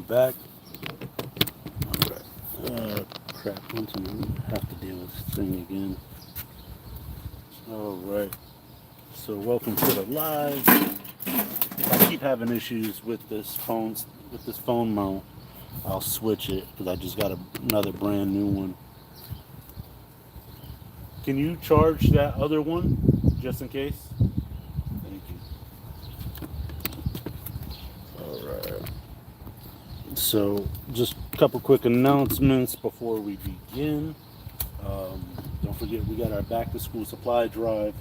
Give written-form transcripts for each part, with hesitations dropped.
back. Alright. Crap, one time I have to deal with this thing again. Alright. So welcome to the live. I keep having issues with this phone mount. I'll switch it because I just got another brand new one. Can you charge that other one just in case? Thank you. Alright. So just a couple quick announcements before we begin. Don't forget we got our back to school supply drive.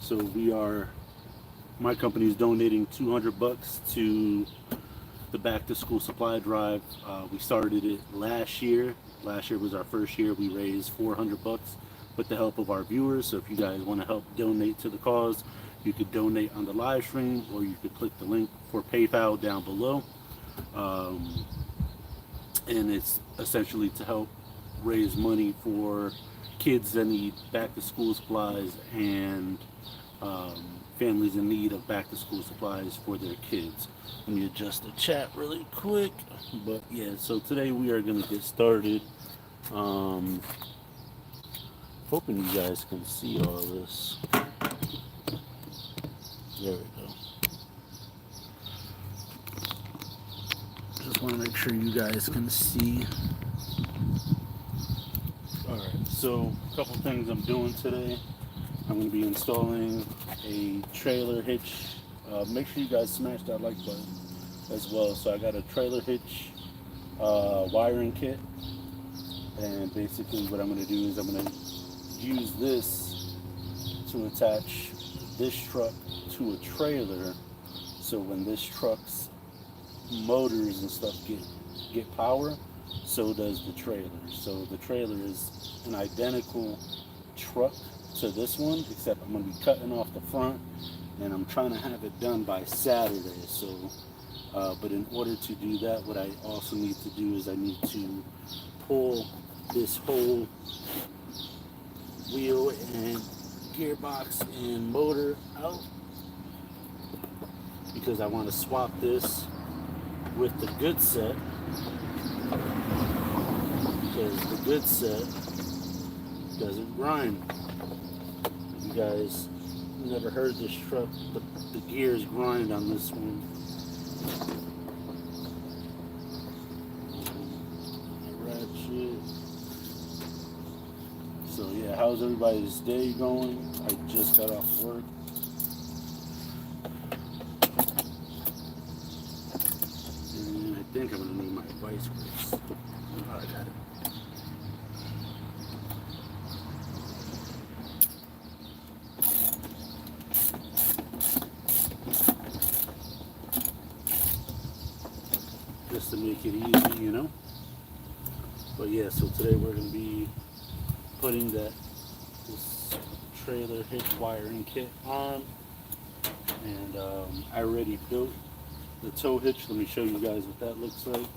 So my company is donating $200 to the back to school supply drive. We started it last year. Last year was our first year. We raised $400 with the help of our viewers. So if you guys want to help donate to the cause, you could donate on the live stream, or you could click the link for PayPal down below. And it's essentially to help raise money for kids that need back to school supplies and families in need of back to school supplies for their kids. Let me adjust the chat really quick. But yeah, so today we are going to get started. Hoping you guys can see all this. There we go. Just want to make sure you guys can see. Alright, so a couple things I'm doing today. I'm going to be installing a trailer hitch. Make sure you guys smash that like button as well. So I got a trailer hitch wiring kit. And basically what I'm going to do is I'm going to use this to attach this truck to a trailer. So when this truck's motors and stuff get power, so does the trailer. So the trailer is an identical truck to this one, except I'm going to be cutting off the front, and I'm trying to have it done by Saturday. So but in order to do that, what I also need to do is I need to pull this whole wheel and gearbox and motor out, because I want to swap this with the good set, because the good set doesn't grind. You guys never heard this truck, the gears grind on this one. Ratchet. So yeah, how's everybody's day going? I just got off work. And I think I'm gonna need my vice grips. Oh, I got it. Just to make it easy, you know. But yeah, so today we're gonna be putting this trailer hitch wiring kit on, and I already built the tow hitch. Let me show you guys what that looks like.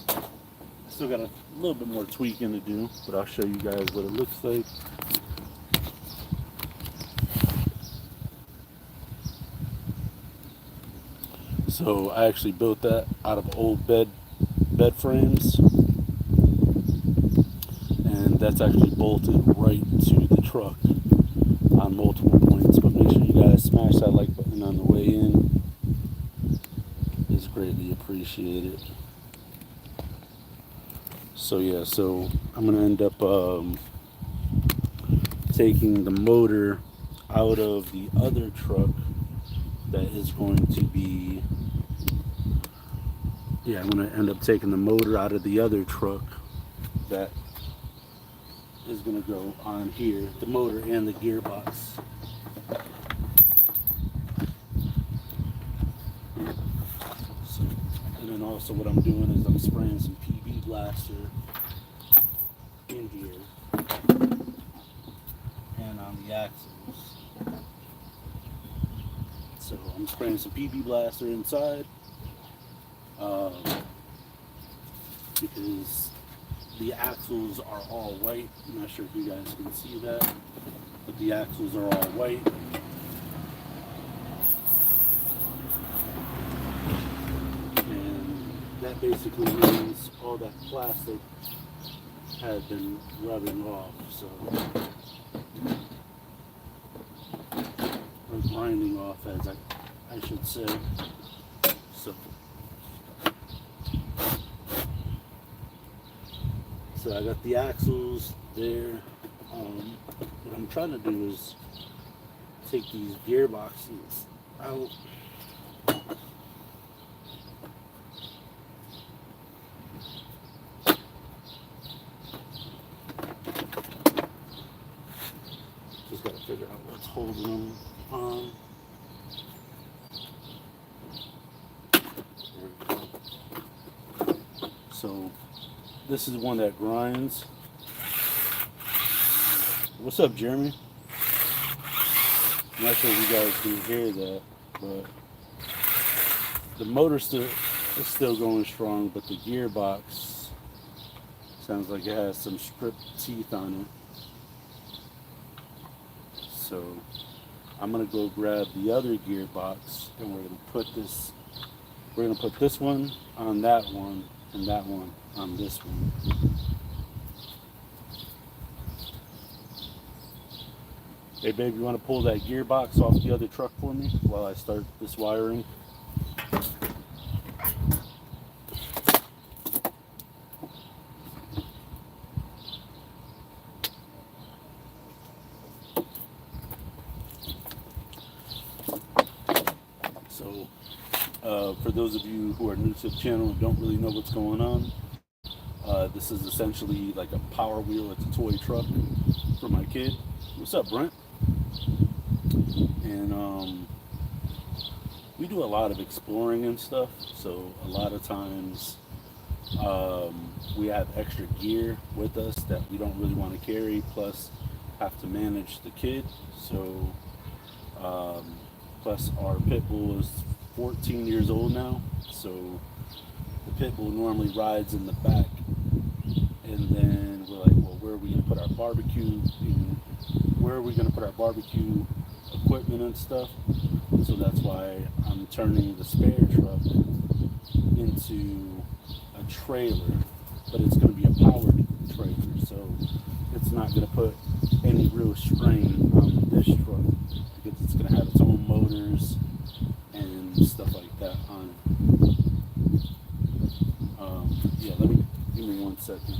I still got a little bit more tweaking to do, but I'll show you guys what it looks like. So I actually built that out of old bed frames, and that's actually bolted right to the truck on multiple points. But make sure you guys smash that like button on the way in. It's greatly appreciated. So yeah, so I'm gonna end up taking the motor out of the other truck that is going to be, I'm going to end up taking the motor out of the other truck that is going to go on here, the motor and the gearbox. So, and then also what I'm doing is I'm spraying some PB Blaster in here and on the axles. So I'm spraying some PB Blaster inside because the axles are all white. I'm not sure if you guys can see that, but the axles are all white. that basically means all that plastic had been rubbing off, so, or grinding off, as I should say. So I got the axles there. What I'm trying to do is take these gearboxes out. Just got to figure out what's holding them on. There we go. So this is one that grinds. What's up, Jeremy? I'm not sure if you guys can hear that, but the motor is still going strong, but the gearbox sounds like it has some stripped teeth on it. So I'm gonna go grab the other gearbox, and we're gonna put this one on that one, and that one on this one. Hey babe, you want to pull that gearbox off the other truck for me while I start this wiring? So, for those of you who are new to the channel and don't really know what's going on, this is essentially like a Power Wheel. It's a toy truck for my kid. What's up, Brent? And we do a lot of exploring and stuff, so a lot of times we have extra gear with us that we don't really want to carry, plus have to manage the kid. So plus our pit bull is 14 years old now, so the pit bull normally rides in the back, and then we're like, well, where are we going to put our barbecue, and where are we going to put our barbecue equipment and stuff? So that's why I'm turning the spare truck into a trailer, but it's going to be a powered trailer, so it's not going to put any real strain on this truck, because it's going to have its own motors and stuff like that on it. Yeah, give me 1 second.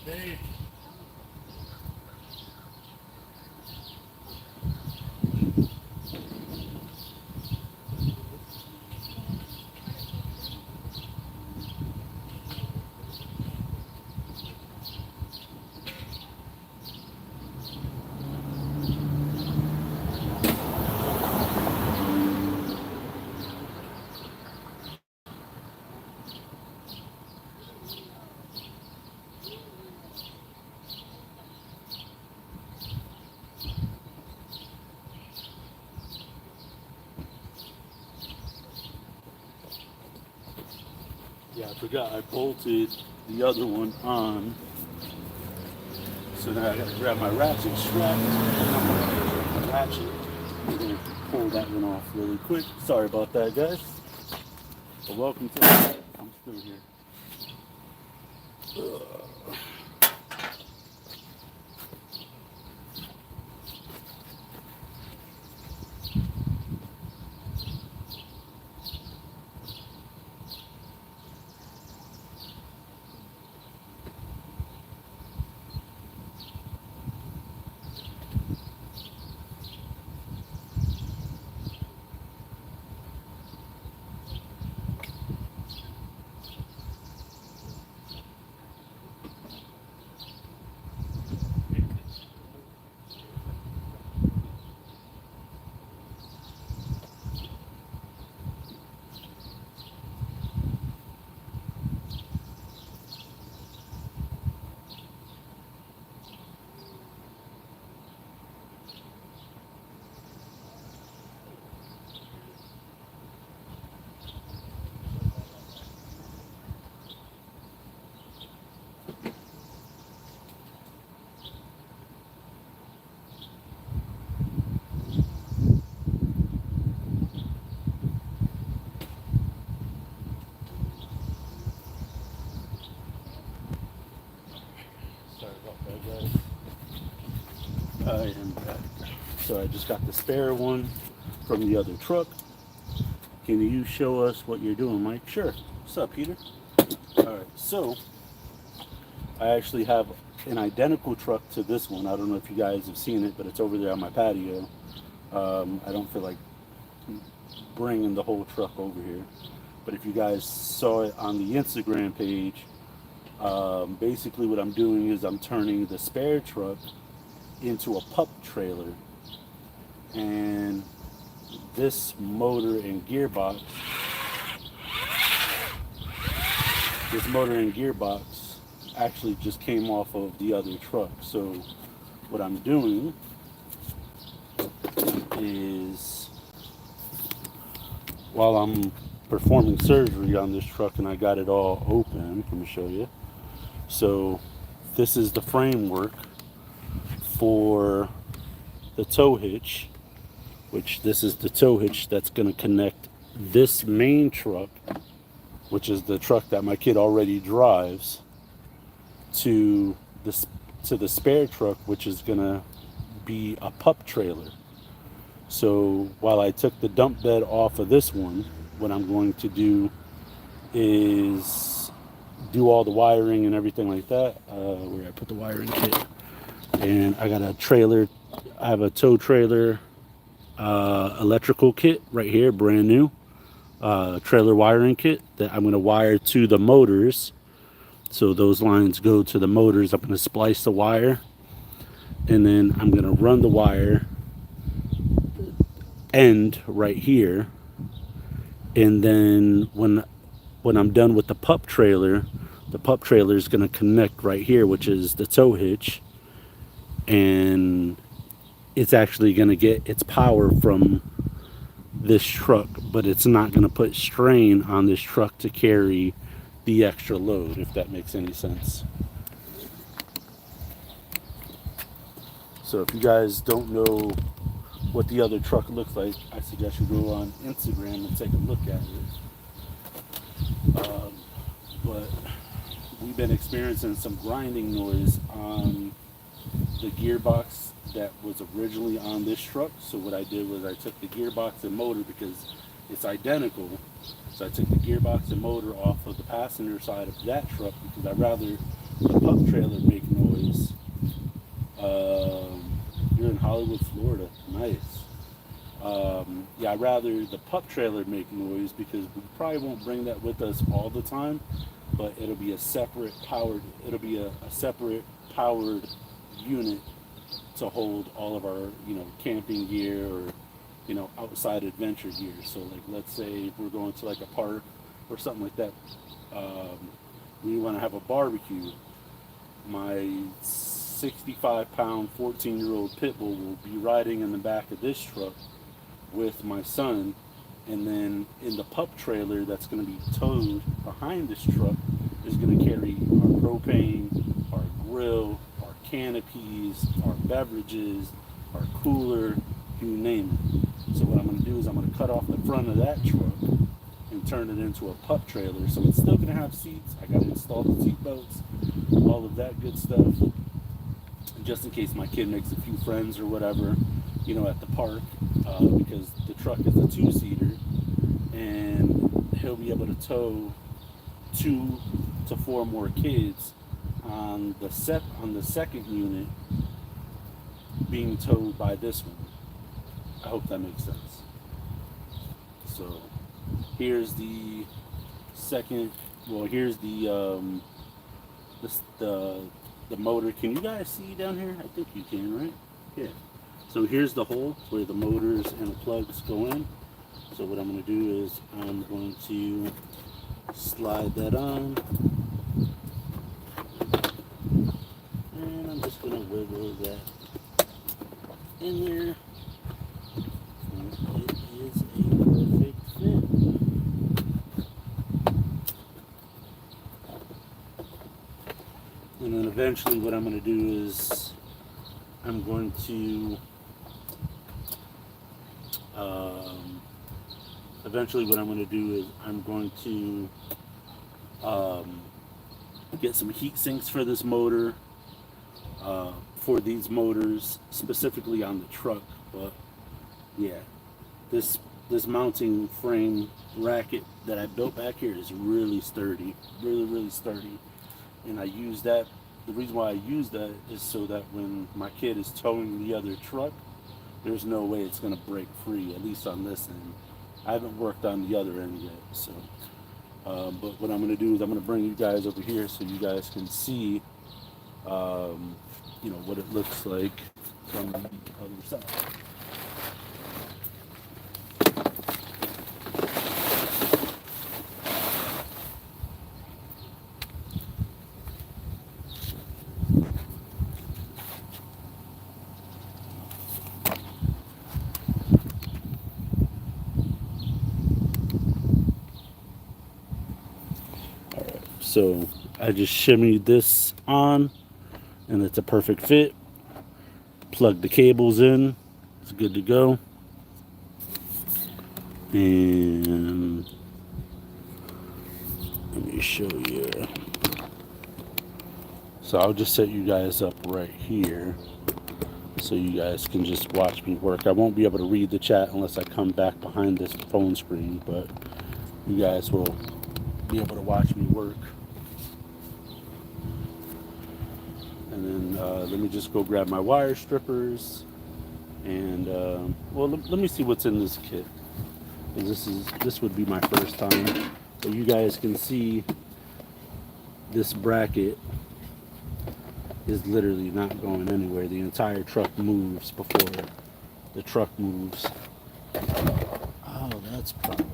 Hey. Yeah, I forgot I bolted the other one on. So now I gotta grab my ratchet strap, my ratchet, and then pull that one off really quick. Sorry about that, guys. But welcome to I'm still here. So I just got the spare one from the other truck. Can you show us what you're doing, Mike? Sure. What's up, Peter? All right, so I actually have an identical truck to this one. I don't know if you guys have seen it, but it's over there on my patio. I don't feel like bringing the whole truck over here, but if you guys saw it on the Instagram page, basically what I'm doing is I'm turning the spare truck into a pup trailer, and this motor and gearbox actually just came off of the other truck. So what I'm doing is, while I'm performing surgery on this truck and I got it all open, let me show you. So this is the framework for the tow hitch, which this is the tow hitch that's going to connect this main truck, which is the truck that my kid already drives, to the spare truck, which is going to be a pup trailer. So while I took the dump bed off of this one, what I'm going to do is do all the wiring and everything like that. Where I put the wiring kit, and I got a trailer. I have a tow trailer electrical kit right here, brand new trailer wiring kit that I'm going to wire to the motors. So those lines go to the motors. I'm going to splice the wire, and then I'm going to run the wire end right here. And then when I'm done with the pup trailer is going to connect right here, which is the tow hitch, and it's actually going to get its power from this truck, but it's not going to put strain on this truck to carry the extra load, if that makes any sense. So if you guys don't know what the other truck looks like, I suggest you go on Instagram and take a look at it. But we've been experiencing some grinding noise on the gearbox that was originally on this truck. So what I did was I took the gearbox and motor, because it's identical. So I took the gearbox and motor off of the passenger side of that truck, because I'd rather the pup trailer make noise. You're in Hollywood, Florida. Nice. Yeah, I'd rather the pup trailer make noise, because we probably won't bring that with us all the time, but it'll be a separate powered unit to hold all of our, camping gear or, outside adventure gear. So like, let's say if we're going to like a park or something like that, we want to have a barbecue. My 65-pound 14-year-old pit bull will be riding in the back of this truck with my son, and then in the pup trailer that's going to be towed behind this truck is going to carry our propane, our grill, our canopies, our beverages, our cooler, you name it. So what I'm going to do is I'm going to cut off the front of that truck and turn it into a pup trailer. So it's still going to have seats. I got to install the seat belts, all of that good stuff, just in case my kid makes a few friends or whatever, at the park, because the truck is a two-seater, and he'll be able to tow 2 to 4 more kids on the second unit being towed by this one. I hope that makes sense. So here's the second. Well, here's the motor. Can you guys see down here? I think you can, right? Yeah. So here's the hole where the motors and the plugs go in. So what I'm going to do is I'm going to slide that on, and I'm just going to wiggle that in there. And it is a perfect fit. And then eventually what I'm going to do is I'm going to get some heat sinks for this motor, for these motors specifically on the truck. But Yeah, this mounting frame racket that I built back here is really sturdy, really sturdy. And I use that. The reason why I use that is so that when my kid is towing the other truck, there's no way it's gonna break free. At least on this end. I haven't worked on the other end yet. So, but what I'm gonna do is I'm gonna bring you guys over here so you guys can see, what it looks like from the other side. So I just shimmied this on, and it's a perfect fit. Plug the cables in. It's good to go. And let me show you. So I'll just set you guys up right here so you guys can just watch me work. I won't be able to read the chat unless I come back behind this phone screen, but you guys will be able to watch me work. And then let me just go grab my wire strippers. And let me see what's in this kit. This would be my first time, so you guys can see this bracket is literally not going anywhere. The entire truck moves before the truck moves. Oh, that's probably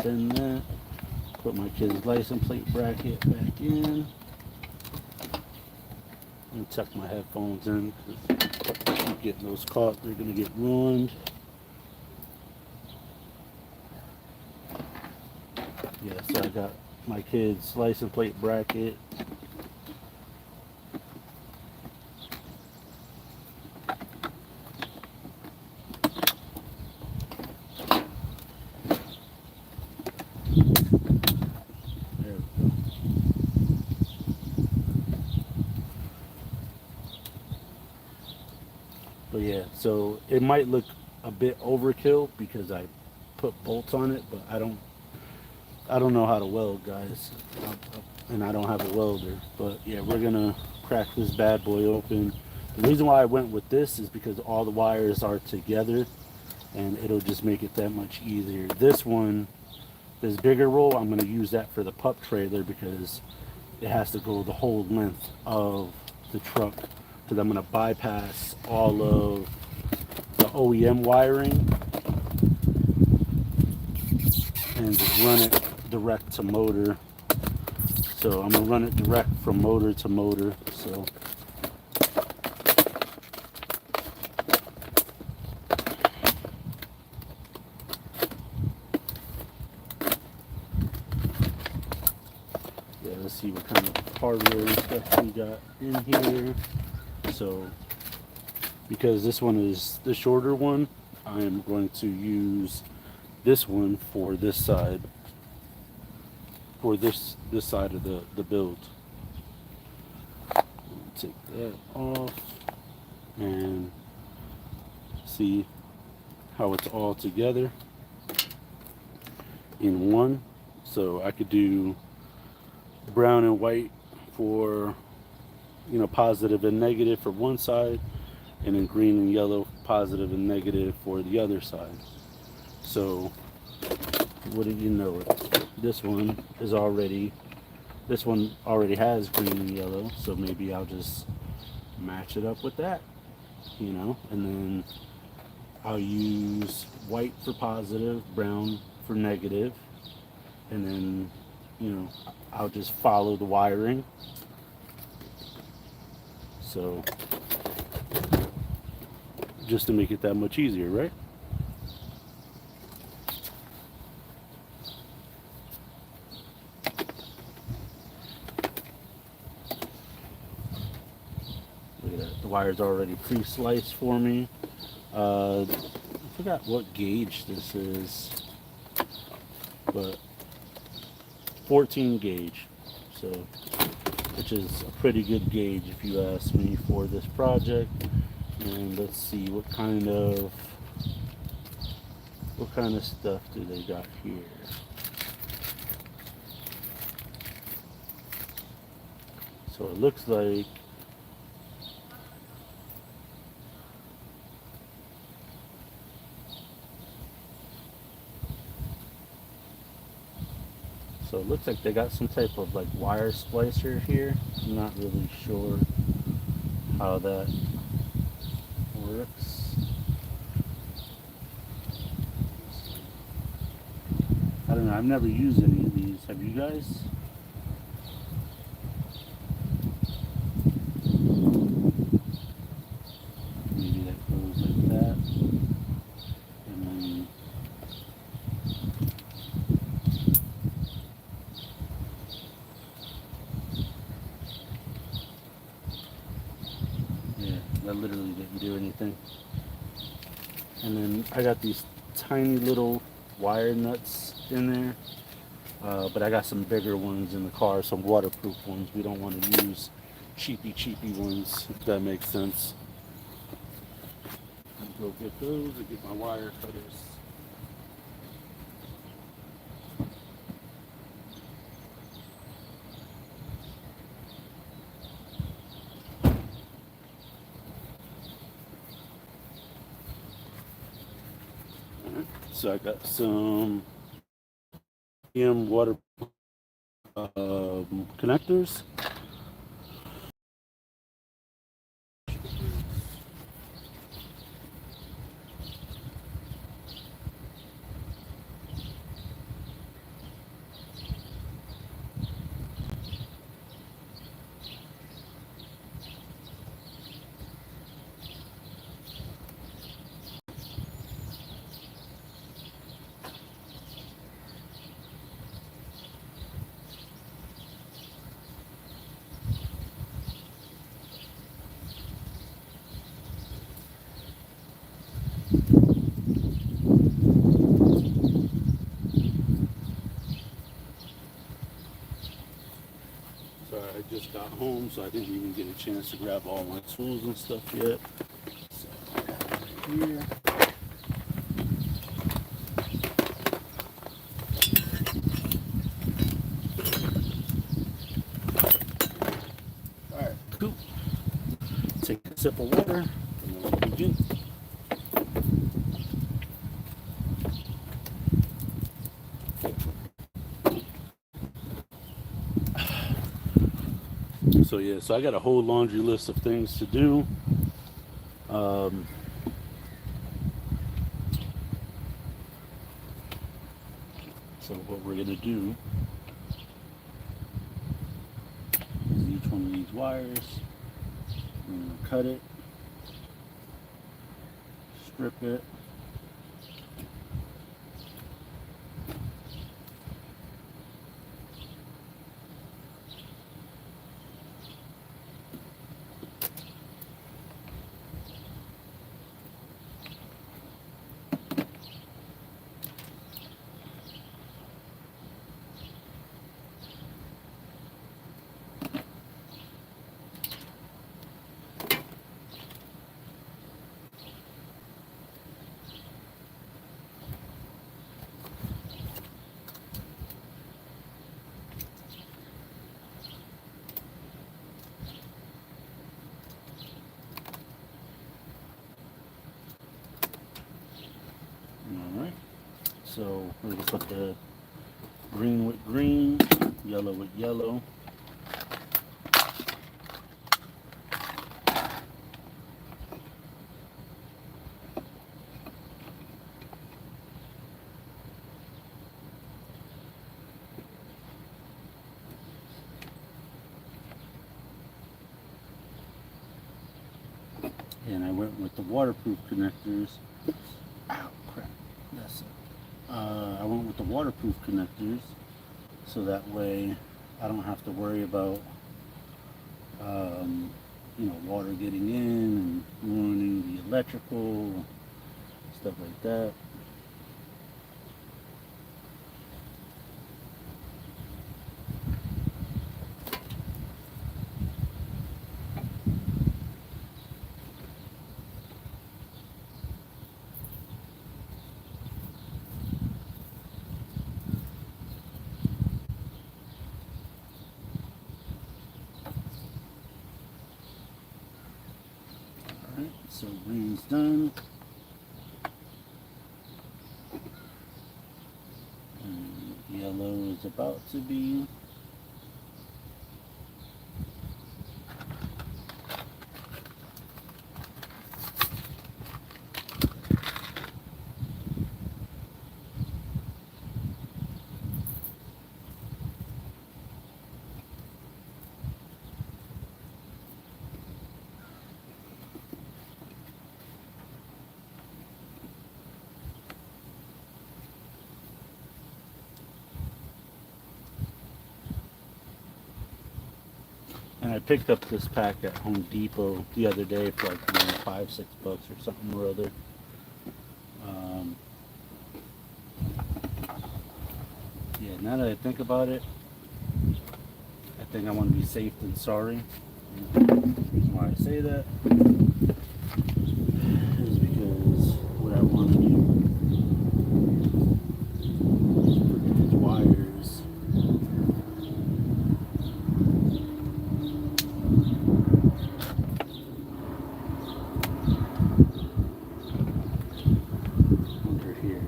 bend that. Put my kid's license plate bracket back in. And tuck my headphones in because I keep getting those caught. They're gonna get ruined. Yeah, so I got my kid's license plate bracket. But yeah, so it might look a bit overkill because I put bolts on it, but I don't know how to weld, guys, and I don't have a welder. But yeah, we're gonna crack this bad boy open. The reason why I went with this is because all the wires are together, and it'll just make it that much easier. This one, this bigger roll, I'm gonna use that for the pup trailer because it has to go the whole length of the truck. Because I'm going to bypass all of the OEM wiring and just run it direct to motor. So I'm going to run it direct from motor to motor. So yeah, let's see what kind of hardware and stuff we got in here. So, because this one is the shorter one, I am going to use this one for this side, for this side of the build. Take that off and see how it's all together in one. So I could do brown and white for positive and negative for one side, and then green and yellow, positive and negative for the other side. So, wouldn't you know it? This one already has green and yellow, so maybe I'll just match it up with that, and then I'll use white for positive, brown for negative, and then, I'll just follow the wiring. So, just to make it that much easier, right? Look at that. The wire's already pre-sliced for me. I forgot what gauge this is, but 14 gauge, so which is a pretty good gauge if you ask me for this project. And let's see what kind of stuff do they got here. So it looks like they got some type of like wire splicer here. I'm not really sure how that works. I don't know. I've never used any of these. Have you guys? Maybe that goes like that. And then yeah, that literally didn't do anything. And then I got these tiny little wire nuts in there, but I got some bigger ones in the car, some waterproof ones. We don't want to use cheapy ones, if that makes sense. I'll go get those and get my wire cutters. So I got some water connectors. I just got home, so I didn't even get a chance to grab all my tools and stuff yet. So I got it right here. Alright, cool. Take a sip of water and then we'll begin. So yeah, so I got a whole laundry list of things to do. So what we're gonna do is each one of these wires, we're gonna cut it, strip it, alright. So we're gonna put the green with green, yellow with yellow. And I went with the waterproof connectors. Ow, crap. That's it. I went with the waterproof connectors so that way I don't have to worry about water getting in and ruining the electrical, stuff like that. So green's done. And yellow is about to be. And I picked up this pack at Home Depot the other day for like $5-6 or something or other. Yeah, now that I think about it, I think I want to be safe than sorry. The reason why I say that is because what I want to do is put these wires under here.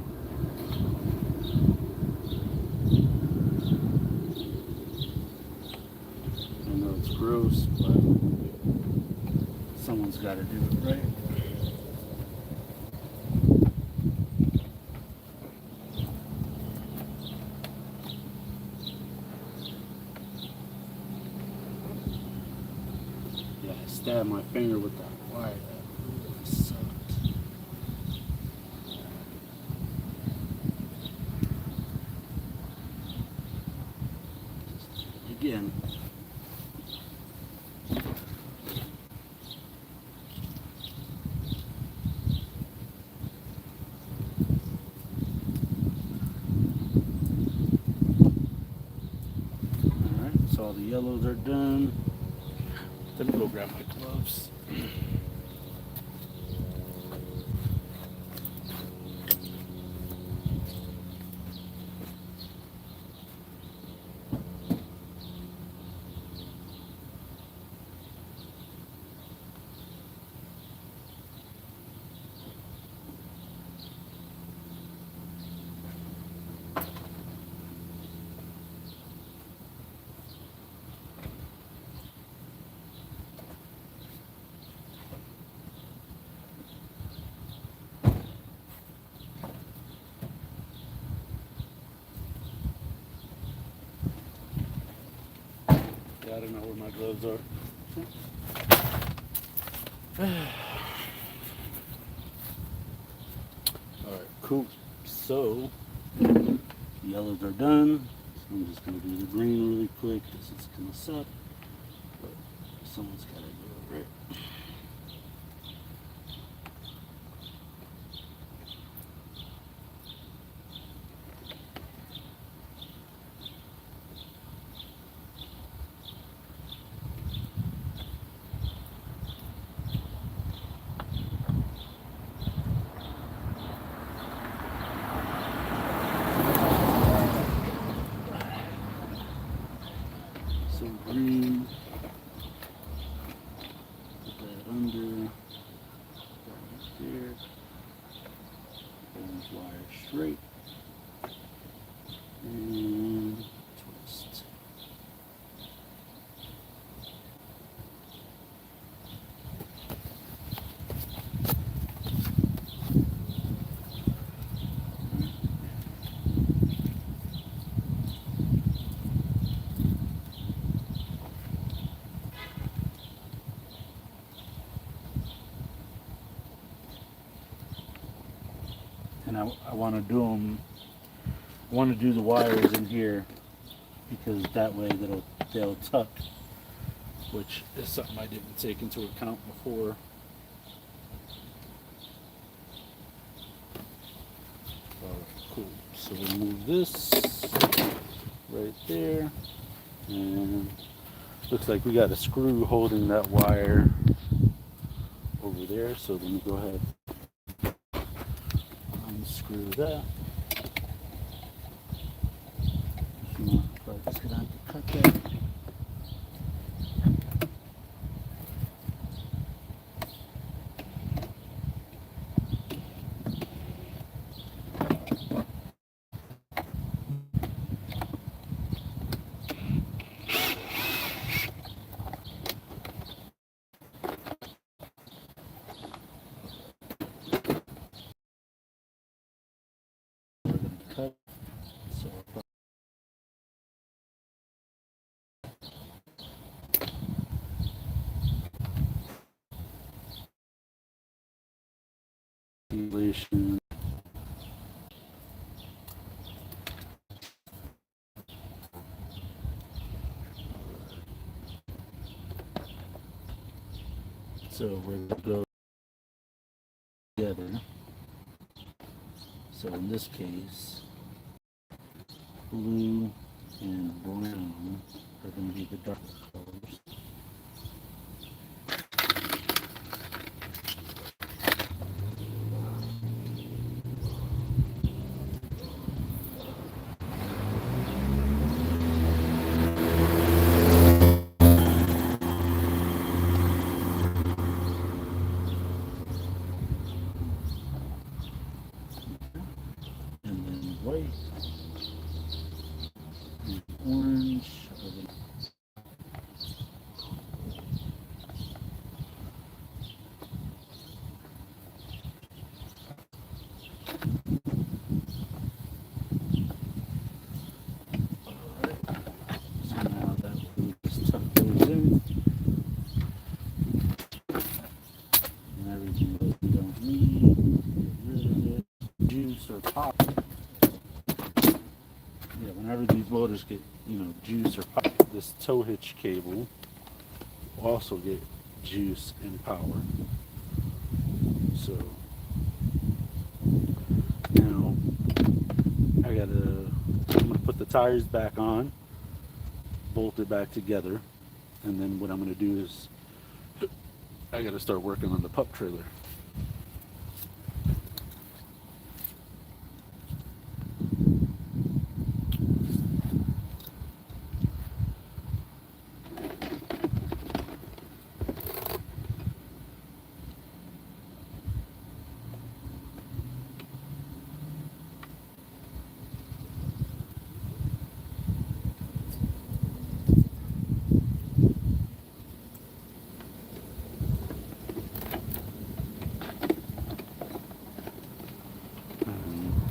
I know it's gross, but someone's got to do it, right? Yeah, I stabbed my finger with that wire. That really sucked. Again. Alright, so all the yellows are done. Let me go grab my gloves. I don't know where my gloves are. Alright, cool. So, yellows are done. So I'm just going to do the green really quick. This is going to suck. But someone's got to do it, right? So green, put that under, that right there, pull this wire straight, and twist. And I want to do them. I want to do the wires in here because that way they'll tuck, which is something I didn't take into account before. Alright, cool. So we'll move this right there, and looks like we got a screw holding that wire over there. So let me go ahead. Unscrew that. So I'm just gonna have to cut that. Ventilation. So we're going to go together. So in this case, blue and brown are going to be the dark colors. And then white and orange are the so now that we just tuck those in and everything that we don't need, get rid of it. Juice or pop. Yeah, whenever these motors get, juice or pop, this tow hitch cable will also get juice and power. So now I'm gonna put the tires back on, bolt it back together, and then what I'm gonna do is I gotta start working on the pup trailer.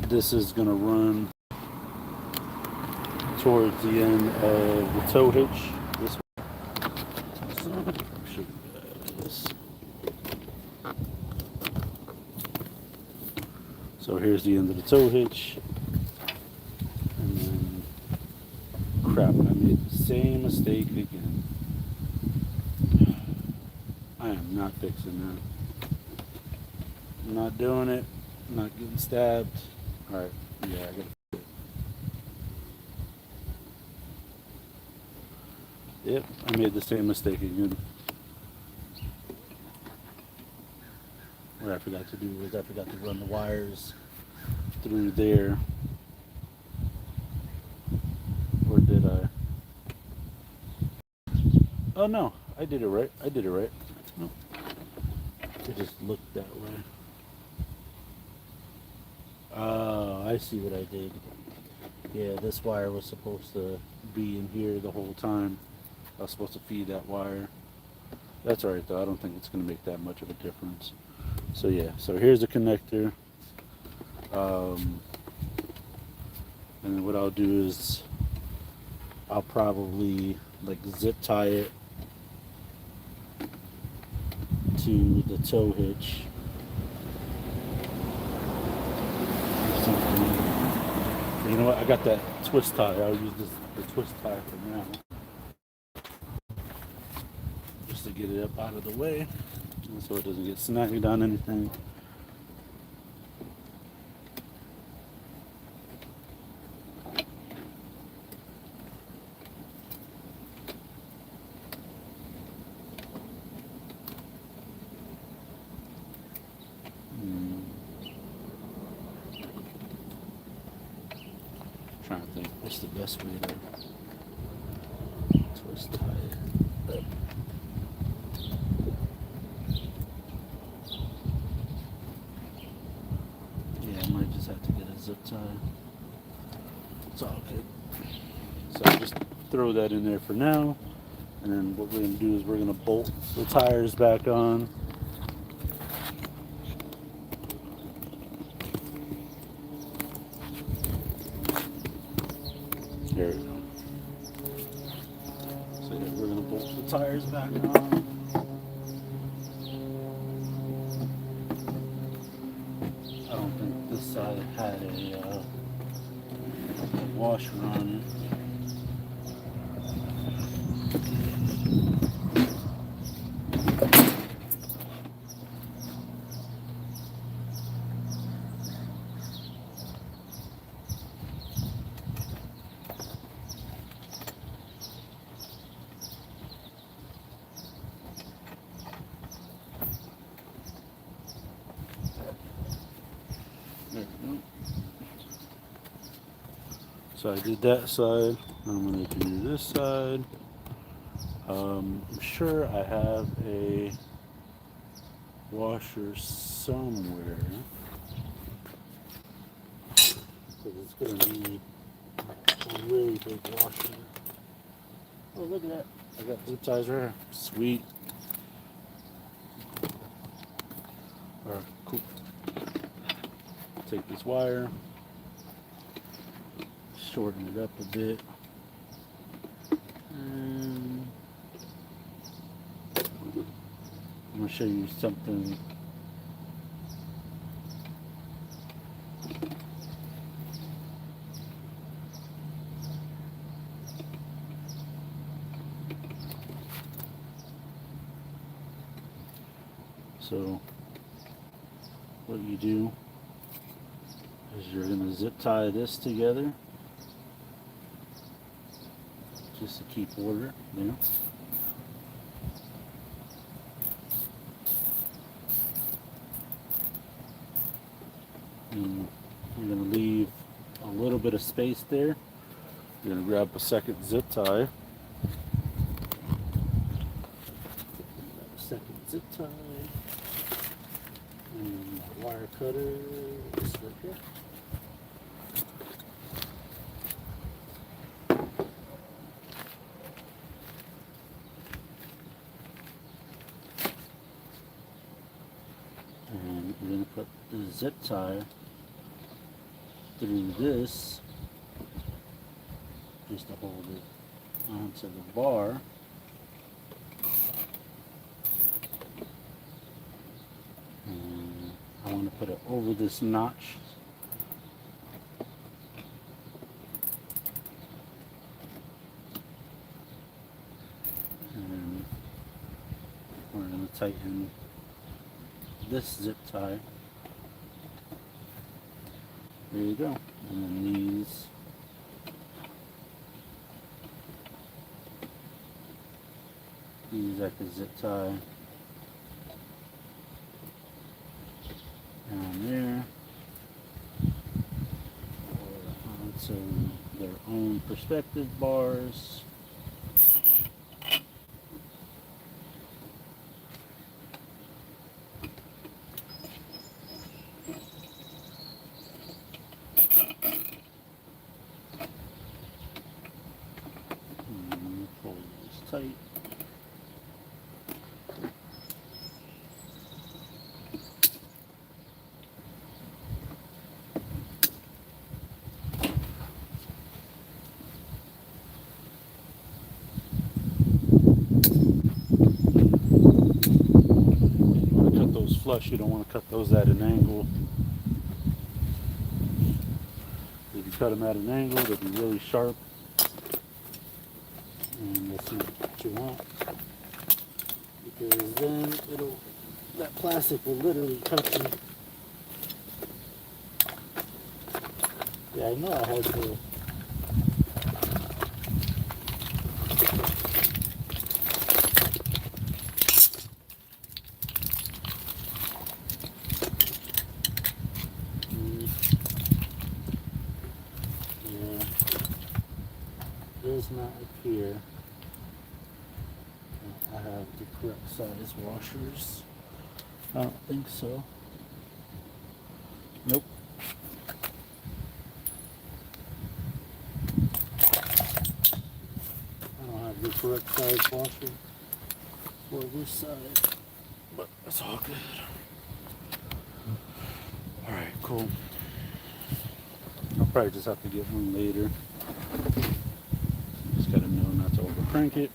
This is going to run towards the end of the tow hitch. This So here's the end of the tow hitch. And then, crap, I made the same mistake again. I am not fixing that. I'm not doing it. I'm not getting stabbed. Alright, yeah, I gotta. Yep, I made the same mistake again. What I forgot to do was I forgot to run the wires through there. Or did I? Oh no, I did it right. I did it right. No. It just looked that way. Oh, I see what I did. Yeah, this wire was supposed to be in here the whole time. I was supposed to feed that wire. That's alright though, I don't think it's going to make that much of a difference. So yeah, so here's the connector. And then what I'll do is I'll probably like zip tie it to the tow hitch. You know what? I got that twist tie. I'll use the twist tie for now, just to get it up out of the way, so it doesn't get snagged on anything. Trying to think what's the best way to twist tie it. Yeah, I might just have to get a zip tie. It's all good. So I'll just throw that in there for now, and then what we're going to do is we're going to bolt the tires back on. There we go. So yeah, we're going to bolt the tires back on. washer on it. There we go. So I did that side. I'm going to do this side. I'm sure I have a washer somewhere. Because it's going to need a really big washer. Oh, look at that. I got zip ties right here. Sweet. Alright, cool. Take this wire, shorten it up a bit, and I'm going to show you something. So what you do is you're going to zip tie this together just to keep order there. And you're going to leave a little bit of space there. You're going to grab a second zip tie. Second zip tie. And a wire cutter just right here. And we're going to put the zip tie through this just to hold it onto the bar. And I want to put it over this notch. And we're going to tighten this zip tie. There you go. And then these like a zip tie down there, or onto their own perspective bars. Pull this tight. Flush, you don't want to cut those at an angle. If you cut them at an angle, they'll be really sharp, and that's not what you want, because then that plastic will literally cut you. Yeah, I know I had to. Does not appear I have the correct size washers. I don't think so. Nope. I don't have the correct size washer for this side, but that's all good. Alright, cool. I'll probably just have to get one later. Just gotta know not to over crank it.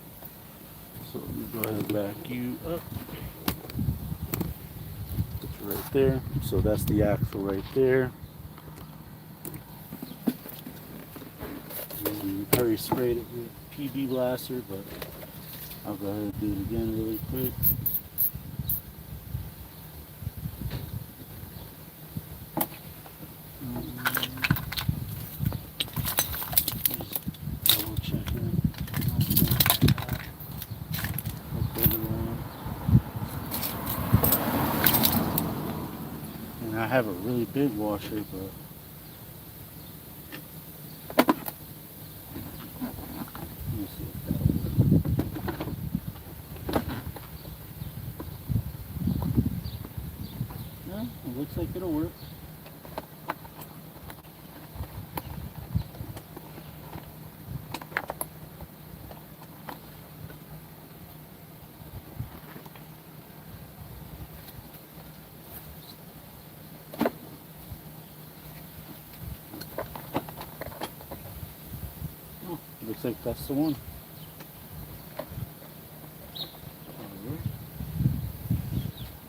So let me go ahead and back you up. Put you right there. So that's the axle right there. And I already sprayed it with PB Blaster, but I'll go ahead and do it again really quick. Double checking. And I have a really big washer, but let me see if that works. No, it looks like it'll work. Oh, looks like that's the one.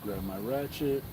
Grab my ratchet.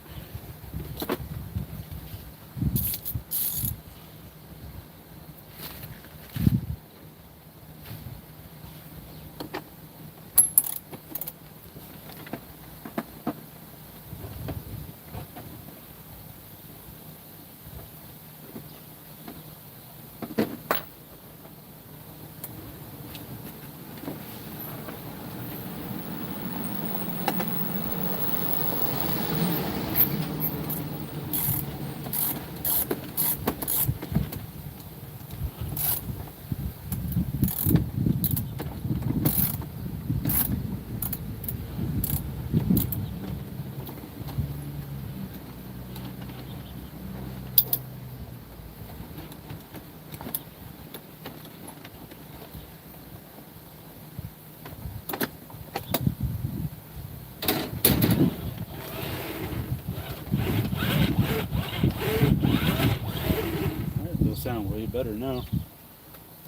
They'll sound way better now.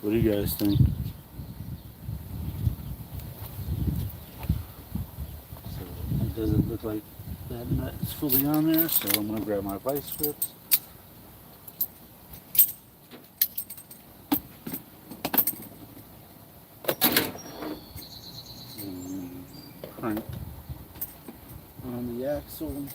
What do you guys think? So it doesn't look like that nut is fully on there, so I'm going to grab my vice grips. And crank on the axle.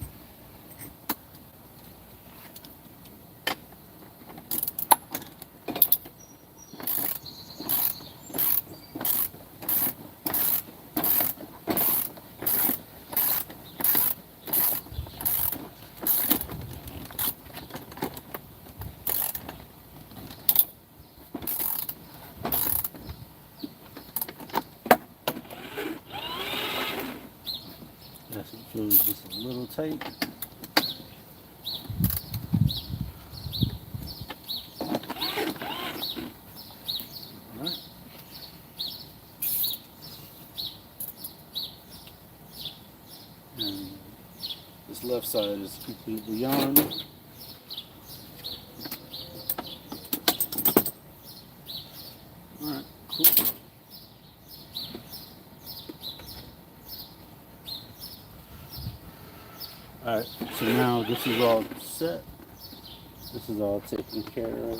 Yes, it feels just a little tight. Alright. And this left side is completely on. Alright, cool. Alright, so now this is all set. This is all taken care of.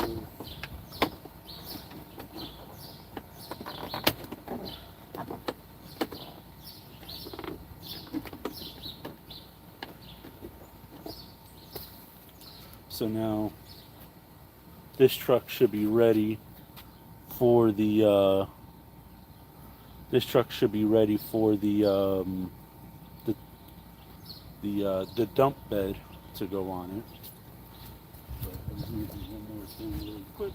So now this truck should be ready for the the dump bed to go on it. But I just need to do one more thing really quick.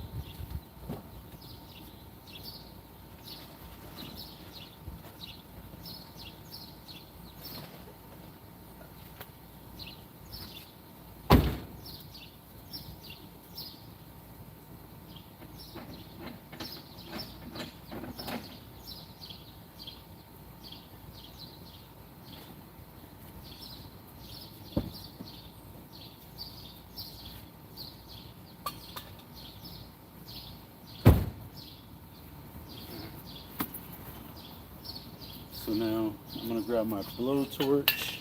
So now I'm going to grab my blowtorch,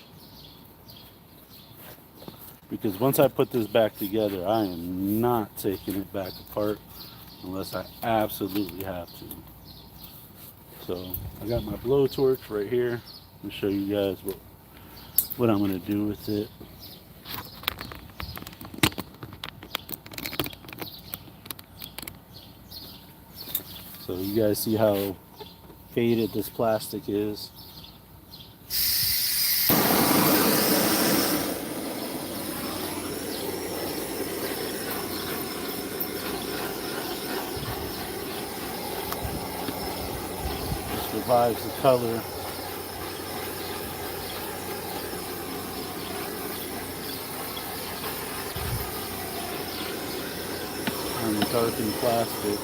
because once I put this back together, I am not taking it back apart. unless I absolutely have to. So I got my blowtorch right here. I'll show you guys what I'm going to do with it. So you guys see how faded this plastic is. This revives the color. On the darkened plastic.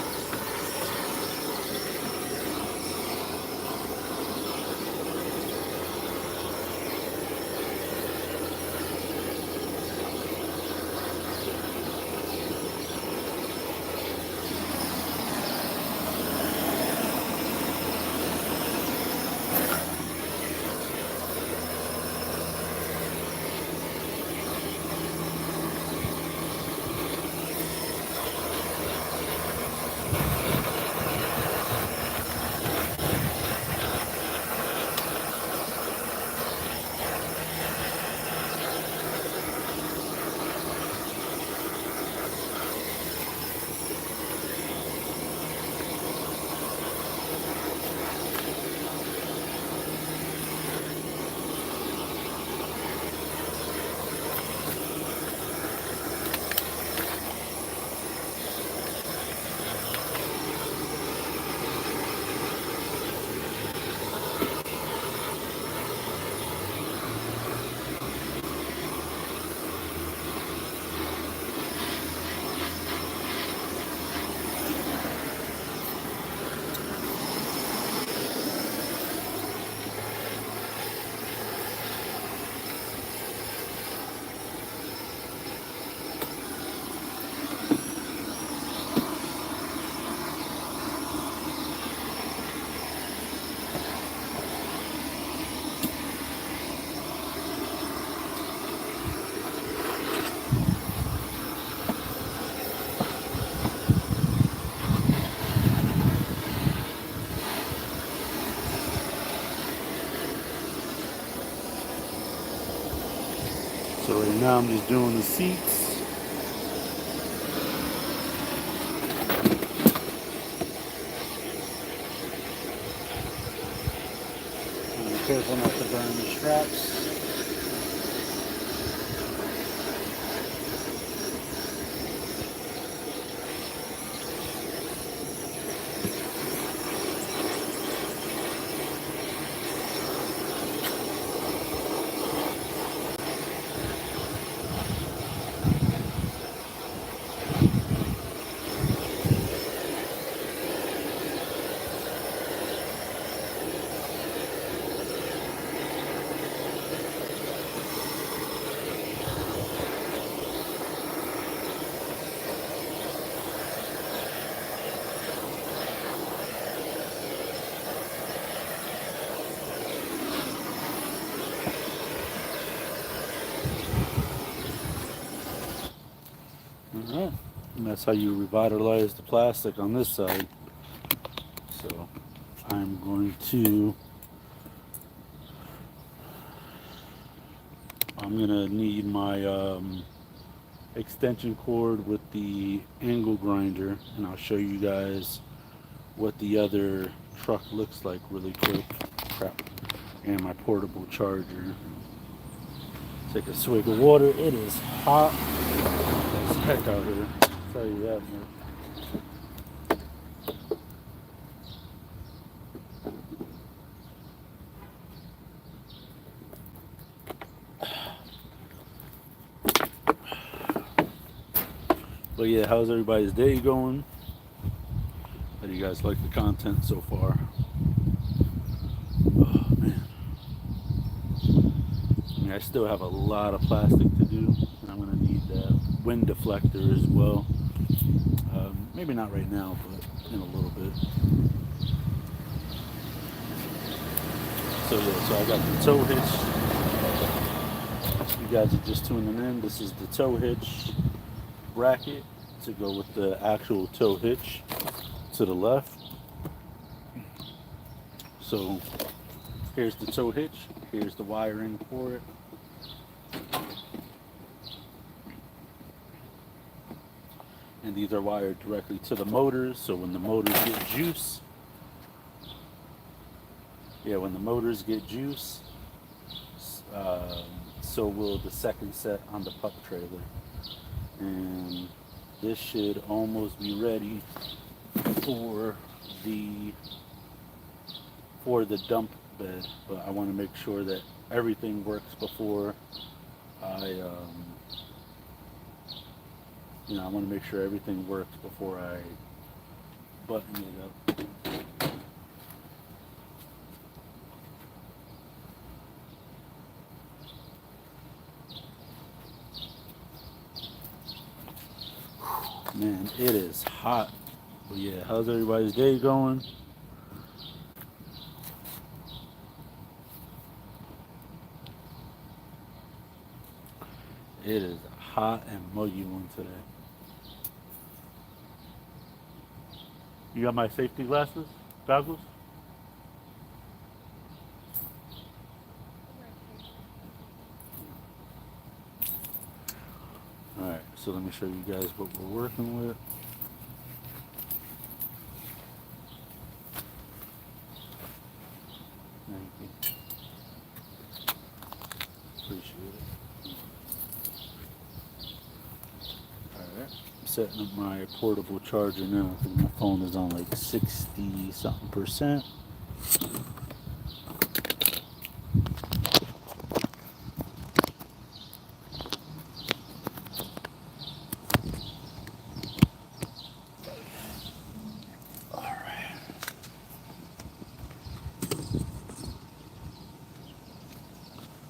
So right now I'm just doing the seats. Be careful not to burn the straps. Alright, and that's how you revitalize the plastic on this side. So I'm going to need my extension cord with the angle grinder, and I'll show you guys what the other truck looks like really quick. Crap. And my portable charger. Take a swig of water. It is hot as heck out here. I'll tell you that, man. But yeah, how's everybody's day going? How do you guys like the content so far? Oh man. I mean, I still have a lot of plastic to do. And I'm going to need that wind deflector as well. Maybe not right now, but in a little bit. So yeah, so I got the tow hitch. You guys are just tuning in. This is the tow hitch bracket to go with the actual tow hitch to the left. So here's the tow hitch, here's the wiring for it. And these are wired directly to the motors, so when the motors get juice, when the motors get juice, so will the second set on the pup trailer. And this should almost be ready for the dump bed, but I want to make sure that everything works before I I want to make sure everything works before I button it up. Man, it is hot. But yeah, how's everybody's day going? It is a hot and muggy one today. You got my safety glasses? Goggles? Alright, so let me show you guys what we're working with. Thank you. Appreciate it. Alright, I'm setting up my portable charger now. I think my phone is on like 60 something percent.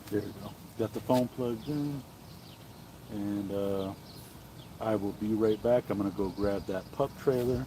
There we go. Got the phone plugged in, and I will be right back. I'm gonna go grab that pup trailer.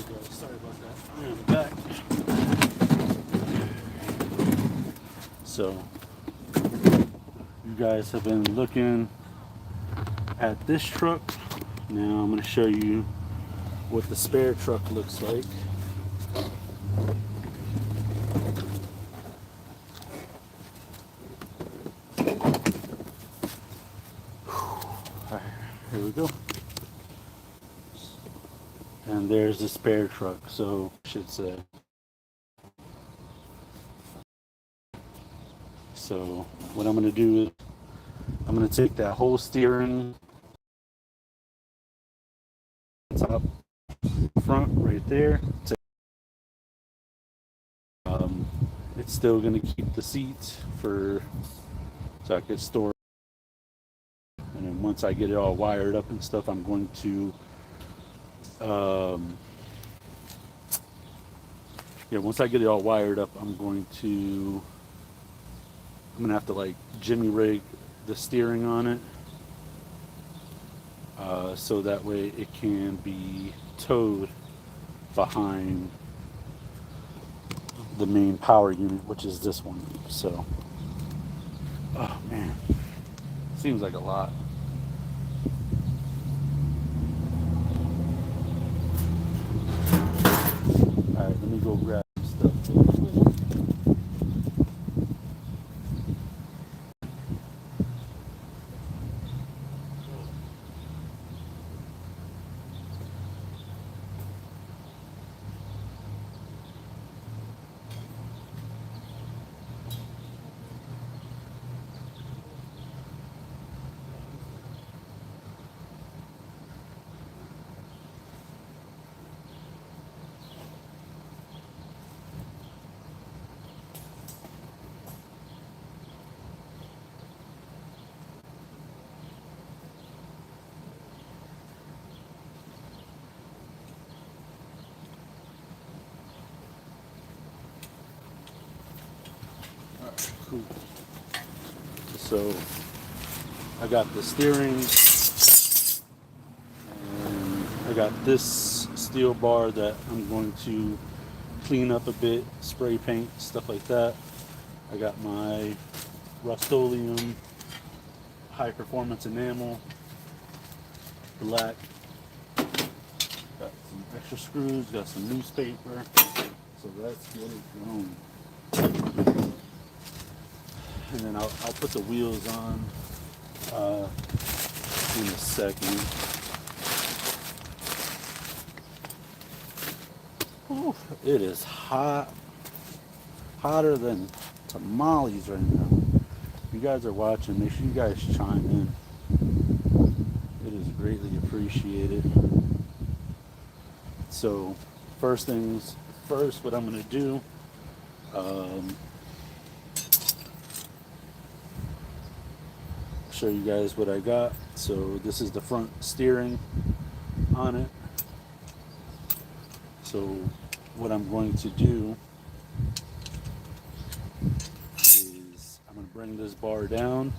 Alright guys, sorry about that. I'm back. So, you guys have been looking at this truck. Now I'm going to show you what the spare truck looks like. Alright, here we go. And there's the spare truck, so I should say. So what I'm going to do is I'm going to take that whole steering top front right there. It's still going to keep the seats for so I could store. And then once I get it all wired up and stuff, I'm going to once I get it all wired up, I'm gonna have to like jimmy rig the steering on it, so that way it can be towed behind the main power unit, which is this one. So, oh man, seems like a lot. All right, let me go grab some stuff real quick. Cool. So I got the steering, and I got this steel bar that I'm going to clean up a bit, spray paint, stuff like that. I got my Rust-Oleum high performance enamel, black. Got some extra screws, got some newspaper. So that's what it's going. And then I'll put the wheels on in a second. Ooh, it is hot, hotter than tamales right now. If you guys are watching, make sure you guys chime in. It is greatly appreciated. So first things first, what I'm going to do, show you guys what I got. So this is the front steering on it. So what I'm going to do is I'm going to bring this bar down.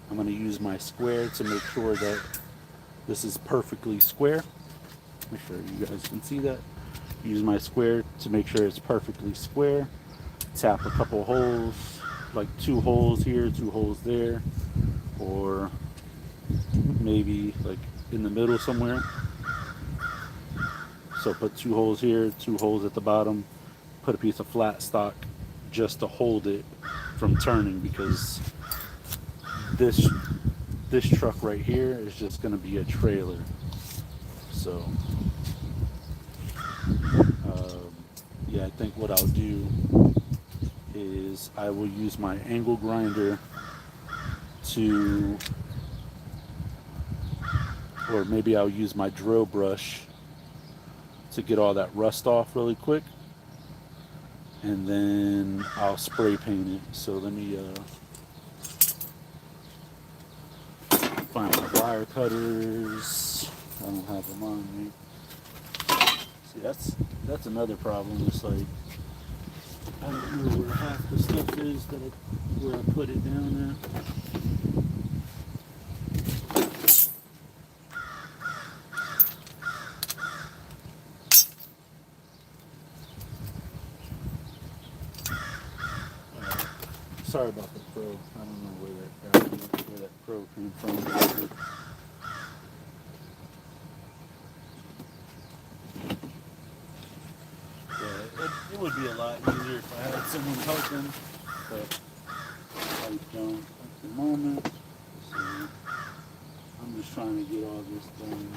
I'm going to use my square to make sure that this is perfectly square. Make sure you guys can see that. Use my square to make sure it's perfectly square. Tap a couple holes, like 2 holes here, 2 holes there, or maybe like in the middle somewhere. So put 2 holes here, 2 holes at the bottom, put a piece of flat stock just to hold it from turning, because this truck right here is just going to be a trailer. So yeah, I think what I'll do is I will use my angle grinder to, or maybe I'll use my drill brush to get all that rust off really quick, and then I'll spray paint it. So let me find my wire cutters. I don't have them on me. See, that's another problem. It's like I don't know where half the stuff is where I put it down at. sorry about the pro. I don't know where that pro came from. It would be a lot easier if I had someone helping, but I don't at the moment. So I'm just trying to get all this done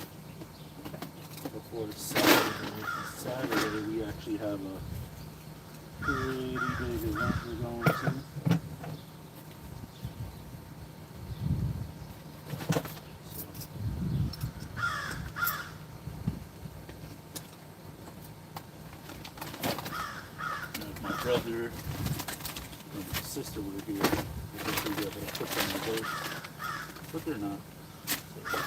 before Saturday. Saturday we actually have a pretty big event we're going to. Brother and my sister were here. I think we'd be able to put them in both, but they're not. So.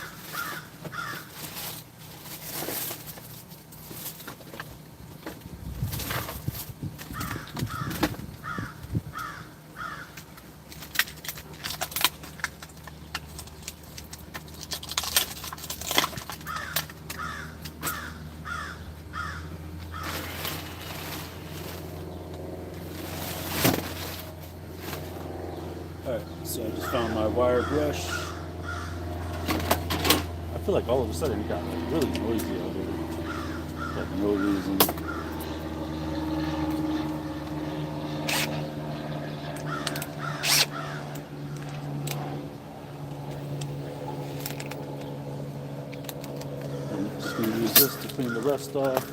Alright, so I just found my wire brush. I feel like all of a sudden it got like really noisy out here. Like no reason. I'm just going to use this to clean the rust off.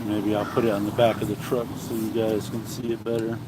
Maybe I'll put it on the back of the truck so you guys can see it better.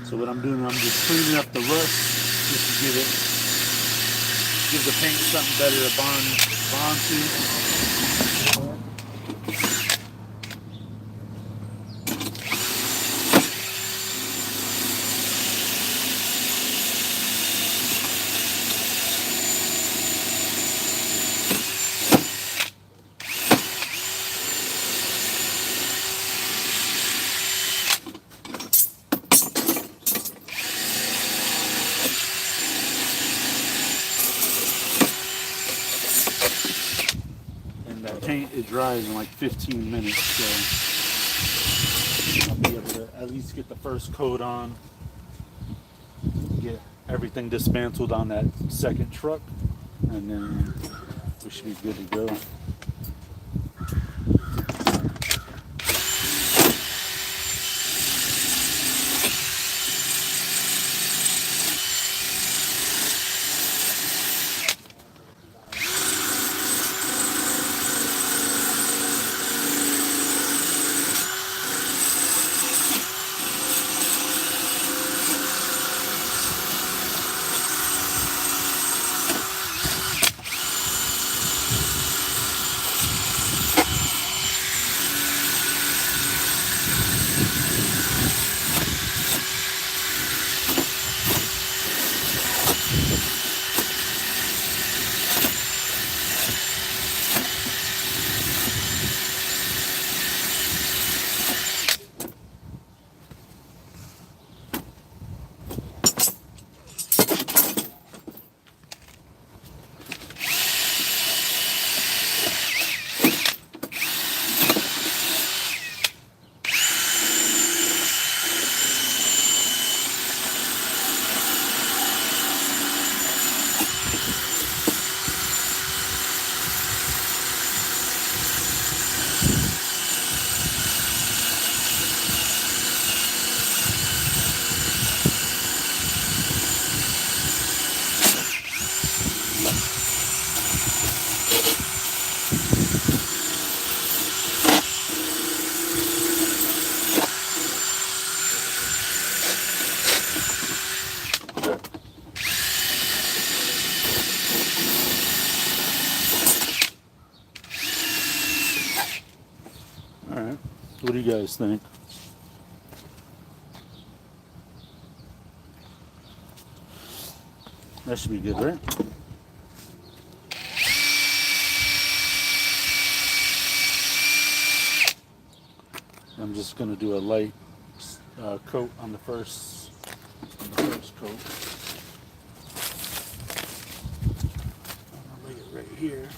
So what I'm doing, I'm just cleaning up the rust just to give the paint something better to bond to. Paint it dries in like 15 minutes, so I'll be able to at least get the first coat on, get everything dismantled on that second truck, and then we should be good to go. What do you guys think? That should be good, right? I'm just gonna do a light coat on the first coat. I'm gonna lay it right here.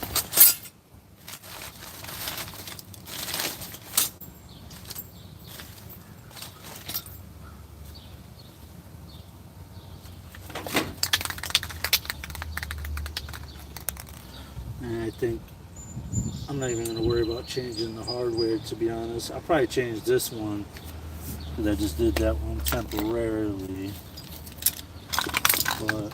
And I think I'm not even going to worry about changing the hardware, to be honest. I'll probably change this one because I just did that one temporarily. But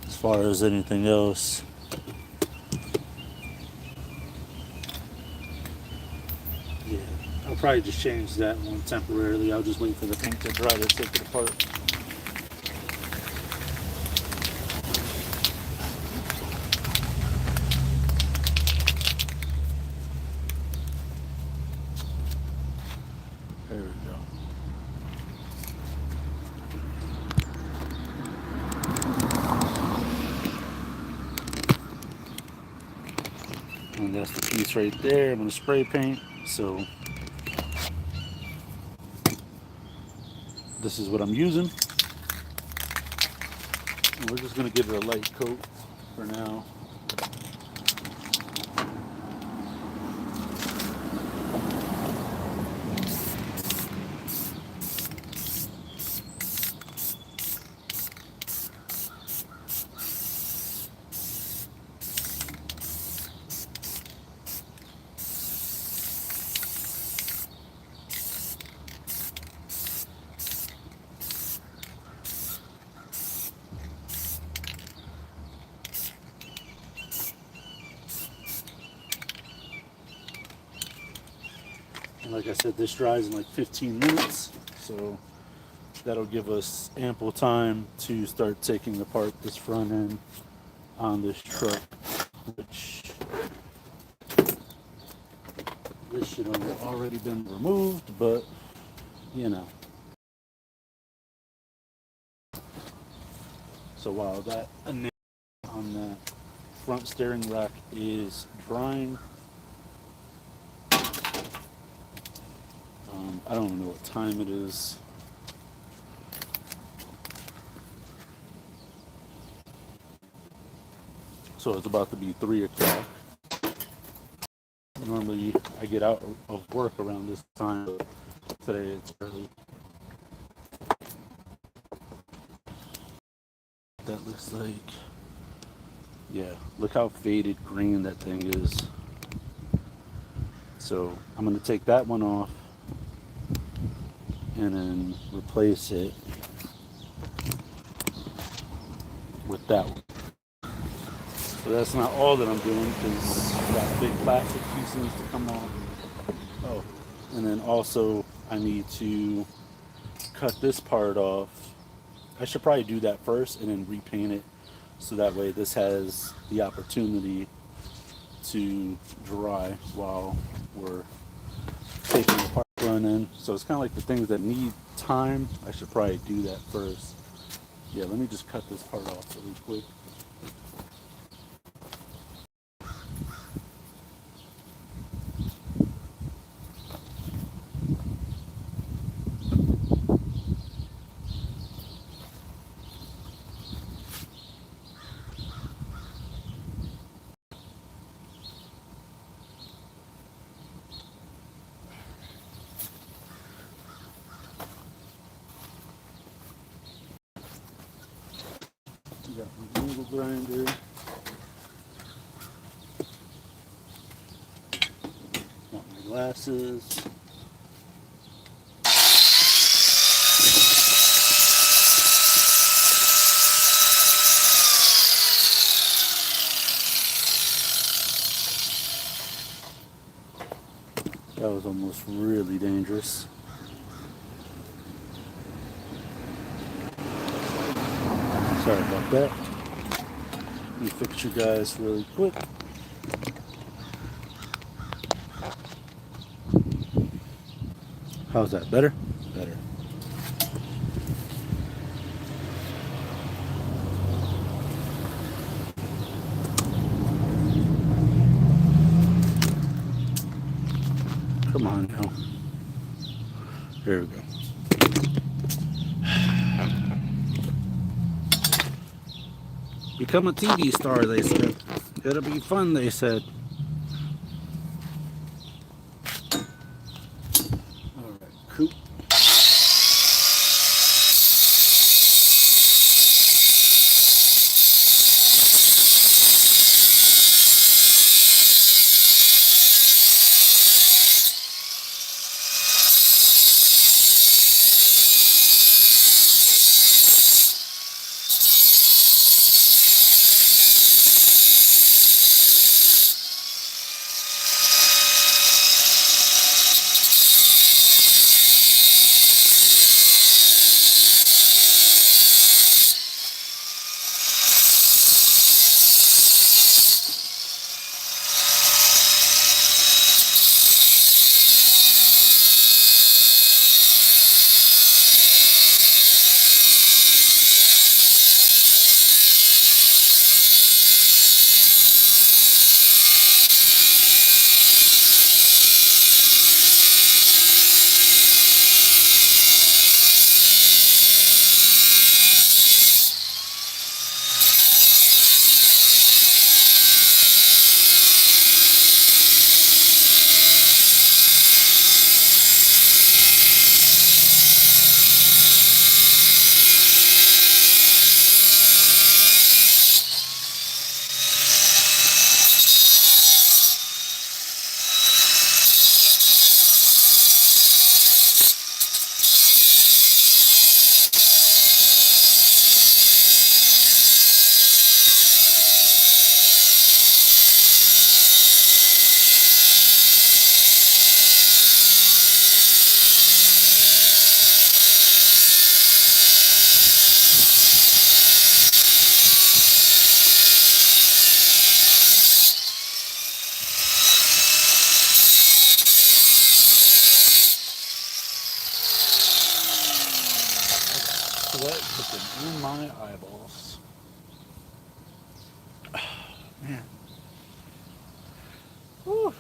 as far as anything else, yeah, I'll probably just change that one temporarily. I'll just wait for the paint to dry to take it apart. There we go. And that's the piece right there. I'm going to spray paint. So this is what I'm using. And we're just going to give it a light coat for now. And like I said, this dries in like 15 minutes, so that'll give us ample time to start taking apart this front end on this truck, which this should have already been removed, but you know. So while that on that front steering rack is drying, I don't even know what time it is. So it's about to be 3 o'clock. Normally I get out of work around this time, but today it's early. That looks like, yeah, look how faded green that thing is. So I'm going to take that one off and then replace it with that one. So that's not all that I'm doing because that big plastic piece needs to come off. Oh, and then also I need to cut this part off. I should probably do that first and then repaint it so that way this has the opportunity to dry while we're taking the part front end. So it's kind of like the things that need time. I should probably do that first. Yeah, let me just cut this part off really quick. Got my angle grinder. Got my glasses. That was almost really dangerous. Sorry about that. Let me fix you guys really quick. How's that? Better? Better. Come on now. Here we go. Become a TV star, they said. It'll be fun, they said. Alright, coop. Sweat dripping in my eyeballs. Man. Whew.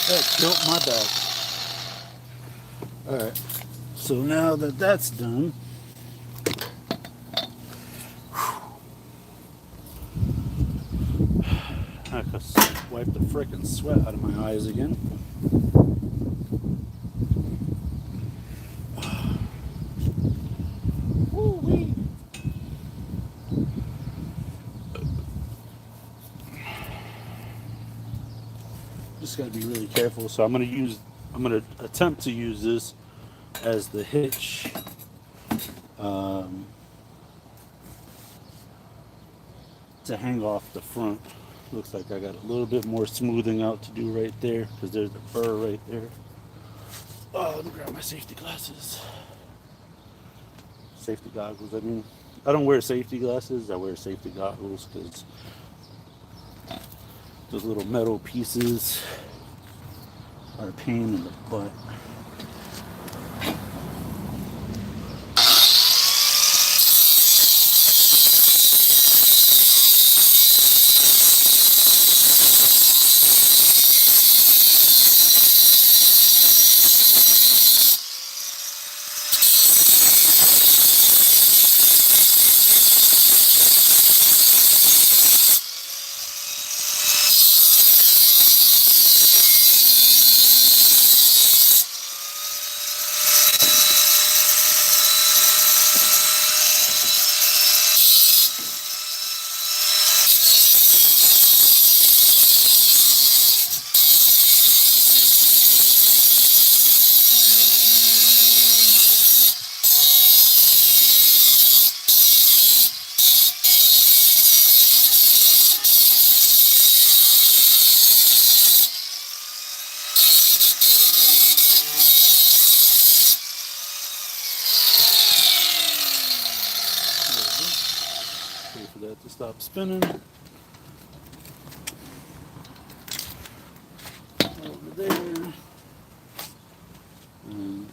That killed my back. Alright, so now that that's done, I can wipe the frickin' sweat out of my eyes again. Woo-wee. Just gotta be really careful. So I'm gonna attempt to use this as the hitch. To hang off the front. Looks like I got a little bit more smoothing out to do right there because there's the burr right there. Oh, let me grab my safety glasses. Safety goggles. I mean, I don't wear safety glasses. I wear safety goggles because those little metal pieces are a pain in the butt. Wait for that to stop spinning. Over there. And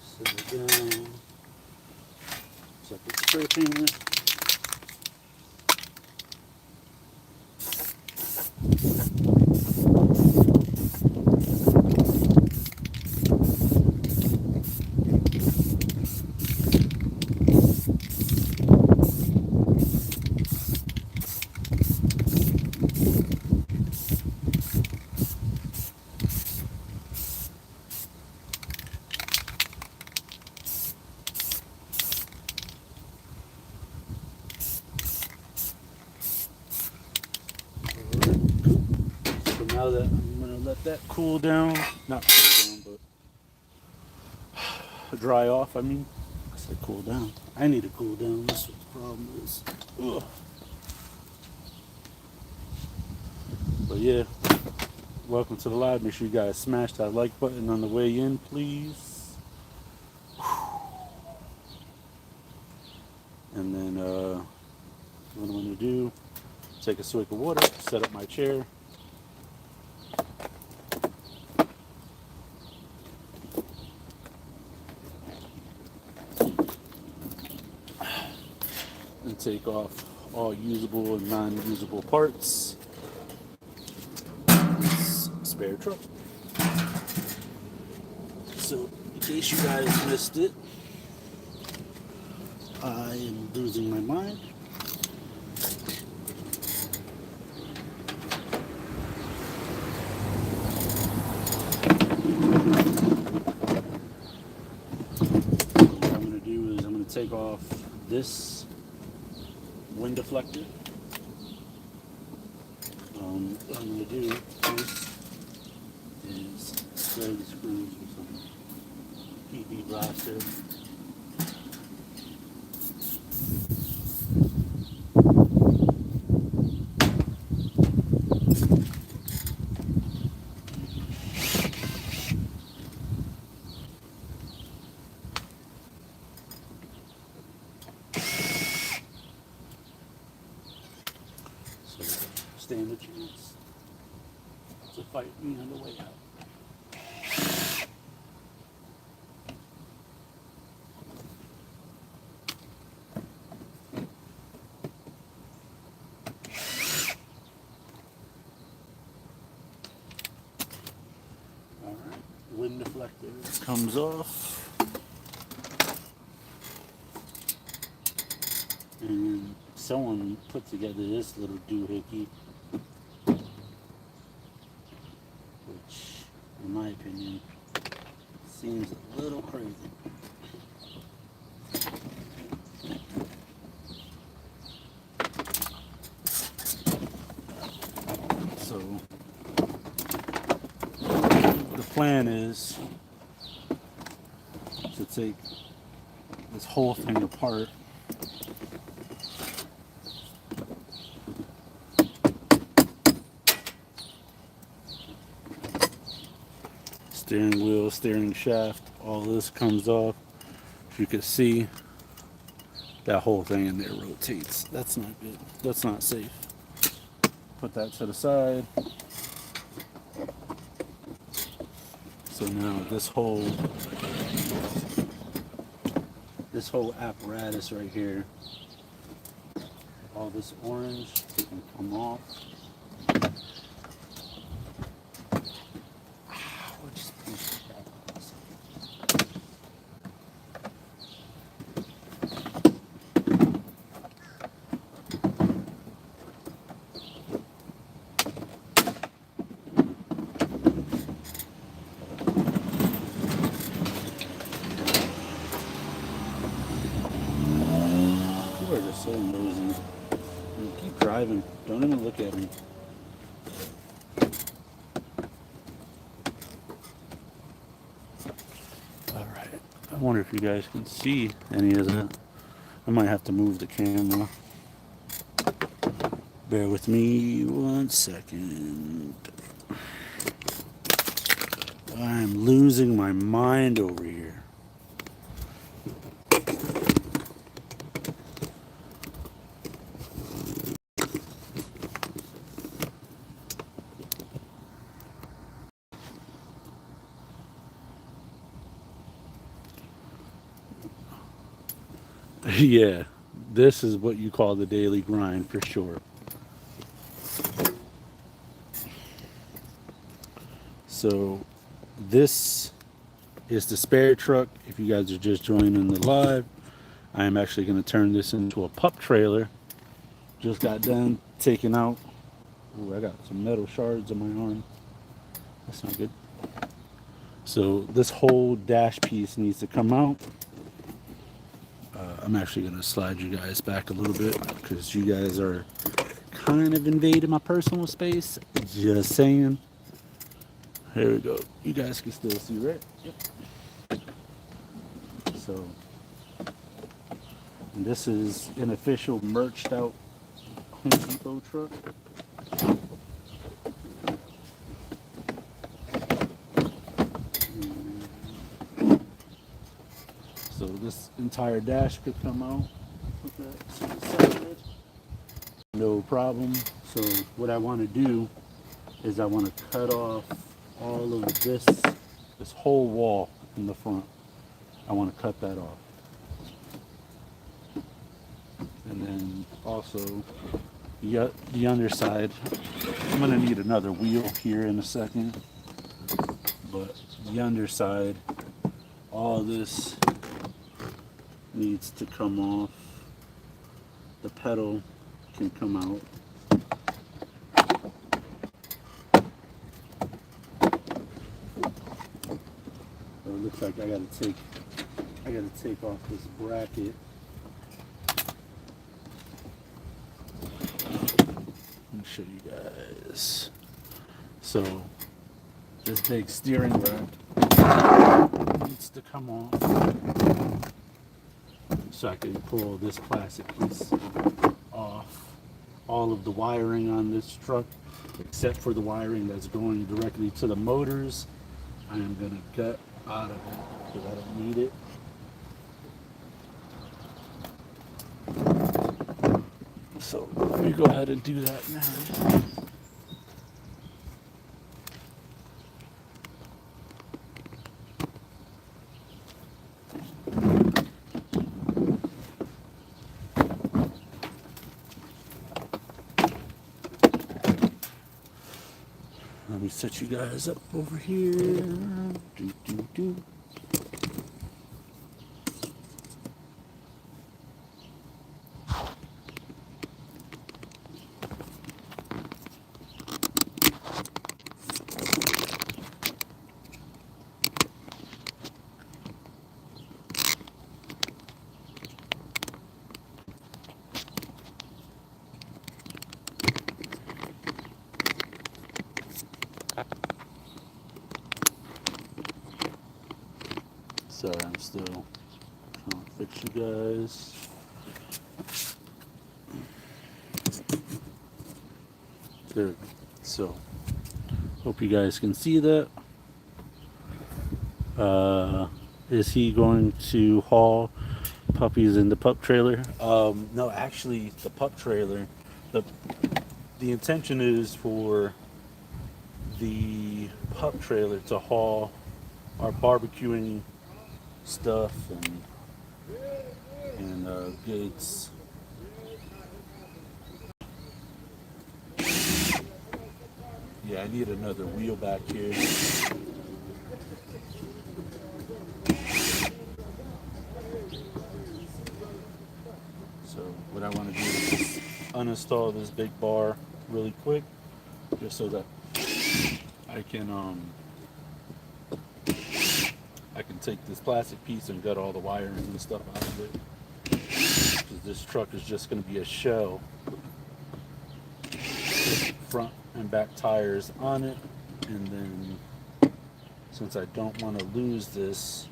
set it down. Set the spray painter. Now that I'm going to let that cool down, not cool down, but dry off, I mean. I said cool down. I need to cool down. That's what the problem is. Ugh. But yeah, welcome to the live. Make sure you guys smash that like button on the way in, please. And then what I'm going to do, take a swig of water, set up my chair. And take off all usable and non-usable parts. This spare truck. So, in case you guys missed it, I am losing my mind. What I'm going to do is I'm going to take off this wind deflector. What I'm going to do first is spray the screws with some PV blaster. Stand a chance to fight me on the way out. wind deflector comes off. And someone put together this little doohickey, which, in my opinion, seems a little crazy. So, the plan is to take this whole thing apart. Steering wheel, steering shaft, all this comes off. If you can see, that whole thing in there rotates. That's not good. That's not safe. Put that to the side. So now this whole apparatus right here, all this orange can come off. People are just so nosy. Keep driving. Don't even look at me. Alright. I wonder if you guys can see any of that. I might have to move the camera. Bear with me 1 second. I'm losing my mind over here. Yeah, this is what you call the daily grind for sure. So this is the spare truck. If you guys are just joining the live, I am actually going to turn this into a pup trailer. Just got done taking out. Oh, I got some metal shards on my arm. That's not good. So this whole dash piece needs to come out. I'm actually going to slide you guys back a little bit because you guys are kind of invading my personal space. Just saying. There we go. You guys can still see, right? Yep. So, and this is an official merched out Home Depot truck. So this entire dash could come out. Put that to the side. No problem. So what I want to do is I want to cut off all of this whole wall in the front. I want to cut that off. And then also the underside. I'm going to need another wheel here in a second. But the underside, all this needs to come off. The pedal can come out. So it looks like I gotta take off this bracket. Let me show you guys. So this big steering rack needs to come off. So I can pull this plastic piece off. All of the wiring on this truck, except for the wiring that's going directly to the motors, I am going to cut out of it because I don't need it. So let me go ahead and do that now. Let me set you guys up over here. Do, do, do. Sorry, I'm still trying to fix you guys. There. So, hope you guys can see that. Is he going to haul puppies in the pup trailer? No, actually, the pup trailer. The intention is for the pup trailer to haul our barbecuing stuff and goods. Yeah, I need another wheel back here. So what I want to do is just uninstall this big bar really quick, just so that I can take this plastic piece and gut all the wiring and stuff out of it. Because this truck is just going to be a shell, front and back tires on it, and then since I don't want to lose this,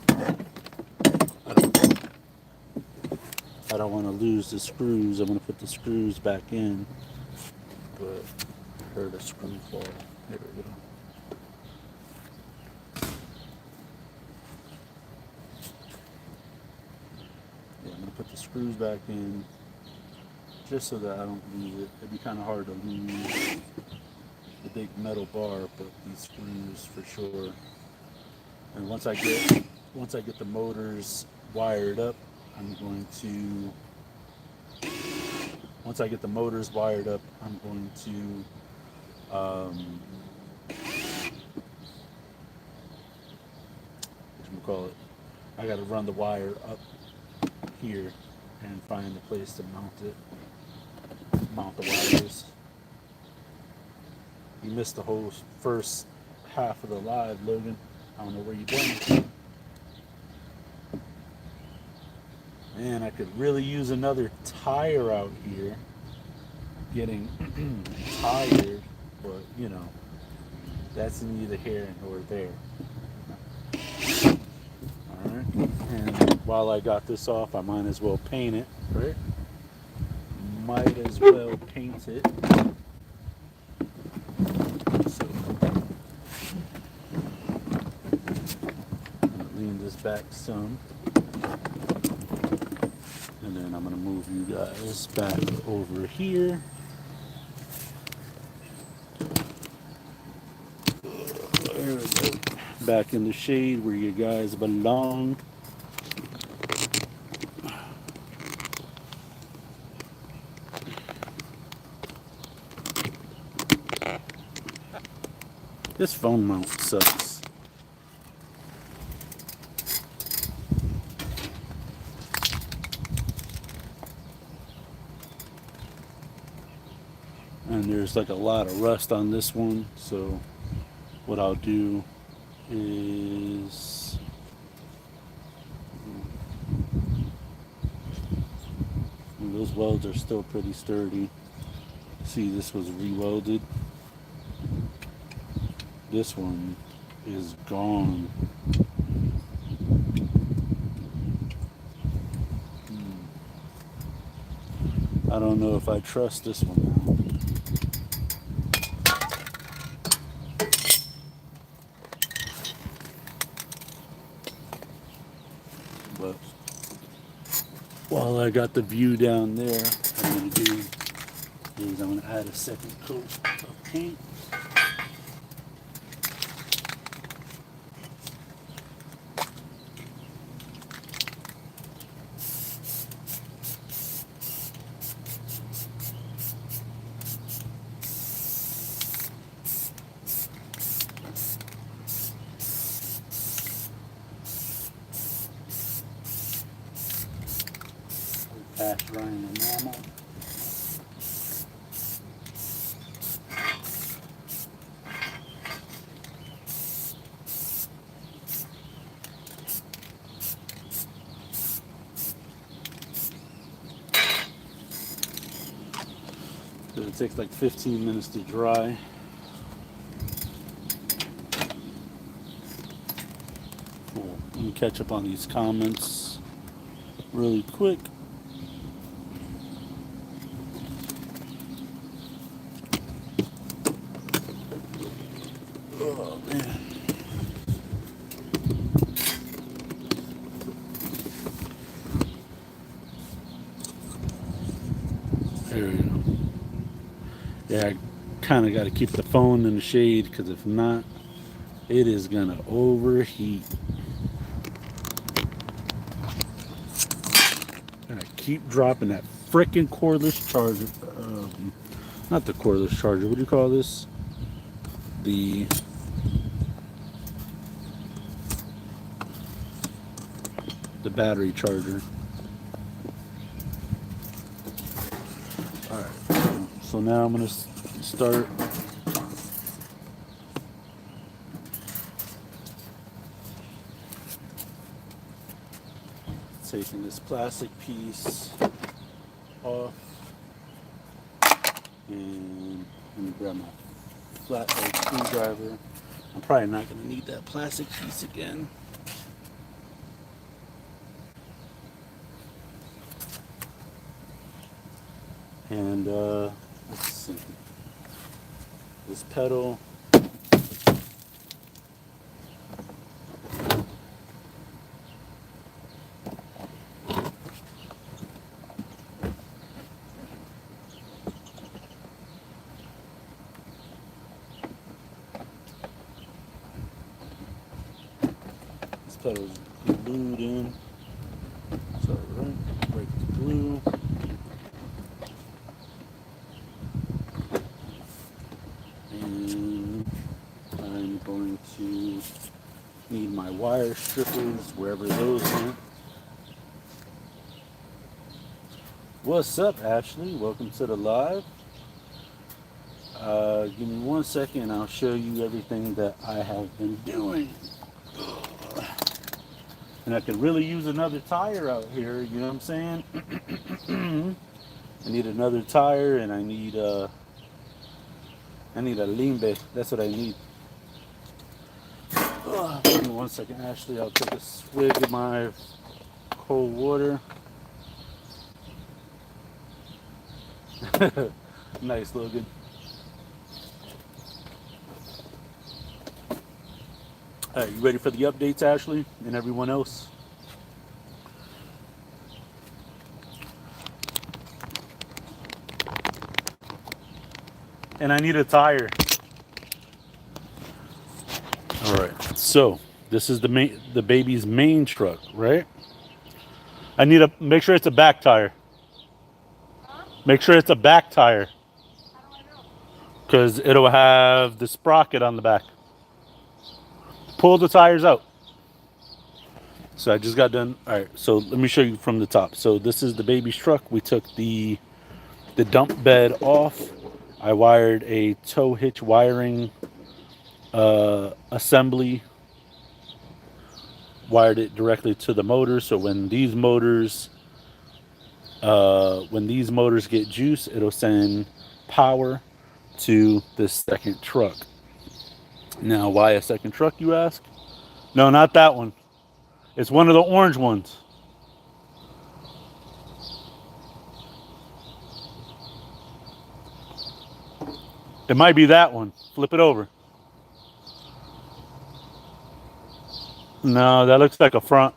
I don't want to lose the screws. I'm going to put the screws back in, but I heard a screw fall. There we go. Yeah, I'm going to put the screws back in just so that I don't lose it. It'd be kind of hard to lose the big metal bar, but these screws for sure. And once I get the motors wired up, I'm going to whatchamacallit, I got to run the wire up here and find a place to mount the wires. You missed the whole first half of the live, Logan. I don't know where you've been. Man, I could really use another tire out here. Getting tired, but you know, that's neither here nor there. Alright, and while I got this off, I might as well paint it, right? Might as well paint it. So, I'm gonna lean this back some. And then I'm going to move you guys back over here. There we go. Back in the shade where you guys belong. This phone mount sucks. And there's like a lot of rust on this one, so what I'll do is those welds are still pretty sturdy. See, this was re-welded. This one is gone. I don't know if I trust this one now. But while I got the view down there, what I'm going to do is I'm going to add a second coat of paint. past drying the normal. It takes like 15 minutes to dry. Cool. Let me catch up on these comments really quick. Oh man. There we go. Yeah, I kind of got to keep the phone in the shade because if not, it is gonna overheat. And I keep dropping that freaking cordless charger. Not the cordless charger. What do you call this? The battery charger. All right. So now I'm gonna start. Taking this plastic piece off, and let me grab my flathead screwdriver. I'm probably not going to need that plastic piece again. And let's see, this pedal. Pedal's glued in. So right, break the glue. And I'm going to need my wire strippers wherever those went. What's up, Ashley? Welcome to the live. Give me 1 second and I'll show you everything that I have been doing. And I could really use another tire out here, you know what I'm saying? I need another tire and I need a limbe. That's what I need. Give me 1 second, Ashley. I'll take a swig of my cold water. Nice, Logan. All right, you ready for the updates, Ashley, and everyone else? And I need a tire. All right, so this is the baby's main truck, right? I need to make sure it's a back tire. Make sure it's a back tire. Because it'll have the sprocket on the back. Pull the tires out. So I just got done. All right, so let me show you from the top. So this is the baby's truck. We took the dump bed off. I wired a tow hitch wiring assembly. Wired it directly to the motor. So when these motors get juice, it'll send power to this second truck. Now, why a second truck, you ask? No, not that one. It's one of the orange ones. It might be that one. Flip it over. No, that looks like a front.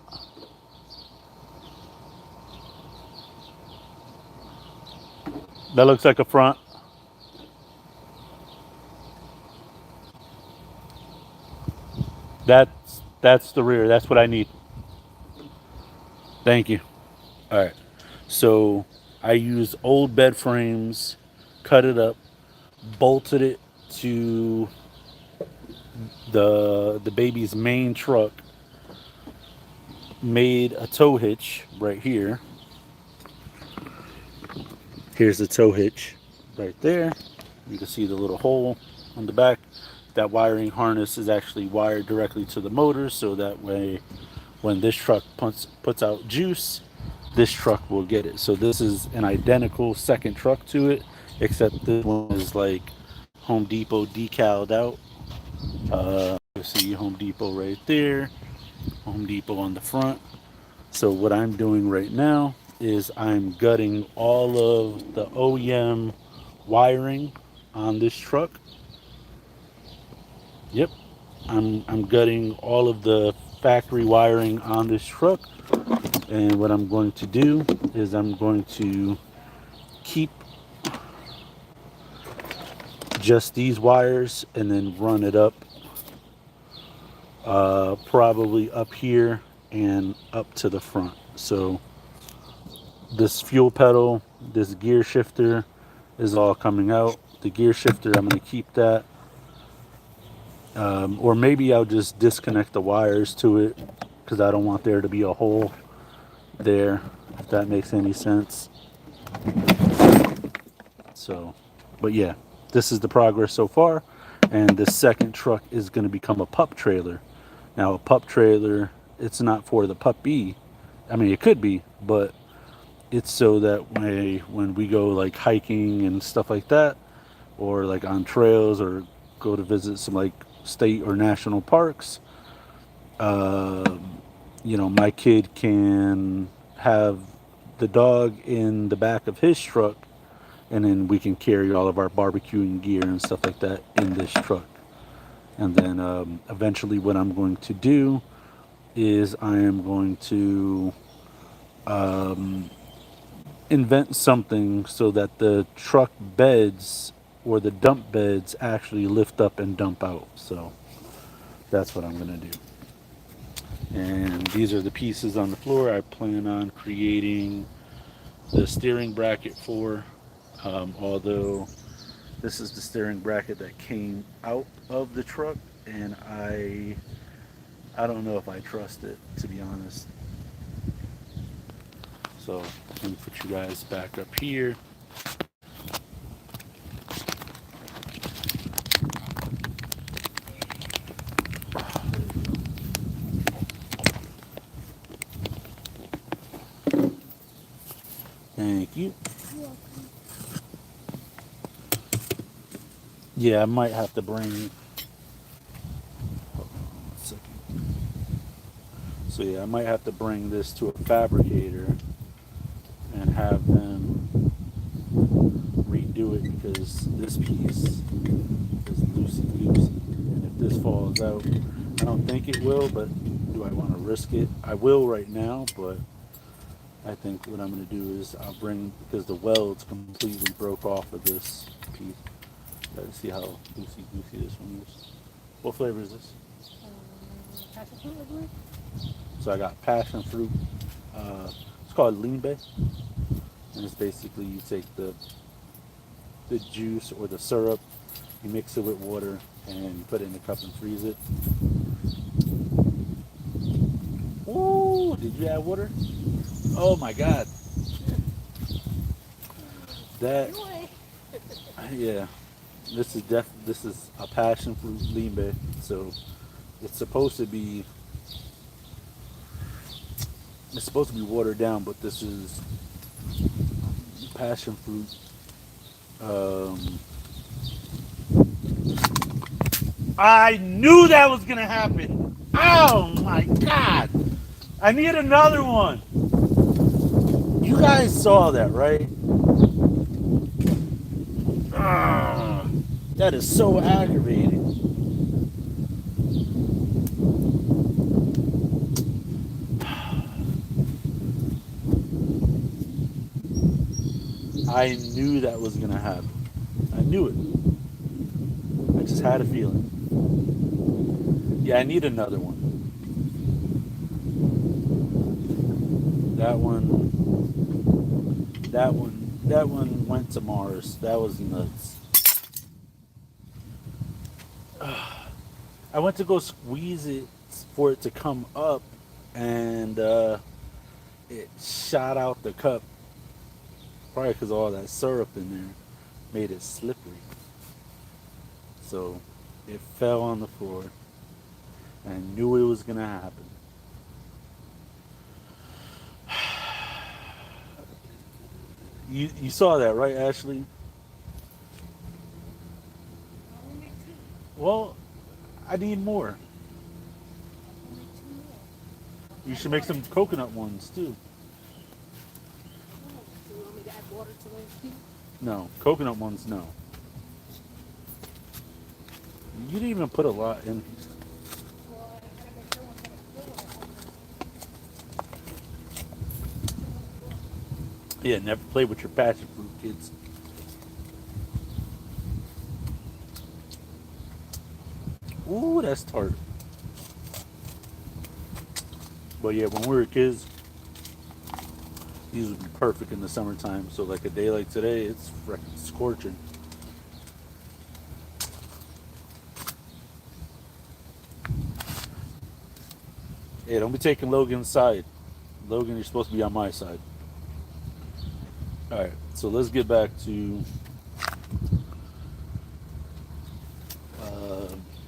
That looks like a front. That's the rear. That's what I need. Thank you. All right. So I used old bed frames, cut it up, bolted it to the baby's main truck, made a tow hitch right here. Here's the tow hitch right there. You can see the little hole on the back. That wiring harness is actually wired directly to the motor, so that way when this truck puts out juice, this truck will get it. So this is an identical second truck to it, except this one is like Home Depot decaled out. You see Home Depot right there, Home Depot on the front. So what I'm doing right now is I'm gutting all of the OEM wiring on this truck. Yep, I'm gutting all of the factory wiring on this truck. And what I'm going to do is I'm going to keep just these wires and then run it up, probably up here and up to the front. So this fuel pedal, this gear shifter is all coming out. The gear shifter, I'm going to keep that. Or maybe I'll just disconnect the wires to it because I don't want there to be a hole there, if that makes any sense. So, but yeah, this is the progress so far. And the second truck is going to become a pup trailer. Now, a pup trailer, it's not for the puppy. I mean, it could be, but it's so that when we go like hiking and stuff like that, or like on trails, or go to visit some like state or national parks, uh, my kid can have the dog in the back of his truck, and then we can carry all of our barbecuing gear and stuff like that in this truck. And then eventually, what I'm going to do is I am going to invent something so that the truck beds or the dump beds actually lift up and dump out. So that's what I'm going to do. And these are the pieces on the floor I plan on creating the steering bracket for. Although this is the steering bracket that came out of the truck, and I don't know if I trust it, to be honest. So let me put you guys back up here. Thank you. Yeah, I might have to bring. Hold on 1 second. So yeah, I might have to bring this to a fabricator and have them redo it, because this piece is loosey goosey. And if this falls out, I don't think it will, but do I want to risk it? I will right now, but I think what I'm going to do is I'll bring, because the welds completely broke off of this piece. Let's see how loosey goosey this one is. What flavor is this? Passion fruit, I believe. So I got passion fruit. It's called limbe, and it's basically you take the juice or the syrup, you mix it with water, and you put it in a cup and freeze it. Ooh, did you add water? Oh my God. That, yeah. This is a passion fruit limbe, so it's supposed to be watered down, but this is passion fruit. I knew that was gonna happen. Oh my God! I need another one. You guys saw that, right? That is so aggravating. I knew that was gonna happen. I knew it. I just had a feeling. Yeah, I need another one. That one went to Mars. That was nuts. I went to go squeeze it for it to come up, and it shot out the cup. Probably because all that syrup in there made it slippery. So it fell on the floor. And I knew it was gonna happen. You saw that, right, Ashley? I only make two. Well, I need more. I only make two more. You Add should make water. some coconut ones too. Oh, so you want me to add water to those too? No, coconut ones, no. You didn't even put a lot in. Well, I gotta make sure one's gonna fill it. Yeah, never play with your passion fruit, kids. Ooh, that's tart. But yeah, when we were kids, these would be perfect in the summertime. So like a day like today, it's freaking scorching. Hey, don't be taking Logan's side. Logan, you're supposed to be on my side. Alright, so let's get back to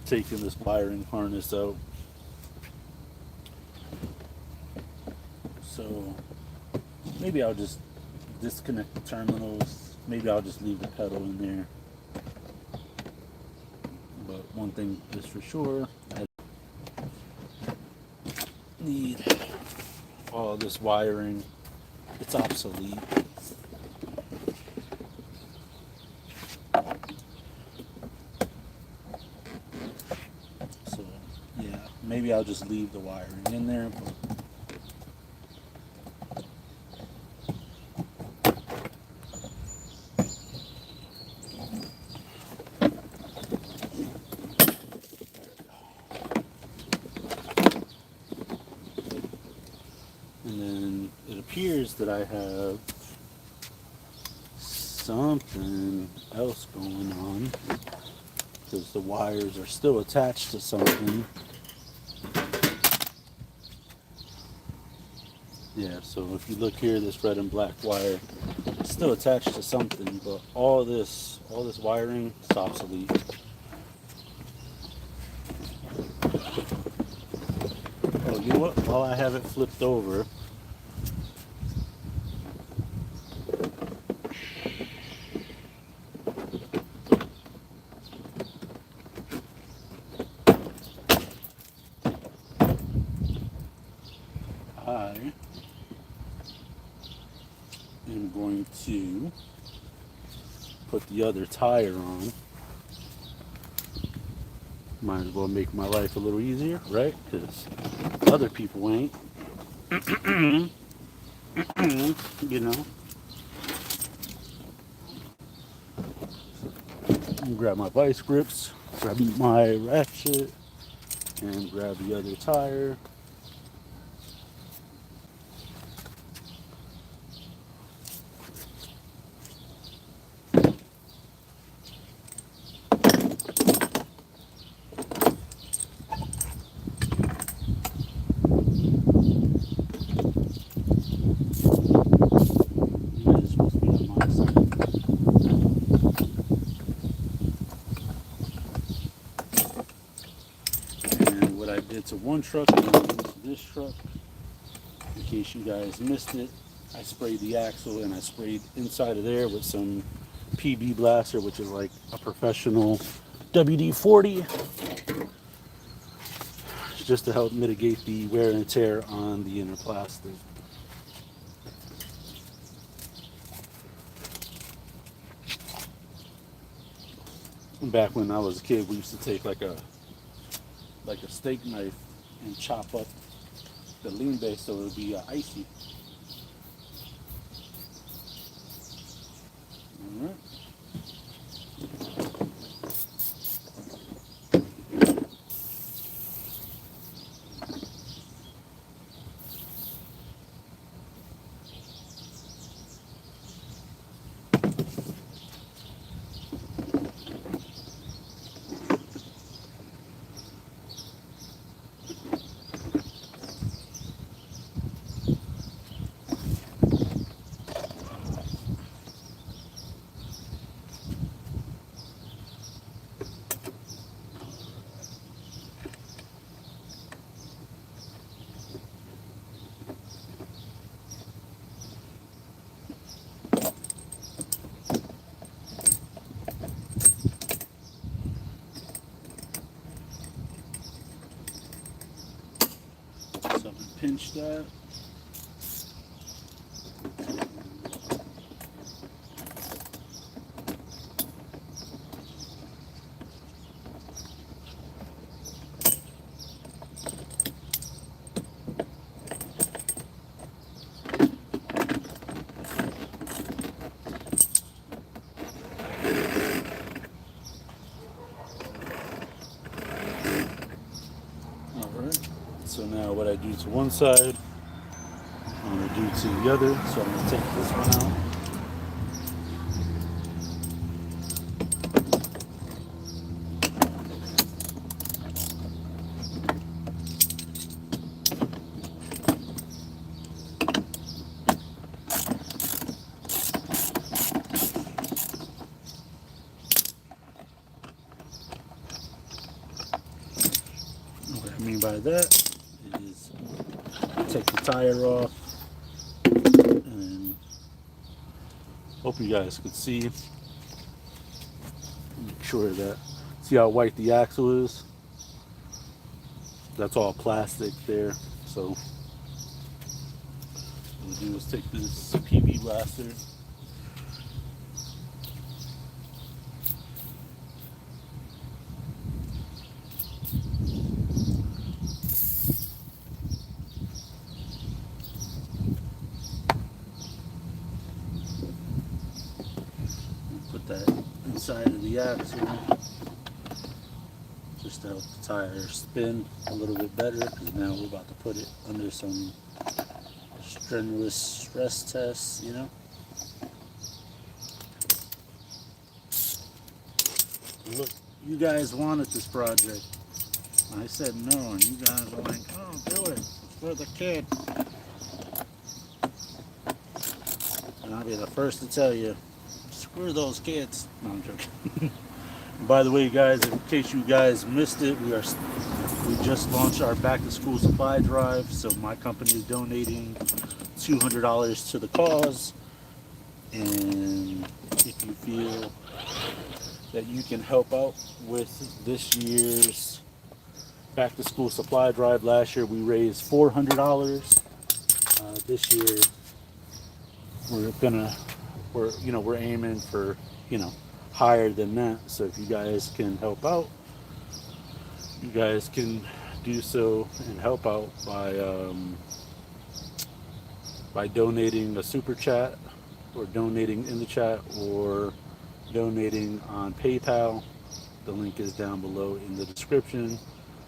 taking this wiring harness out. So maybe I'll just disconnect the terminals. Maybe I'll just leave the pedal in there. But one thing is for sure, I need all this wiring. It's obsolete. So yeah, maybe I'll just leave the wiring in there. But and then it appears that I have something else going on because the wires are still attached to something. Yeah, so if you look here, this red and black wire is still attached to something, but all this wiring is obsolete. Oh, you know what? While I have it flipped over, I am going to put the other tire on. Might as well make my life a little easier, right? Because other people ain't. You know. Grab my vice grips, grab my ratchet, and grab the other tire. You guys are supposed to be on my side. And what I did to one truck, I'm going to do to this truck. In case you guys missed it, I sprayed the axle and I sprayed inside of there with some PB Blaster, which is like a professional WD-40, just to help mitigate the wear and tear on the inner plastic. Back when I was a kid, we used to take like a steak knife and chop up the lean base so it would be icy. All right. pinch that. So now what I do to one side, I'm going to do to the other. So I'm going to take this one out. What I mean by that is take the tire off, and hope you guys can see. Make sure that, see how white the axle is? That's all plastic there. So what we'll do is take this PB blaster, put that inside of the axle just to help the tire spin a little bit better, because now we're about to put it under some strenuous stress tests, you know. Look, you guys wanted this project. I said no, and you guys are like, oh, do it. It's for the kid. And I'll be the first to tell you, screw those kids. No, I'm joking. By the way, guys, in case you guys missed it, we just launched our back to school supply drive. So my company is donating $200 to the cause. And if you feel that you can help out with this year's back to school supply drive, last year we raised $400. This year we're aiming for, higher than that. So if you guys can help out, you guys can do so and help out by donating a super chat, or donating in the chat, or donating on PayPal. The link is down below in the description.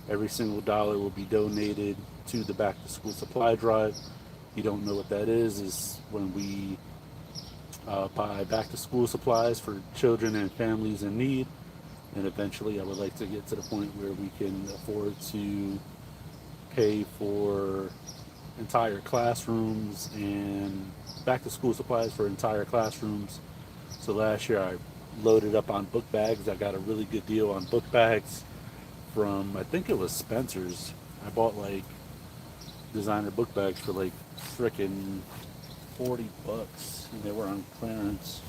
Every single dollar will be donated to the back to school supply drive. If you don't know what that is when we buy back to school supplies for children and families in need. And eventually I would like to get to the point where we can afford to pay for entire classrooms and back to school supplies for entire classrooms. So last year I loaded up on book bags. I got a really good deal on book bags from, I think it was Spencer's. I bought like designer book bags for like frickin' $40, and they were on clearance.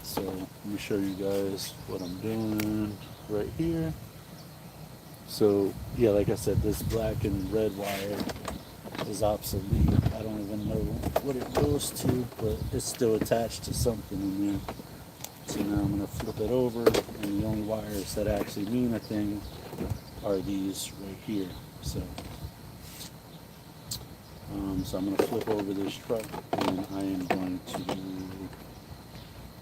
So let me show you guys what I'm doing right here. So yeah, like I said, this black and red wire is obsolete. I don't even know what it goes to, but it's still attached to something in there. So now I'm going to flip it over, and the only wires that actually mean a thing are these right here. So I'm going to flip over this truck, and I am going to,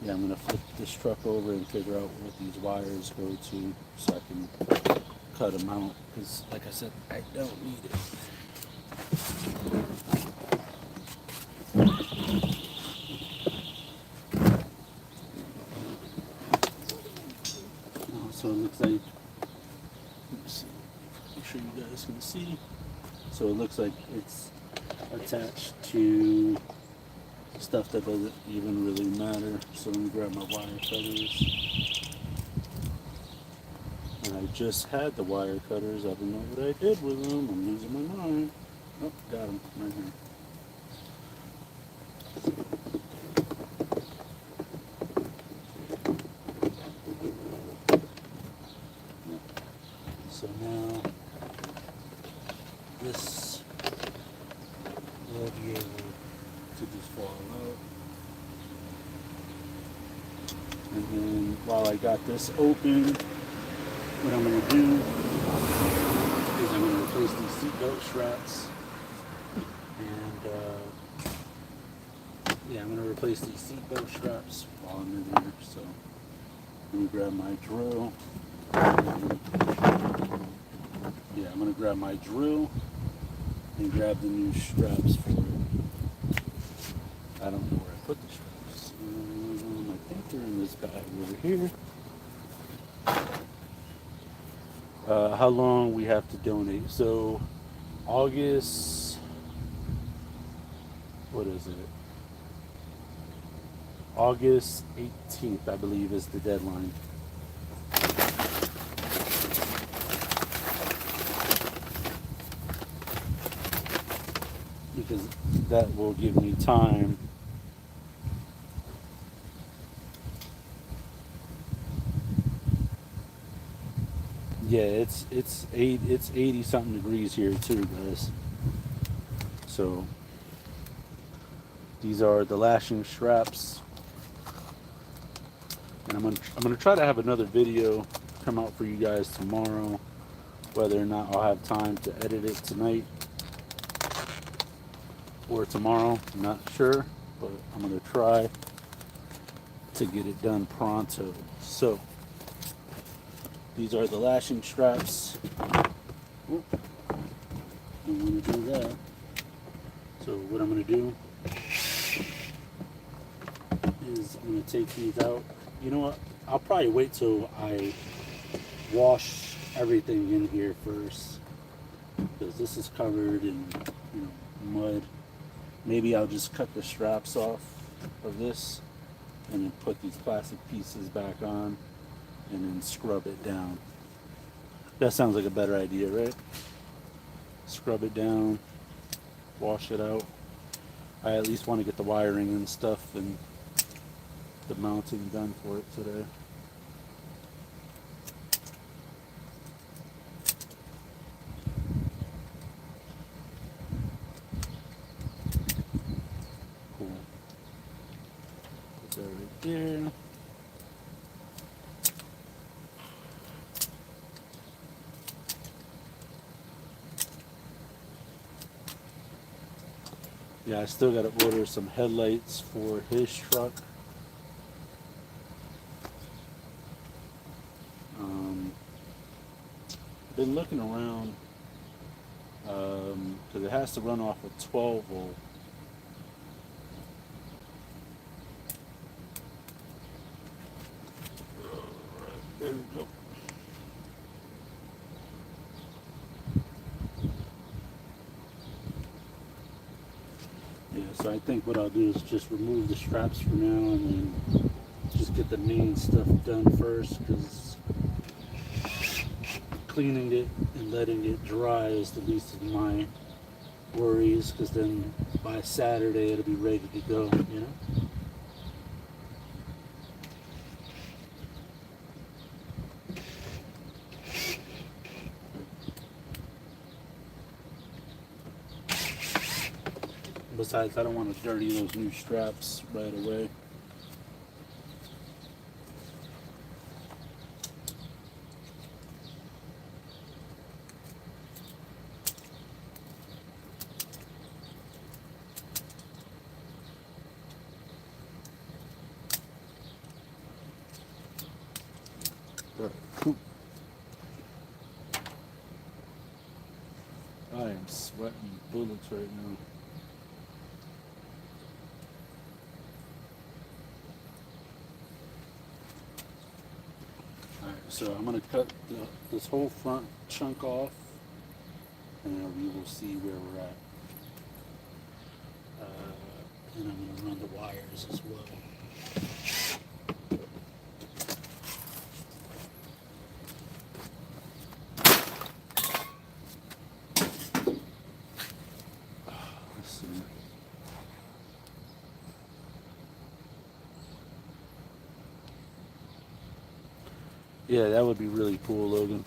I'm going to flip this truck over and figure out what these wires go to, so I can cut them out, because like I said, I don't need it. So it looks like, let's see, make sure you guys can see. So it looks like it's attached to stuff that doesn't even really matter. So let me grab my wire cutters. And I just had the wire cutters. I don't know what I did with them. I'm losing my mind. Oh, got them right here. So now this fall out. And then while I got this open, what I'm going to do is I'm going to replace these seatbelt straps. And yeah, I'm going to replace these seatbelt straps while I'm in there. So let me grab my drill. Yeah, I'm going to grab my drill and grab the new straps for it. I don't know where I put the straps. I think they're in this bag over here. How long we have to donate? So August, what is it? August 18th, I believe, is the deadline. Because that will give me time yeah, it's 80 something degrees here too, guys. So these are the lashing straps, and I'm gonna try to have another video come out for you guys tomorrow. Whether or not I'll have time to edit it tonight or tomorrow, I'm not sure, but I'm gonna try to get it done pronto. So these are the lashing straps. Oop. I'm gonna do that. So what I'm gonna do is I'm gonna take these out. You know what? I'll probably wait till I wash everything in here first, because this is covered in, you know, mud. Maybe I'll just cut the straps off of this and then put these plastic pieces back on and then scrub it down. That sounds like a better idea, right? Scrub it down, wash it out. I at least want to get the wiring and stuff and the mounting done for it today. Cool. Put that right there. Yeah, I still got to order some headlights for his truck. Been looking around because it has to run off a 12 volt. There we go. Yeah, so I think what I'll do is just remove the straps for now and then just get the main stuff done first, because cleaning it and letting it dry is the least of my worries, because then by Saturday it'll be ready to go, you know? Besides, I don't want to dirty those new straps right away. I am sweating bullets right now. Alright, so I'm going to cut this whole front chunk off, and then we will see where we're at. And I'm going to run the wires as well. Let's see. Yeah, that would be really cool, Logan.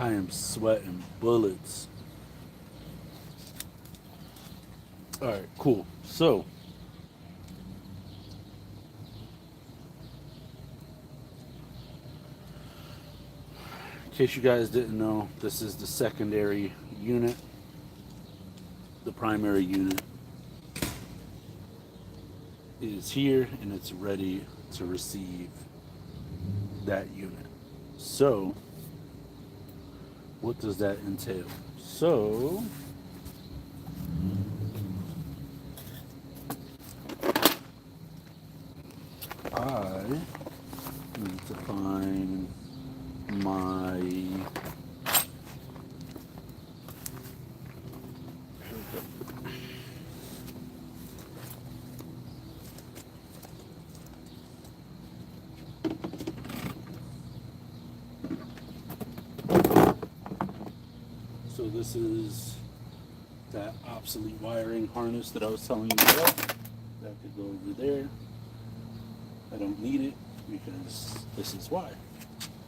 I am sweating bullets. Alright, cool. So, in case you guys didn't know, this is the secondary unit. The primary unit is here and it's ready to receive that unit. So, what does that entail? So, I need to find my so this is that obsolete wiring harness that I was telling you about. That could go over there. I don't need it because this is why.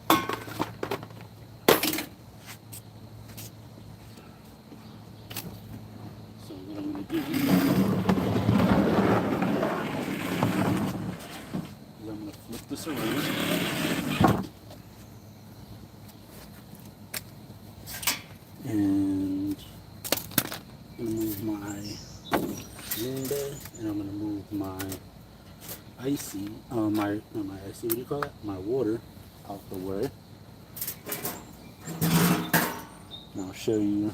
So what I'm going to do is I'm going to flip this around. And I'm going to move my window, and I'm going to move my icy, not my icy, what do you call it? My water out the way. And I'll show you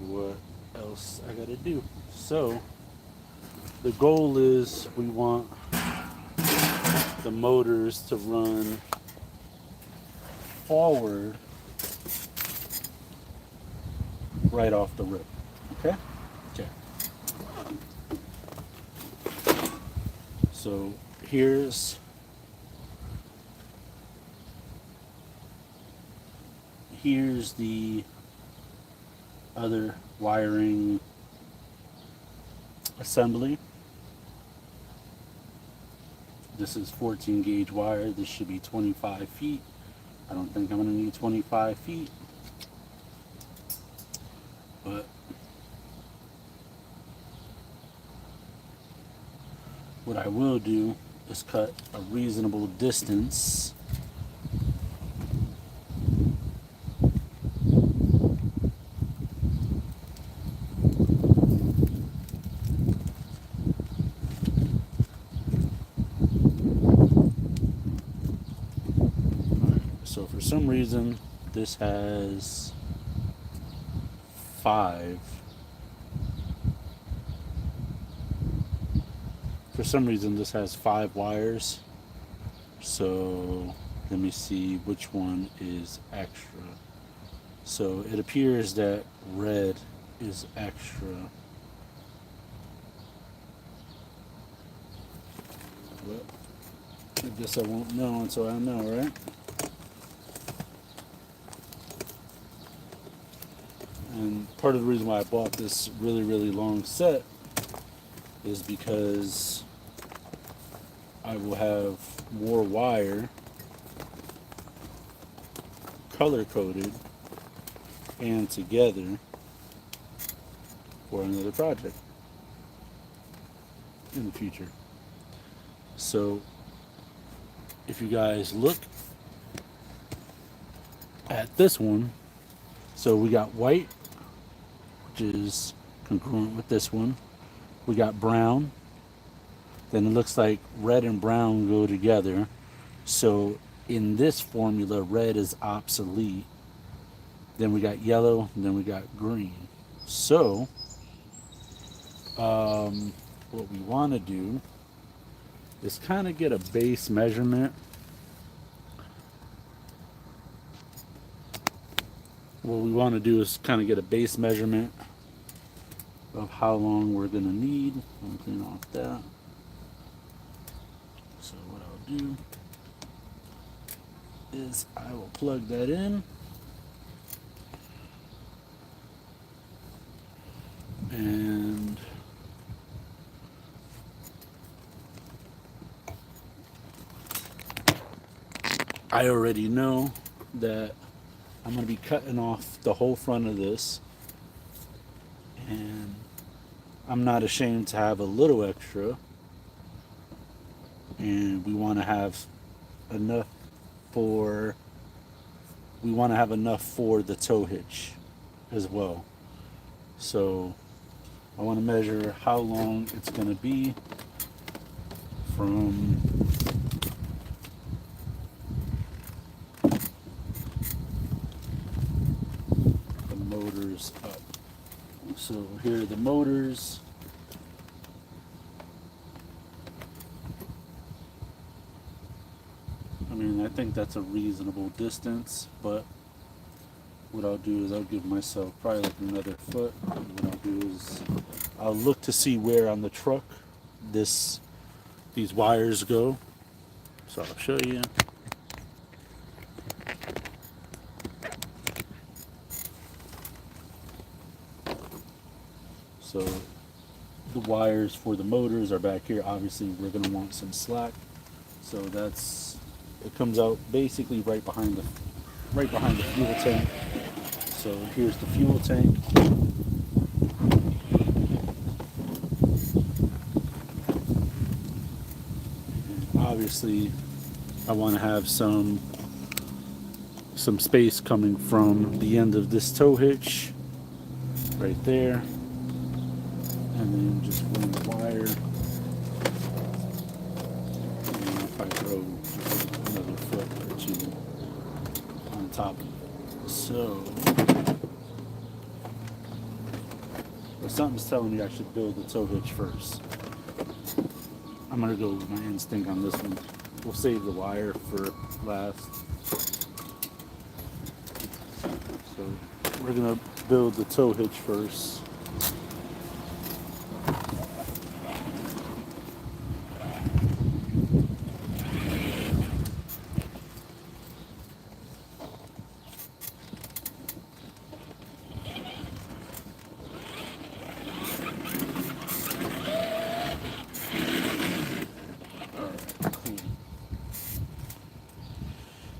what else I gotta do. So the goal is we want the motors to run forward right off the rip. Okay? Okay. So here's the other wiring assembly. This is 14 gauge wire. This should be 25 feet. I don't think I'm going to need 25 feet. But what I will do is cut a reasonable distance so for some reason this has 5. For some reason this has 5 wires. So let me see which one is extra. So it appears that red is extra. Well, I guess I won't know until I know, right? And part of the reason why I bought this really, really long set is because I will have more wire color coded and together for another project in the future. So if you guys look at this one, so we got white, which is congruent with this one. We got brown. Then it looks like red and brown go together. So in this formula, red is obsolete. Then we got yellow, and then we got green. So what we want to do is kind of get a base measurement. What we want to do is kind of get a base measurement of how long we're going to need. I'll clean off that. So what I'll do is I will plug that in. And I already know that I'm going to be cutting off the whole front of this, and I'm not ashamed to have a little extra, and we want to have enough for the tow hitch as well. So I want to measure how long it's going to be from the motors up. So here are the motors. I mean, I think that's a reasonable distance, but what I'll do is I'll give myself probably like another foot. And what I'll do is I'll look to see where on the truck these wires go. So I'll show you. So the wires for the motors are back here. Obviously, we're going to want some slack. So it comes out basically right behind the fuel tank. So here's the fuel tank. And obviously, I want to have some space coming from the end of this tow hitch right there, and then just run the wire. And I'll probably throw another foot or two on top of it. So, but something's telling me I should build the tow hitch first. I'm gonna go with my instinct on this one. We'll save the wire for last. So we're gonna build the tow hitch first.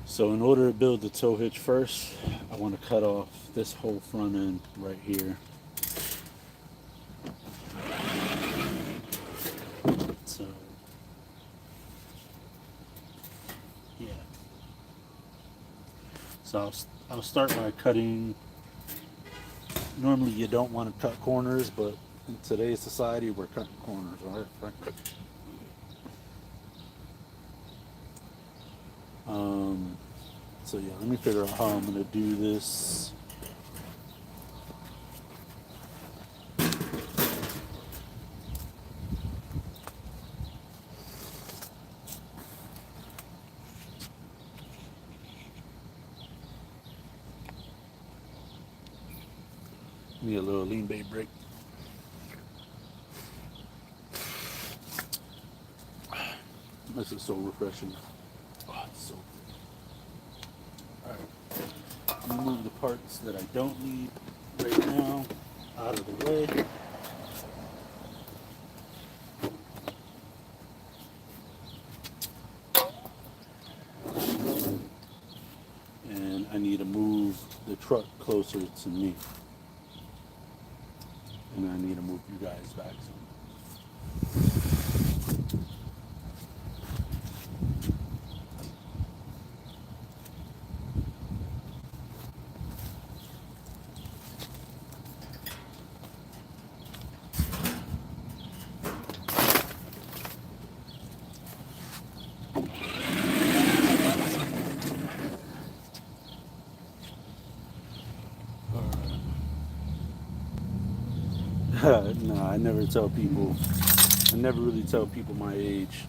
So in order to build the tow hitch first, I want to cut off this whole front end right here. So, yeah. So I'll start by cutting. Normally you don't want to cut corners, but in today's society we're cutting corners, all right, Frank? So yeah, let me figure out how I'm gonna do this. Need a little lean bay break. This is so refreshing. Oh, it's so good. Alright. Let me move the parts that I don't need right now out of the way. And I need to move the truck closer to me. And I need to move you guys back some. No, I never tell people. I never really tell people my age.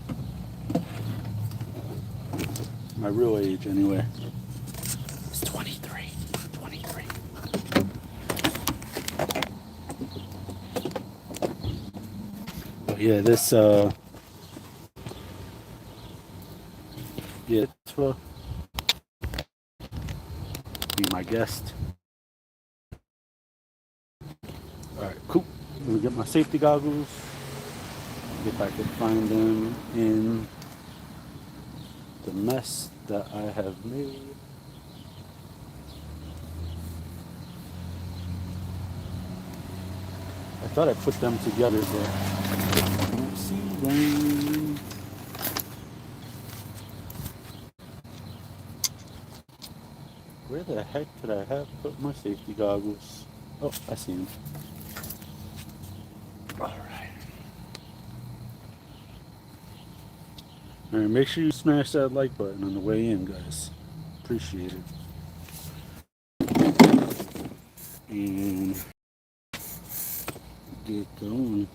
My real age, anyway. It's 23. 23. But yeah, this, yeah, be my guest. Alright, cool. Let me get my safety goggles. If I could find them in the mess that I have made. I thought I put them together, but I don't see them. Where the heck could I have put my safety goggles? Oh, I see them. Alright. Alright, make sure you smash that like button on the way in, guys. Appreciate it. And get going.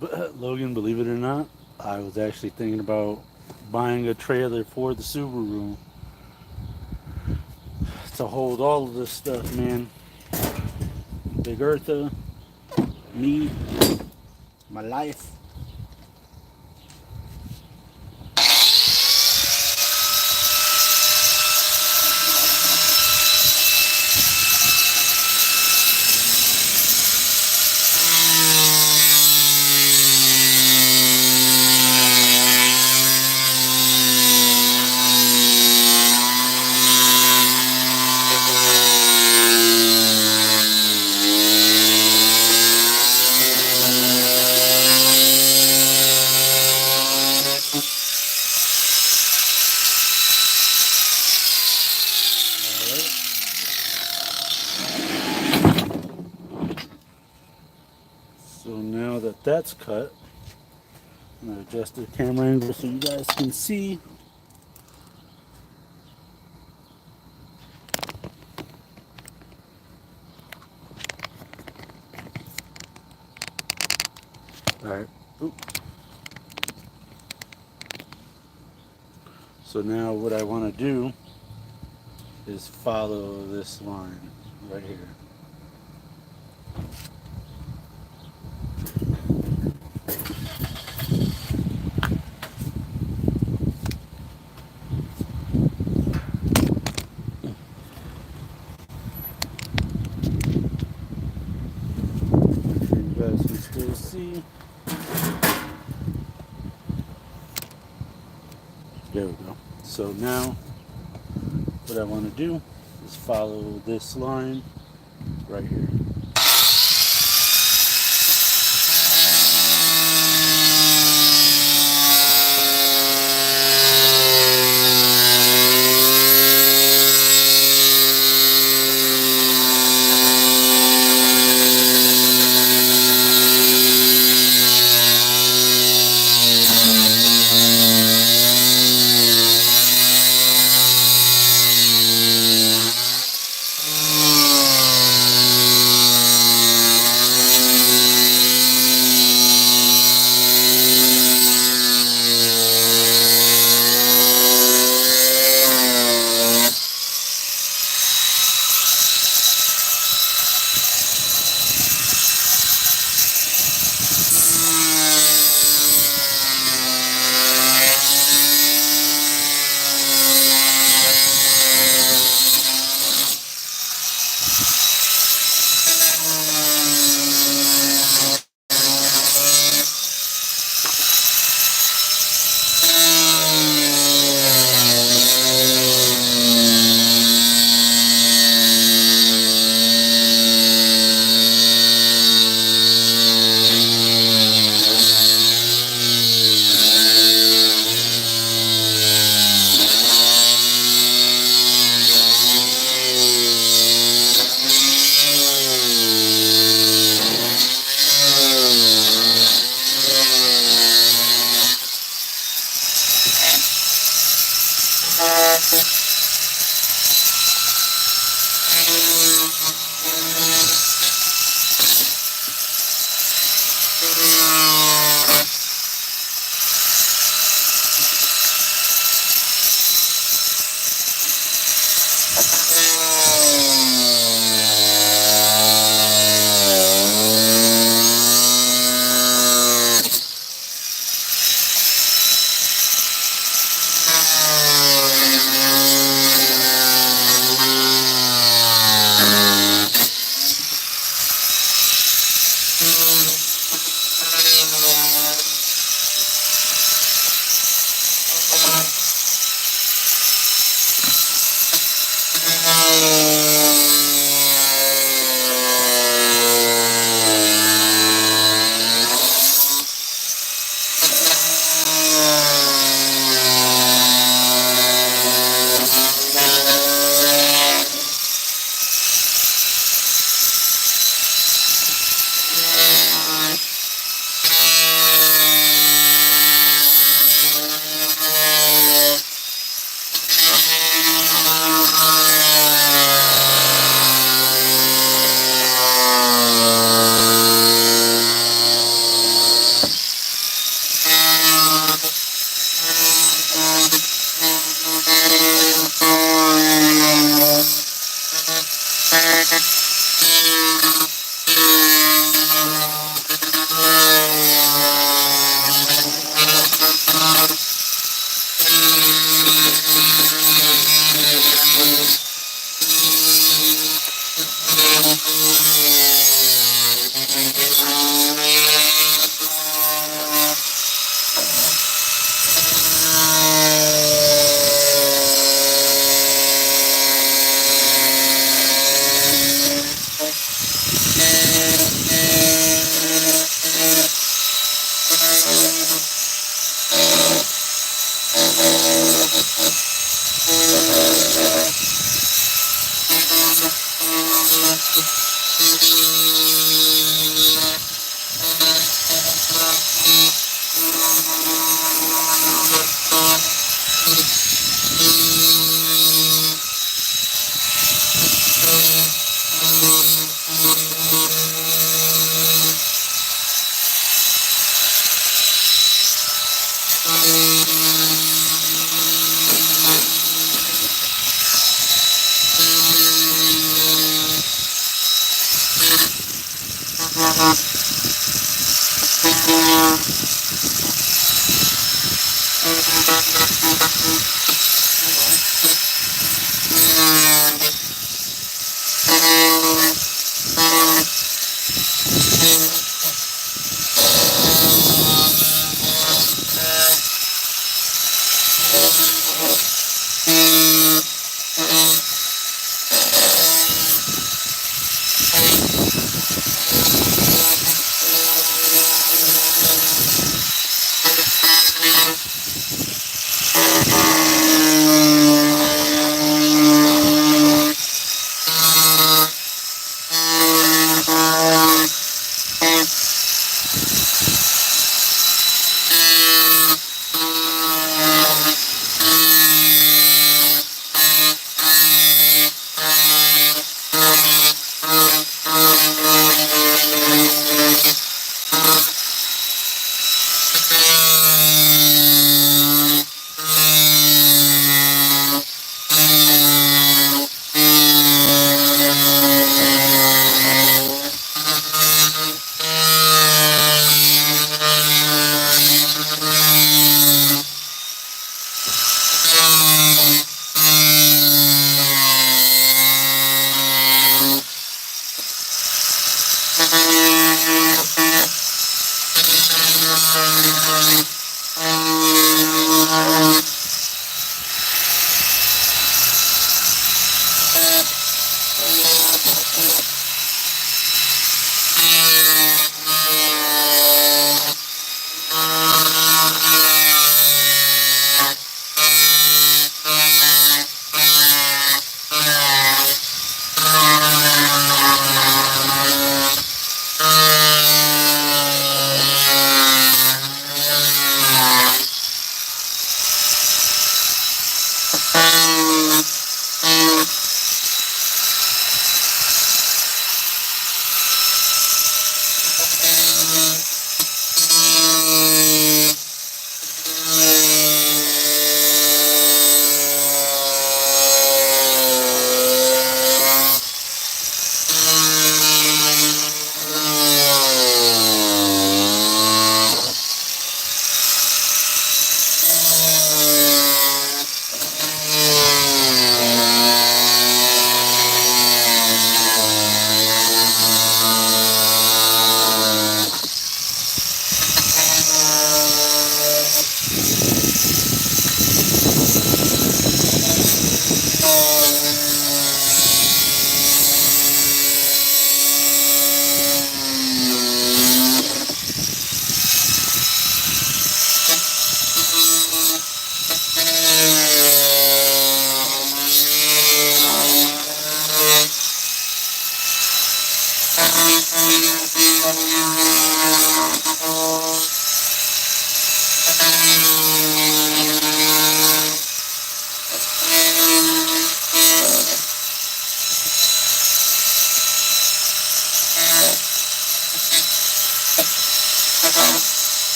But Logan, believe it or not, I was actually thinking about buying a trailer for the Subaru to hold all of this stuff, man. Big Eartha, me, my life. So now that that's cut, I'm going to adjust the camera angle so you guys can see. Alright. So now what I want to do is follow this line right here. You guys can still see. There we go. So now what I want to do is follow this line right here.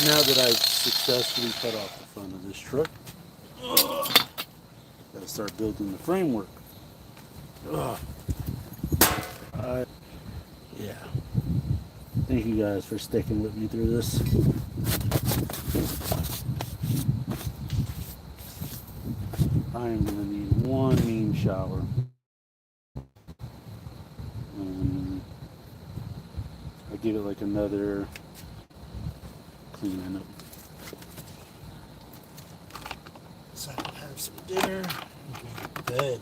Now that I've successfully cut off the front of this truck, gotta start building the framework. Yeah. Thank you guys for sticking with me through this. I am gonna need one mean shower. I give it like another cleaning up. So I can have some dinner and go to bed.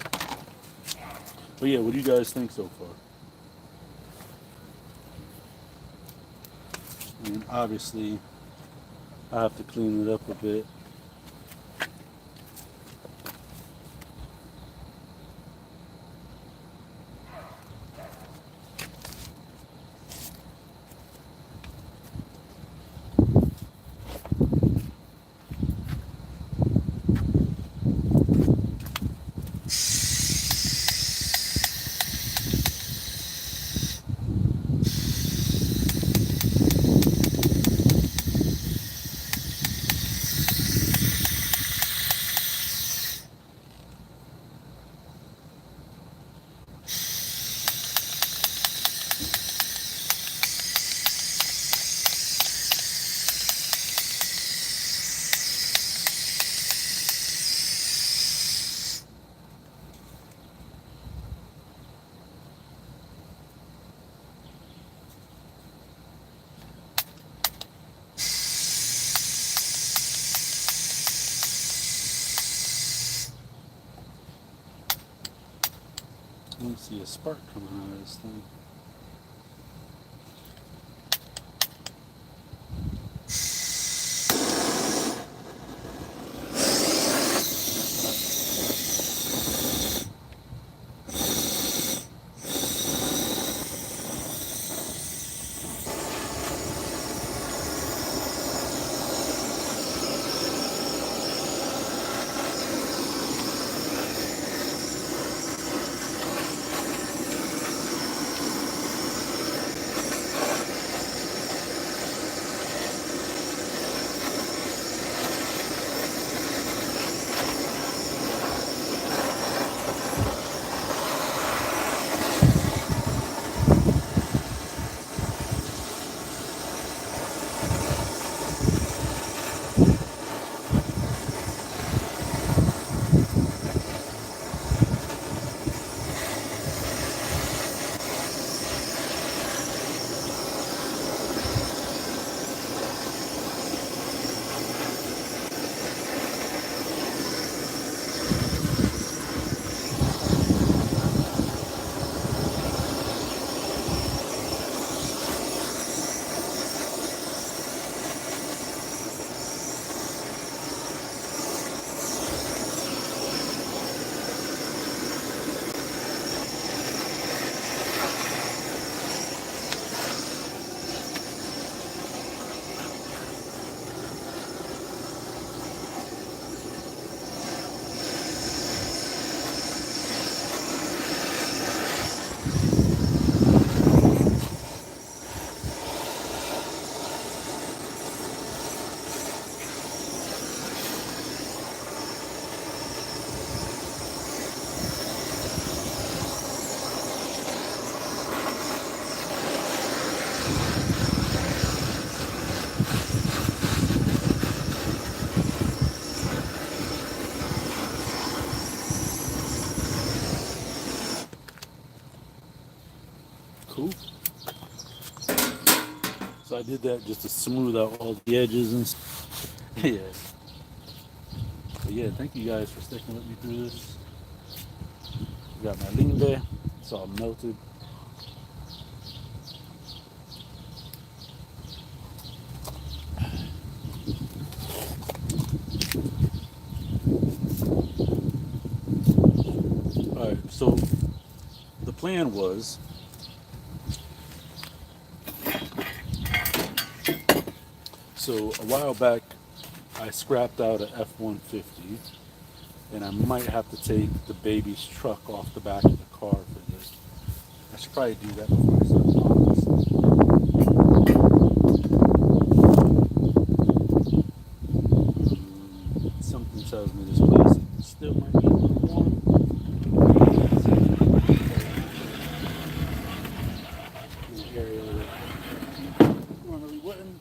But yeah, what do you guys think so far? I mean, obviously, I have to clean it up a bit. I don't see a spark coming out of this thing. So I did that just to smooth out all the edges and yeah. But yeah, thank you guys for sticking with me through this. Got my limbe, it's all melted. Alright, so the plan was so a while back I scrapped out a F-150 and I might have to take the baby's truck off the back of the car for this. I should probably do that before I start talking. Something tells me this place still might be a little warm. In the area that normally wouldn't.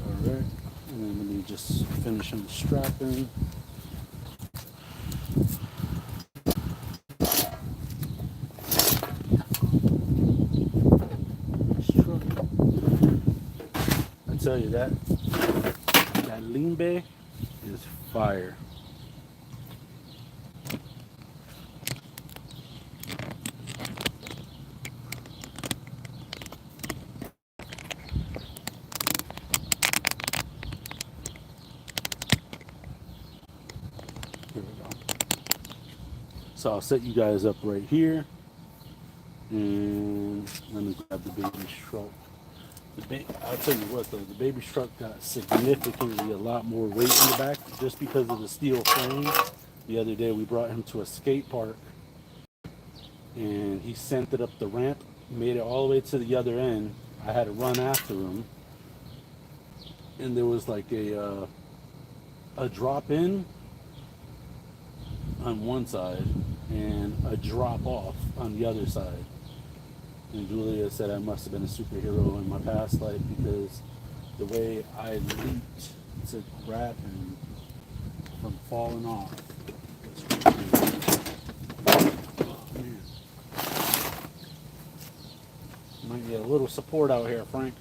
Alright, and then let me just finish him strapping. I tell you that limbe is fire. Here we go. So I'll set you guys up right here, and let me grab the baby's truck. I'll tell you what though, the baby's truck got significantly a lot more weight in the back just because of the steel frame. The other day we brought him to a skate park and he sent it up the ramp, made it all the way to the other end. I had to run after him, and there was like a drop in on one side and a drop off on the other side. And Julia said I must have been a superhero in my past life because the way I leaped to grab him from falling off was crazy. Oh man. Might need a little support out here, Frank.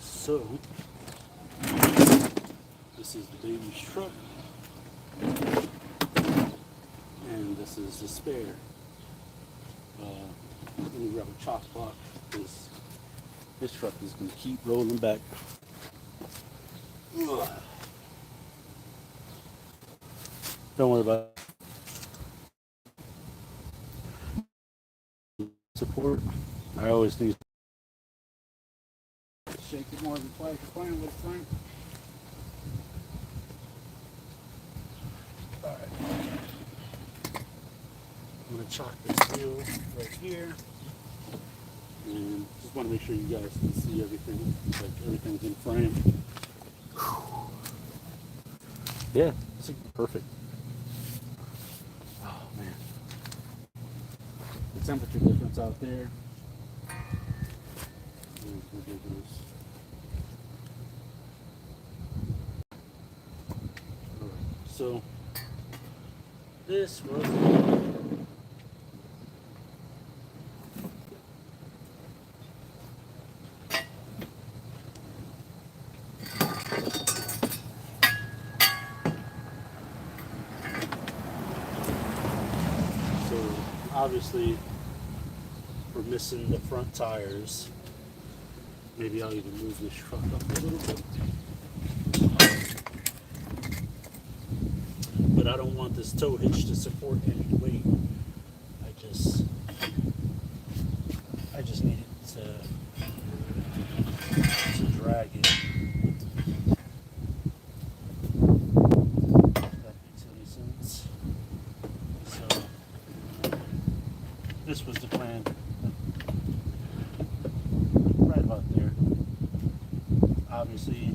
So, this is the baby's truck, and this is the spare. Let me grab a chop block because this truck is going to keep rolling back. Ugh. Don't worry about support. I always need to shake it more than twice. You're playing with it, Frank. Alright. I'm going to chalk this wheel right here. And just want to make sure you guys can see everything, like everything's in frame. Yeah, it's perfect. Oh man. The temperature difference out there is ridiculous. Alright, so this was obviously we're missing the front tires. Maybe I'll even move this truck up a little bit. But I don't want this tow hitch to support any weight. I just need it to drag it. If that makes any sense. this was the plan. Right about there. Obviously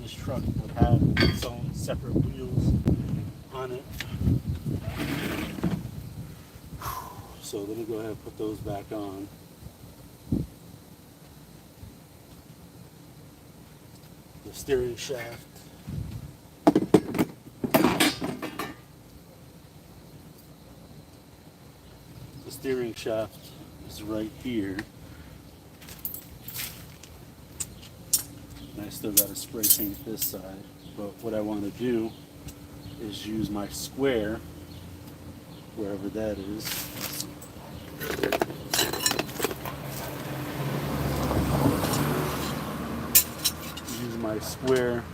this truck would have its own separate wheels on it. So let me go ahead and put those back on. The steering shaft. The steering shaft is right here. And I still got to spray paint this side. But what I want to do is use my square, wherever that is. Use my square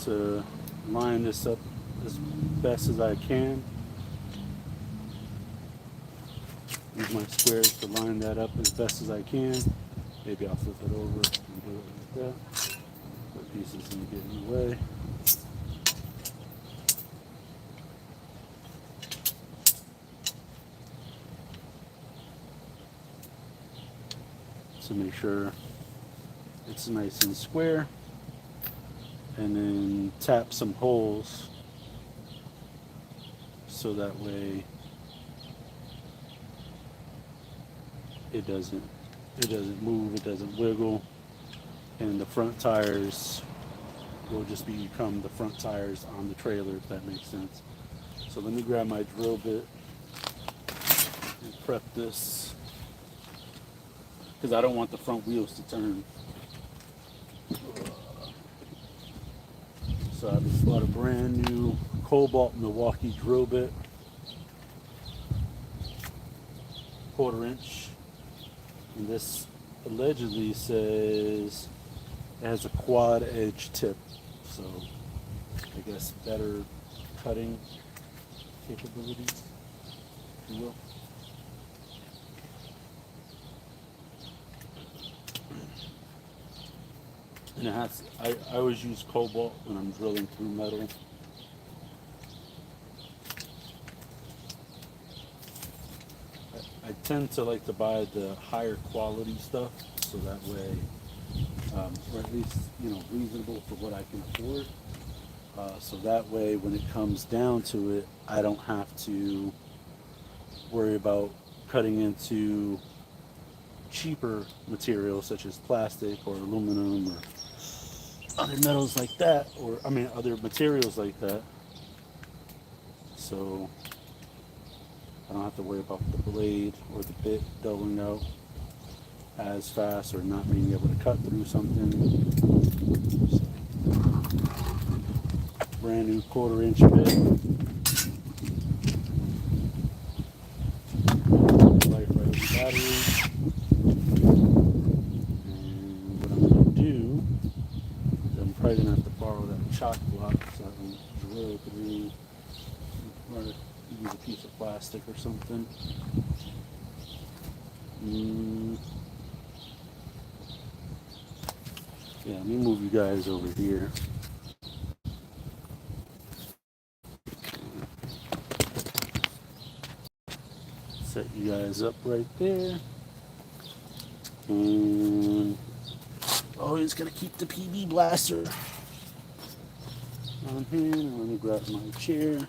to line this up as best as I can. Use my square to line that up as best as I can. Maybe I'll flip it over and do it like that. Put pieces didn't get in the way. To make sure it's nice and square, and then tap some holes so that way it doesn't move, it doesn't wiggle, and the front tires will just become the front tires on the trailer, if that makes sense. So let me grab my drill bit and prep this, because I don't want the front wheels to turn. So I just bought a brand new Cobalt Milwaukee drill bit, 1/4 inch, and this allegedly says it has a quad edge tip, so I guess better cutting capabilities, if you will. And it has, I always use cobalt when I'm drilling through metal. I tend to like to buy the higher quality stuff, so that way, or at least, reasonable for what I can afford. So that way, when it comes down to it, I don't have to worry about cutting into cheaper materials such as plastic or aluminum or other metals like that, or other materials like that. So I don't have to worry about the blade or the bit dulling out as fast or not being able to cut through something. So, brand new 1/4 inch bit. Light right with the battery. And what I'm going to do is I'm probably going to have to borrow that chalk block so I can drill through, or use a piece of plastic or something. Yeah, let me move you guys over here. Set you guys up right there. And always gonna keep the PB blaster on hand. Let me grab my chair.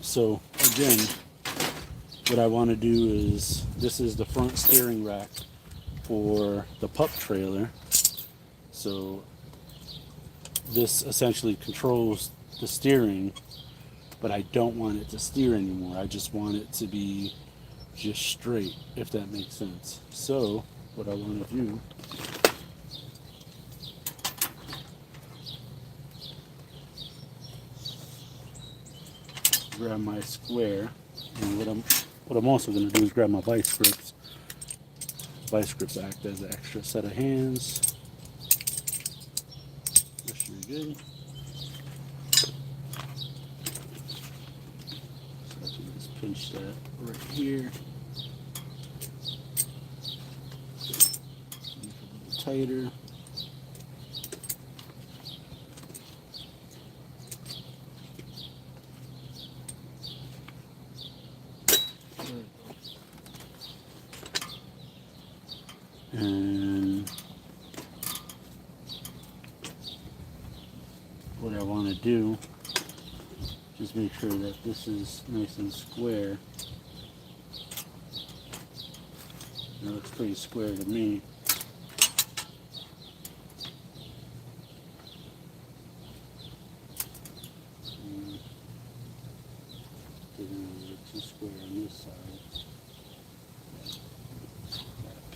So again, what I want to do is, this is the front steering rack for the pup trailer. So this essentially controls the steering, but I don't want it to steer anymore. I just want it to be just straight, if that makes sense. So what I want to do, grab my square, and what I'm also going to do is grab my vice grips. Vice grips act as an extra set of hands. good. So I can just pinch that right here. Make it a little tighter. And what I want to do, just make sure that this is nice and square. It looks pretty square to me. Getting a little too square on this side.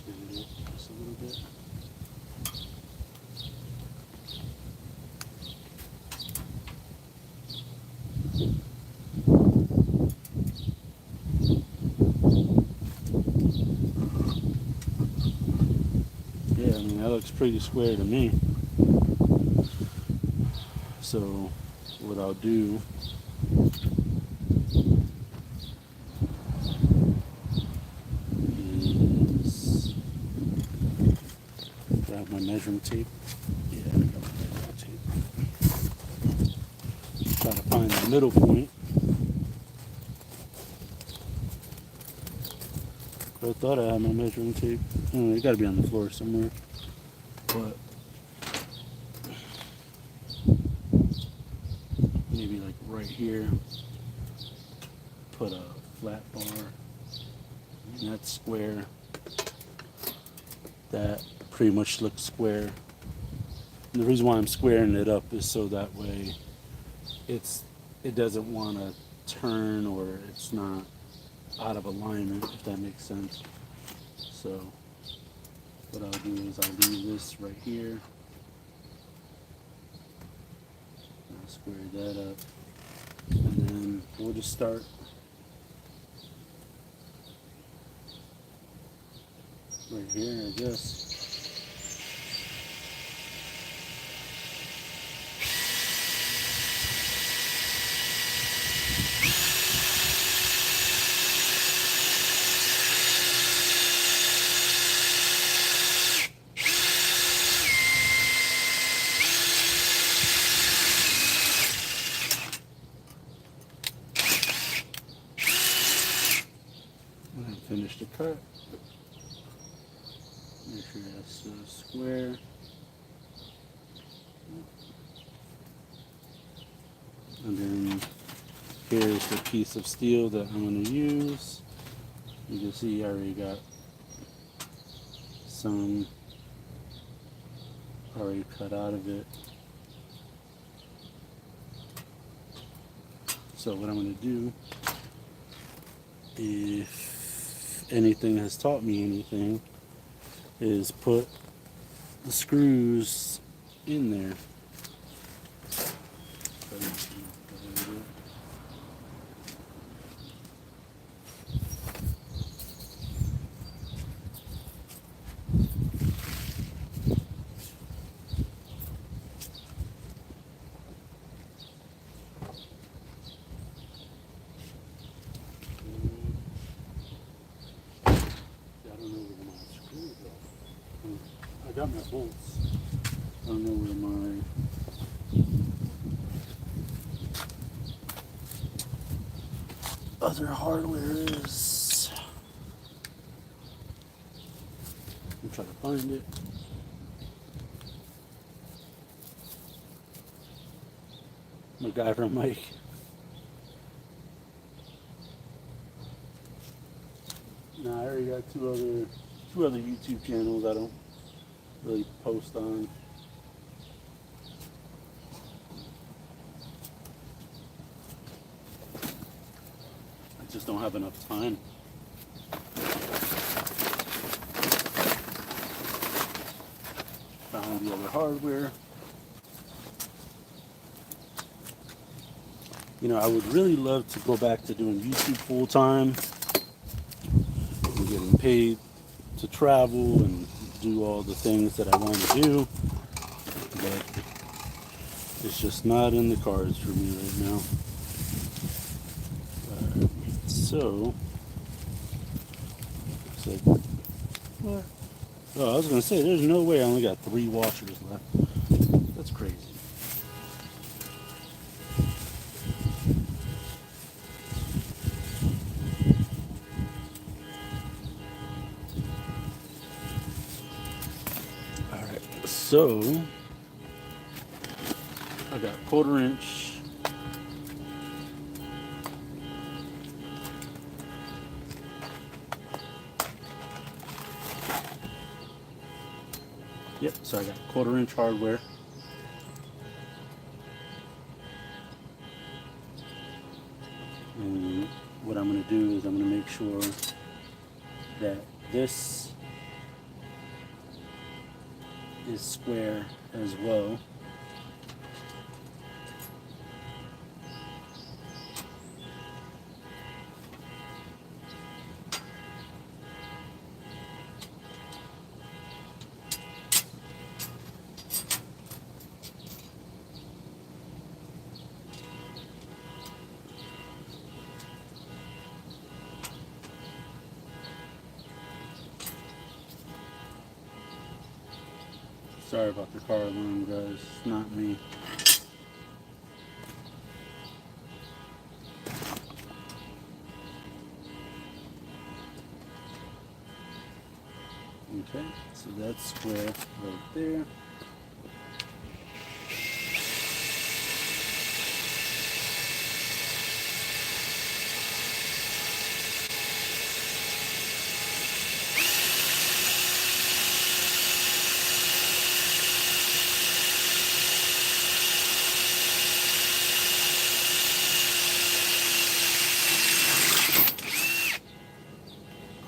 Pivot it just a little bit. Yeah, I mean that looks pretty square to me. So what I'll do is grab my measuring tape. Yeah, I got my measuring tape. Try to find the middle point. I thought I had my measuring tape. Oh, it got to be on the floor somewhere. But maybe like right here, put a flat bar. And that's square. That pretty much looks square. And the reason why I'm squaring it up is so that way it doesn't want to turn, or it's not out of alignment, if that makes sense. So what I'll do is I'll leave this right here. I'll square that up, and then we'll just start right here, I guess. And finish the cut. Make sure that's square. And then here's the piece of steel that I'm going to use. You can see I already got some already cut out of it. So what I'm going to do, if anything has taught me anything, is put the screws in there. I got my bolts. I don't know where my other hardware is. I'm trying to find it. My guy from Mike. Nah, I already got two other YouTube channels I don't really post on. I just don't have enough time. Found the other hardware. You know, I would really love to go back to doing YouTube full time. I'm getting paid to travel and do all the things that I want to do. But It's just not in the cards for me right now. Alright, so looks like what? Oh, I was gonna say there's no way I only got 3 washers left. That's crazy. Alright, so I got 1/4 inch. Yep, so I got 1/4 inch hardware. And what I'm going to do is I'm going to make sure that this is square as well. Sorry about the car alarm, guys. It's not me. Okay, so that's square right there.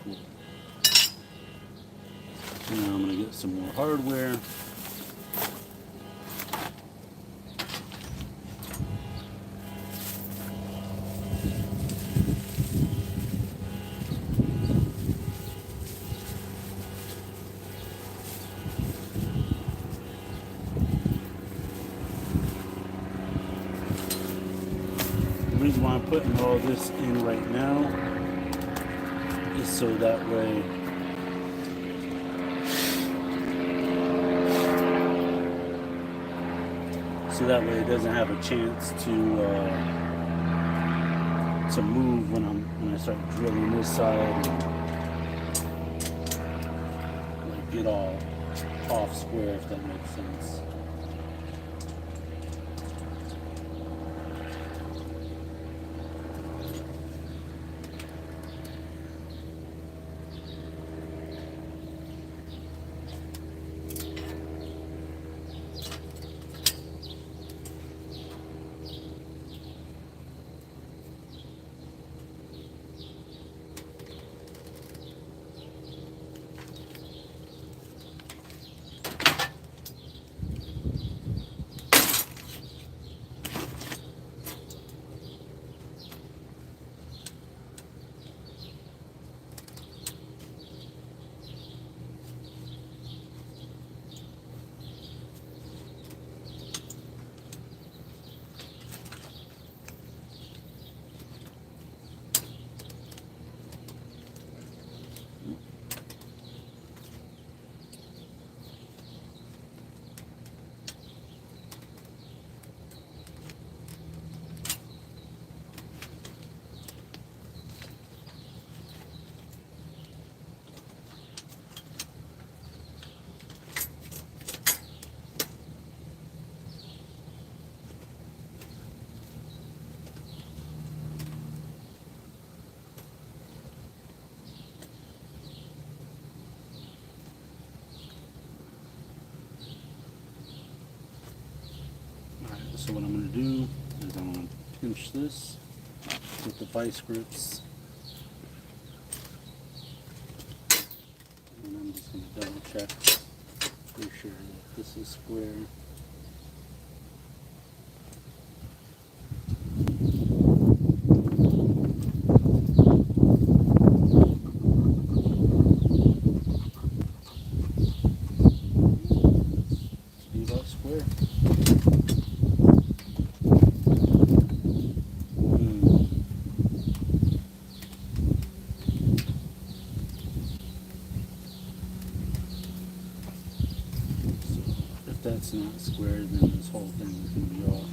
Cool. Now I'm going to get some more hardware. The reason why I'm putting all this in right now is so that way it doesn't have a chance to move when I start drilling this side and like get all off square, if that makes sense. So what I'm going to do is I'm going to pinch this with the vice grips, and I'm just going to double check, make sure that this is square. Be about square. If that's not square, then this whole thing is going to be off.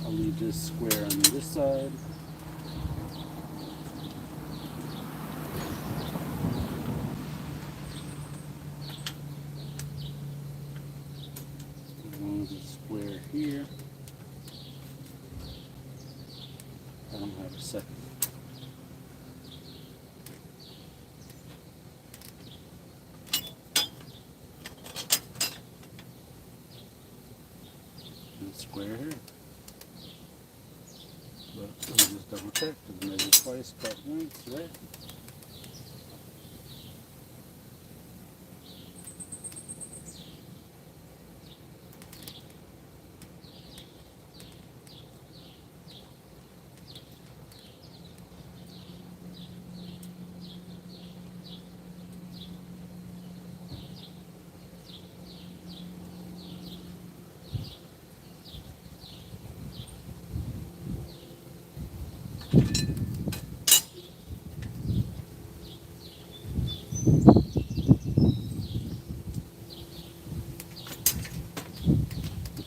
I'll leave this square on this side. As long as it's square here. I don't have a second. And square here. But let me just double check. Because measure twice, cut once, right?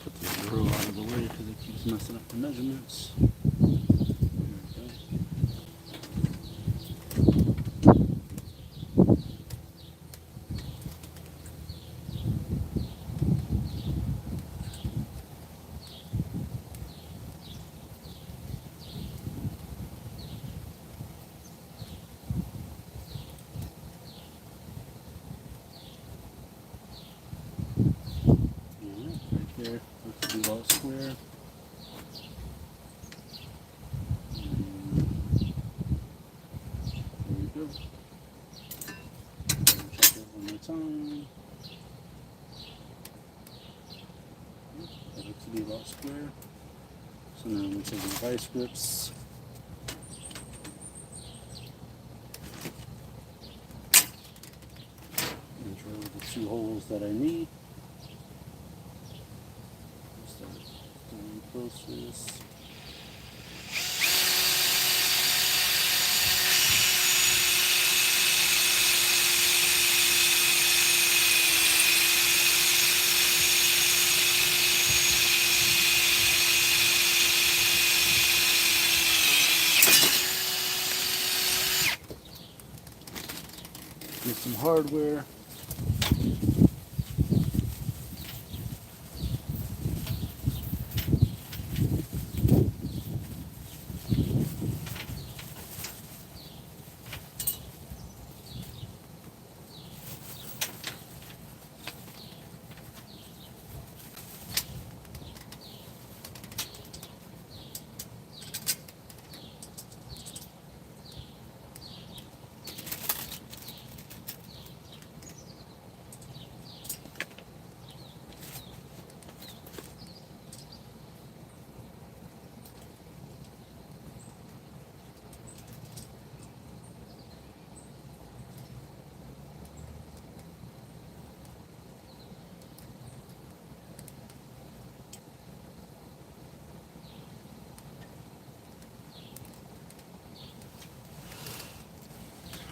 Put this drill out of the way because it keeps messing up the measurements. Right there, let's do all square. There we go. Check it one more time. That looks to be about square. So now we take the vice grips. And drill the 2 holes that I need. Start going close to this. Get some hardware.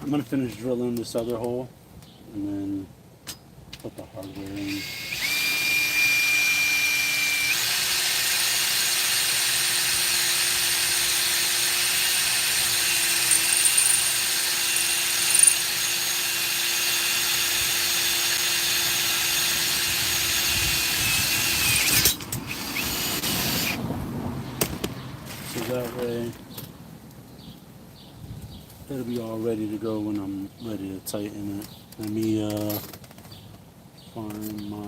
I'm going to finish drilling this other hole and then put the hardware in. So that way it'll be all ready to go when I'm ready to tighten it. Let me find my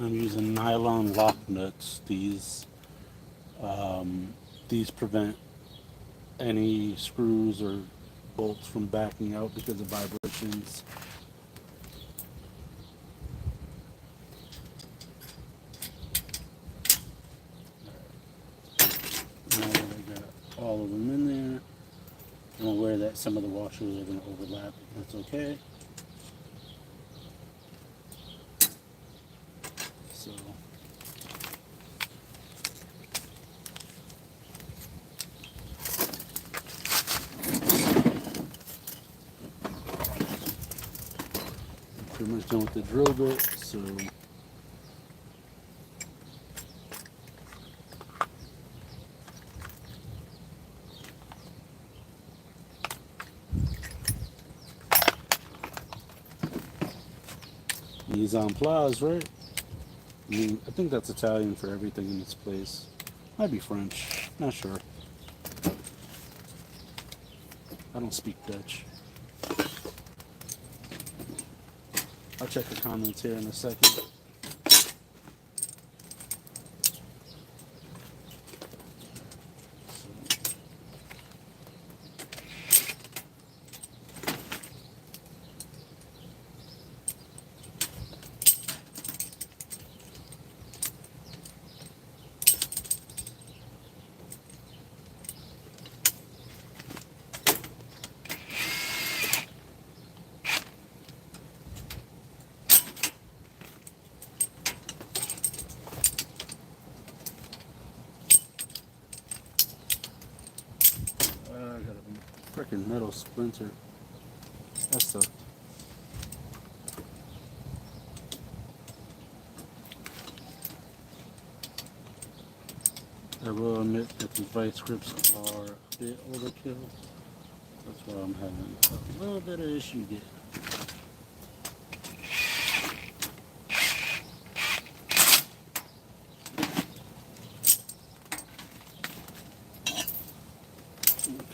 I'm using nylon lock nuts. These prevent any screws or bolts from backing out because of vibrations. Now that I got all of them in there, I'm aware that some of the washers are going to overlap. That's okay. So pretty much done with the drill bit. So mise en place, right? I mean, I think that's Italian for everything in this place. Might be French. Not sure. I don't speak Dutch. I'll check the comments here in a second. I got a freaking metal splinter. That's the. I will admit that the vice grips are a bit overkill. That's why I'm having a little bit of issue getting.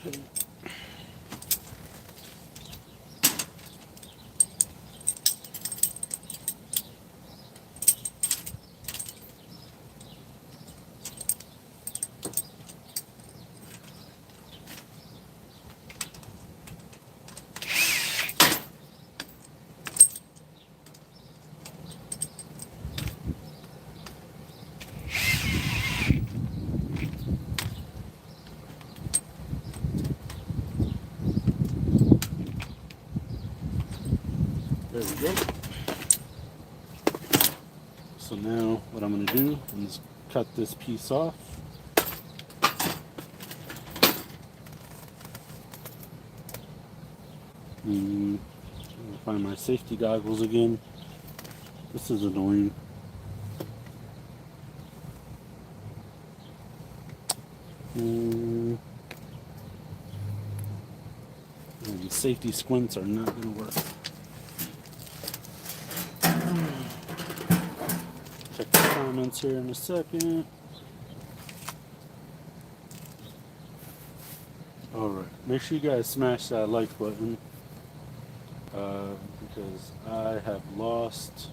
Okay. There we go. So now what I'm going to do is cut this piece off. I'll find my safety goggles again. This is annoying. And safety squints are not going to work. Check the comments here in a second. Alright, make sure you guys smash that like button because I have lost,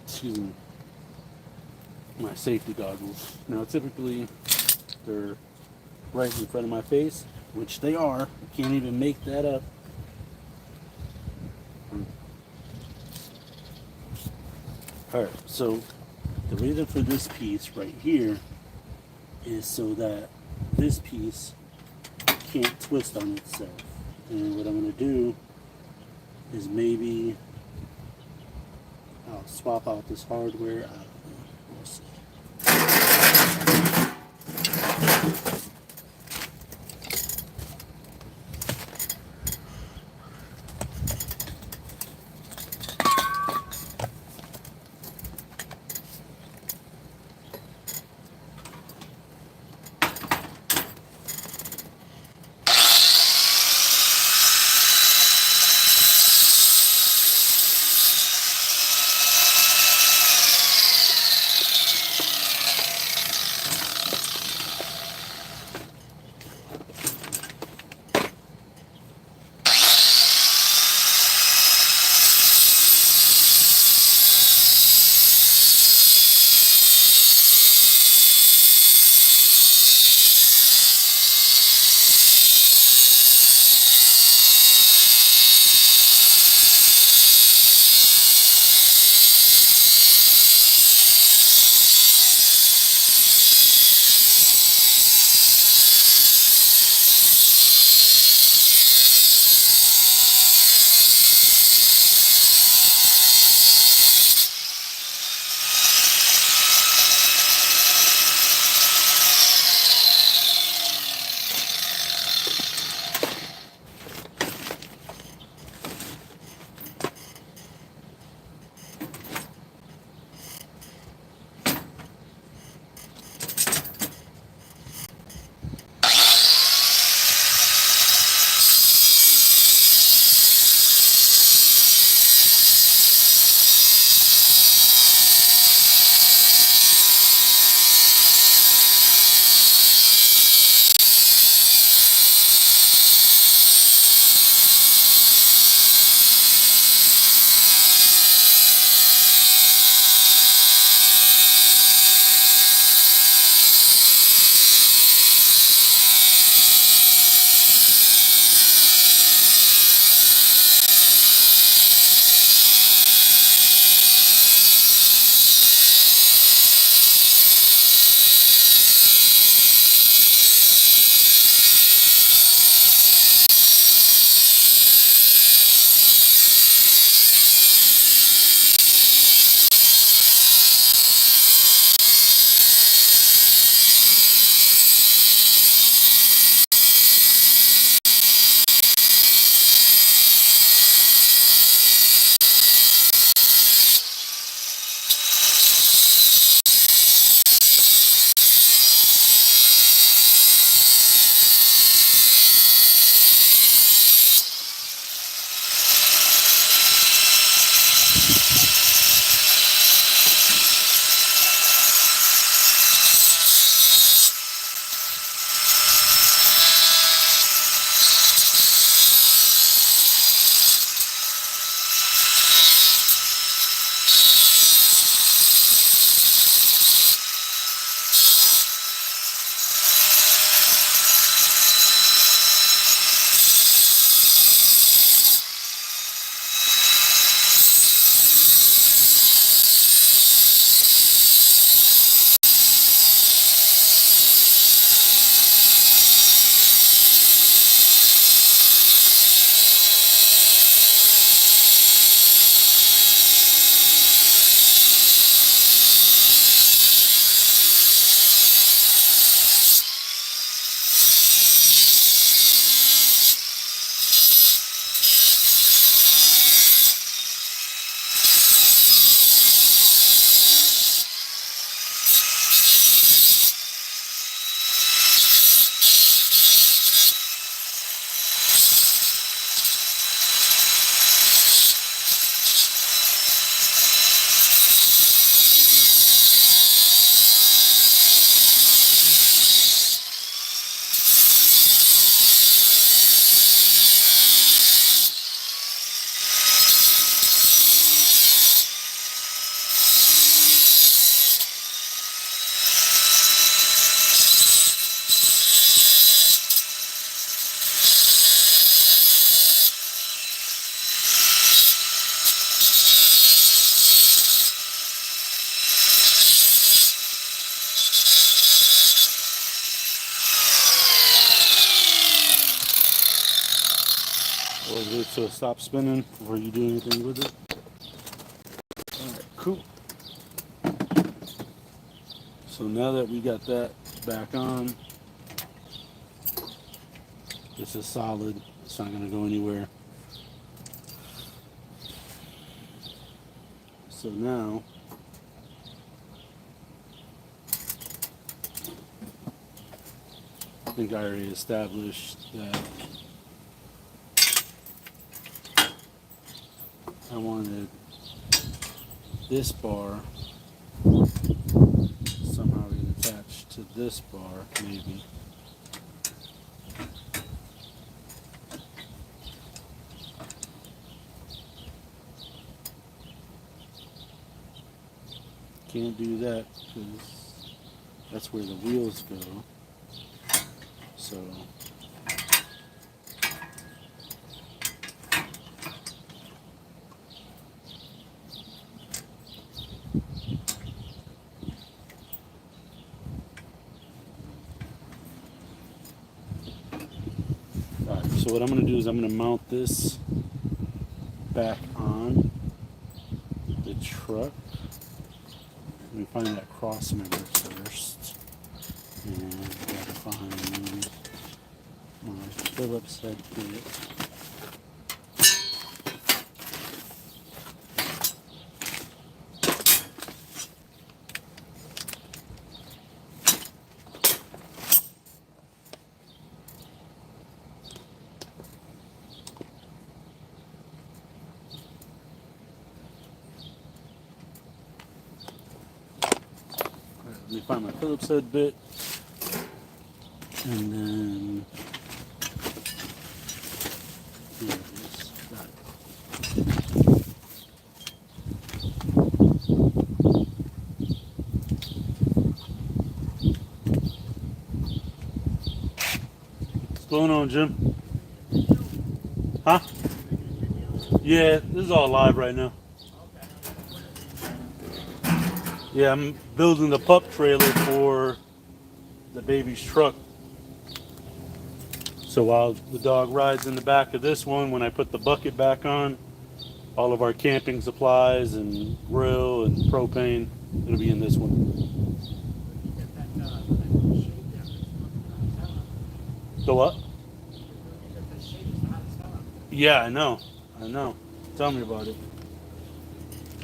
excuse me, my safety goggles. Now typically they're right in front of my face, which they are. I can't even make that up. Alright, so the reason for this piece right here is so that this piece can't twist on itself. And what I'm going to do is maybe I'll swap out this hardware. We'll see. so it stops spinning before you do anything with it. Alright, cool. So now that we got that back on, this is solid. It's not going to go anywhere. So now, I think I already established that I wanted this bar somehow get attached to this bar, maybe. Can't do that because that's where the wheels go. So alright, so what I'm going to do is I'm going to mount this back on the truck. Let me find that cross member first. And I gotta find my Phillips head bit. Let me find my Phillips head bit, and then here it is. Got it. What's going on, Jim? Huh? Yeah, this is all live right now. Yeah, I'm building the pup trailer for the baby's truck. So while the dog rides in the back of this one, when I put the bucket back on, all of our camping supplies and grill and propane, it'll be in this one. The what? Yeah, I know. Tell me about it.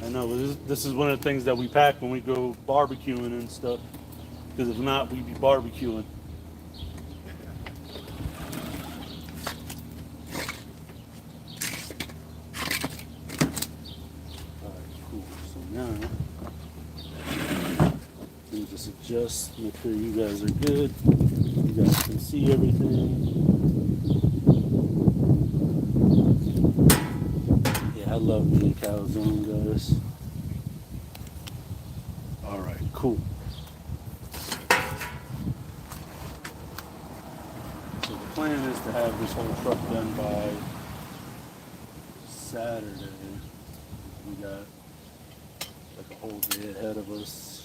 I know. This is one of the things that we pack when we go barbecuing and stuff. Because if not, we'd be barbecuing. Alright, cool. So now, let me just adjust, make sure you guys are good. You guys can see everything. Yeah, I love being calzone, guys. Alright, cool. So the plan is to have this whole truck done by Saturday. We got like a whole day ahead of us.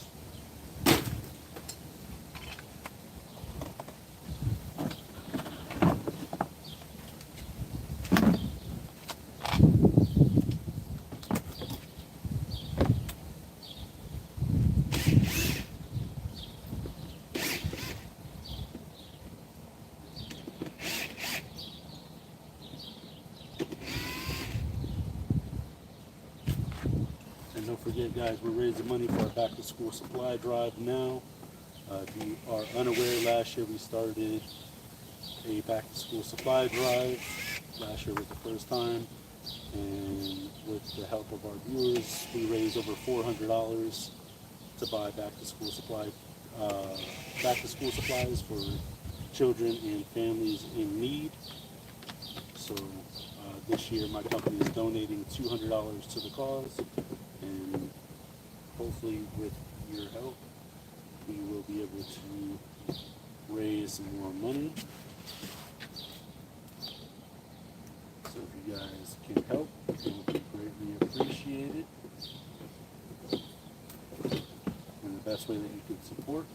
And don't forget, guys, we're raising money for our back to school supply drive now. If you are unaware, last year we started a back to school supply drive. Last year was the first time. And with the help of our viewers, we raised over $400 to buy back to school supplies for children and families in need. So this year my company is donating $200 to the cause, and hopefully with your help we will be able to raise some more money. So if you guys can help, it will be greatly appreciated. And the best way that you can support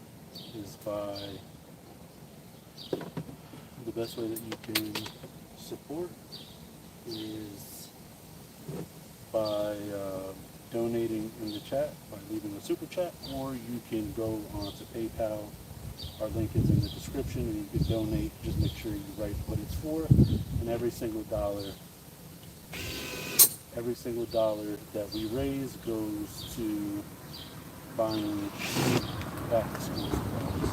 is by is by donating in the chat, by leaving a super chat, or you can go onto PayPal. Our link is in the description, and you can donate. Just make sure you write what it's for, and every single dollar that we raise goes to buying back to school supplies.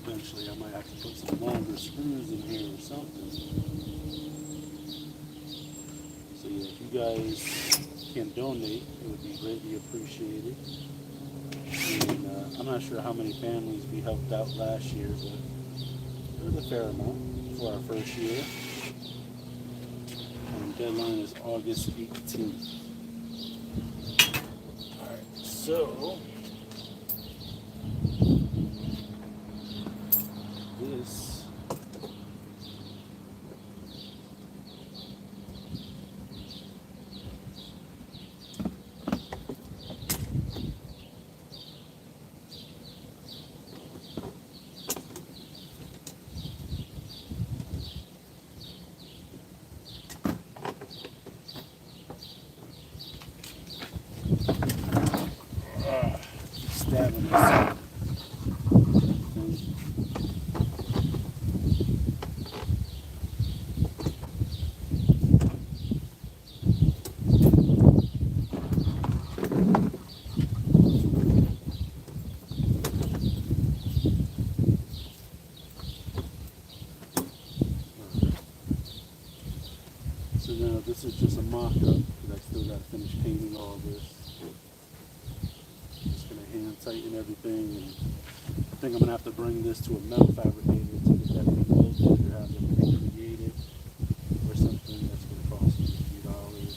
Eventually, I might have to put some longer screws in here or something. So yeah, if you guys can donate, it would be greatly appreciated. And I'm not sure how many families we helped out last year, but it was a fair amount for our first year. Deadline is August 18th. Alright, so this stabbing myself. So now this is just a mock-up because I still got to finish painting all this. Just gonna hand tighten everything, and I think I'm gonna have to bring this to a metal fabricator to get that rebuilt or have them recreated or something. That's gonna cost me a few dollars,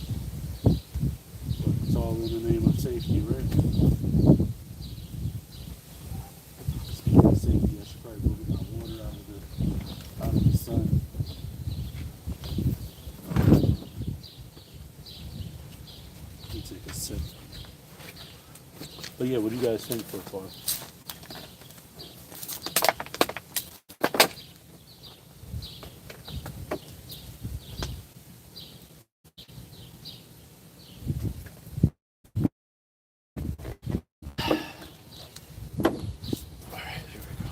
but it's all in the name of safety, right? Speaking of safety, I should probably go get my water out of the sun. Let me take a sip. But yeah, what do you guys think so far? Alright, here we go.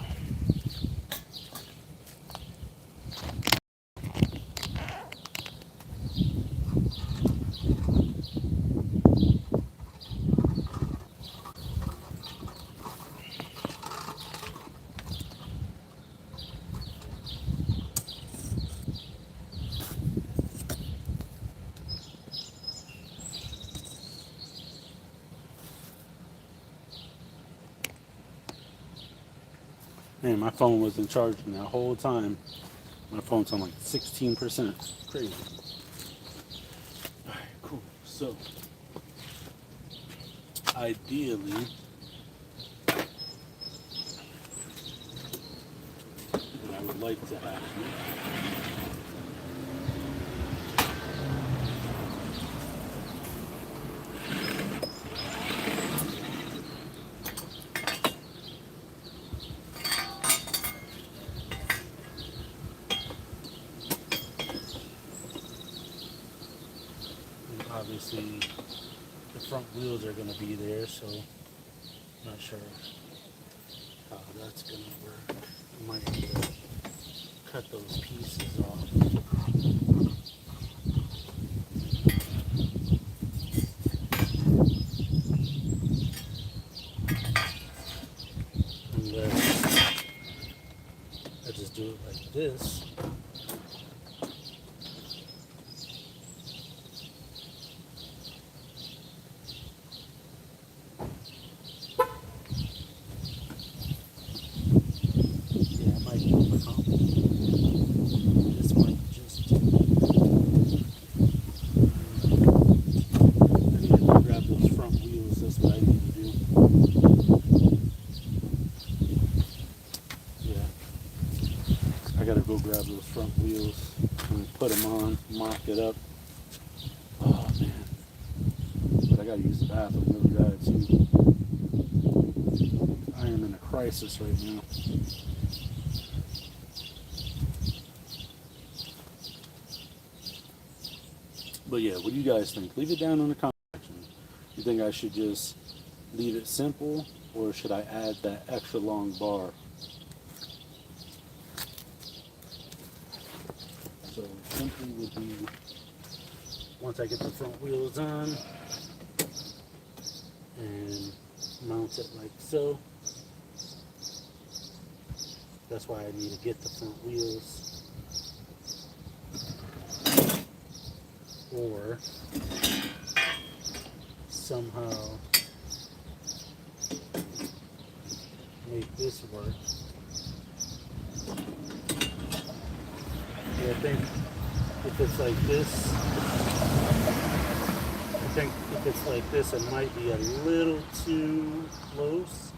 Man, my phone wasn't charging that whole time. My phone's on like 16%. Crazy. Alright, cool. So, ideally, what I would like to have here obviously the front wheels are going to be there, so I'm not sure how that's going to work. I might have to cut those pieces off. And then I just do it like this. Grab those front wheels, that's what I need to do. go grab those front wheels and put them on, mock it up. Oh man, but I gotta use the bathroom really bad too. I am in a crisis right now. But yeah, what do you guys think? Leave it down in the comment section. You think I should just leave it simple, or should I add that extra long bar? So simply would be, once I get the front wheels on and mount it like so. That's why I need to get the front wheels. Or somehow make this work. Yeah, I think if it's like this, it might be a little too close.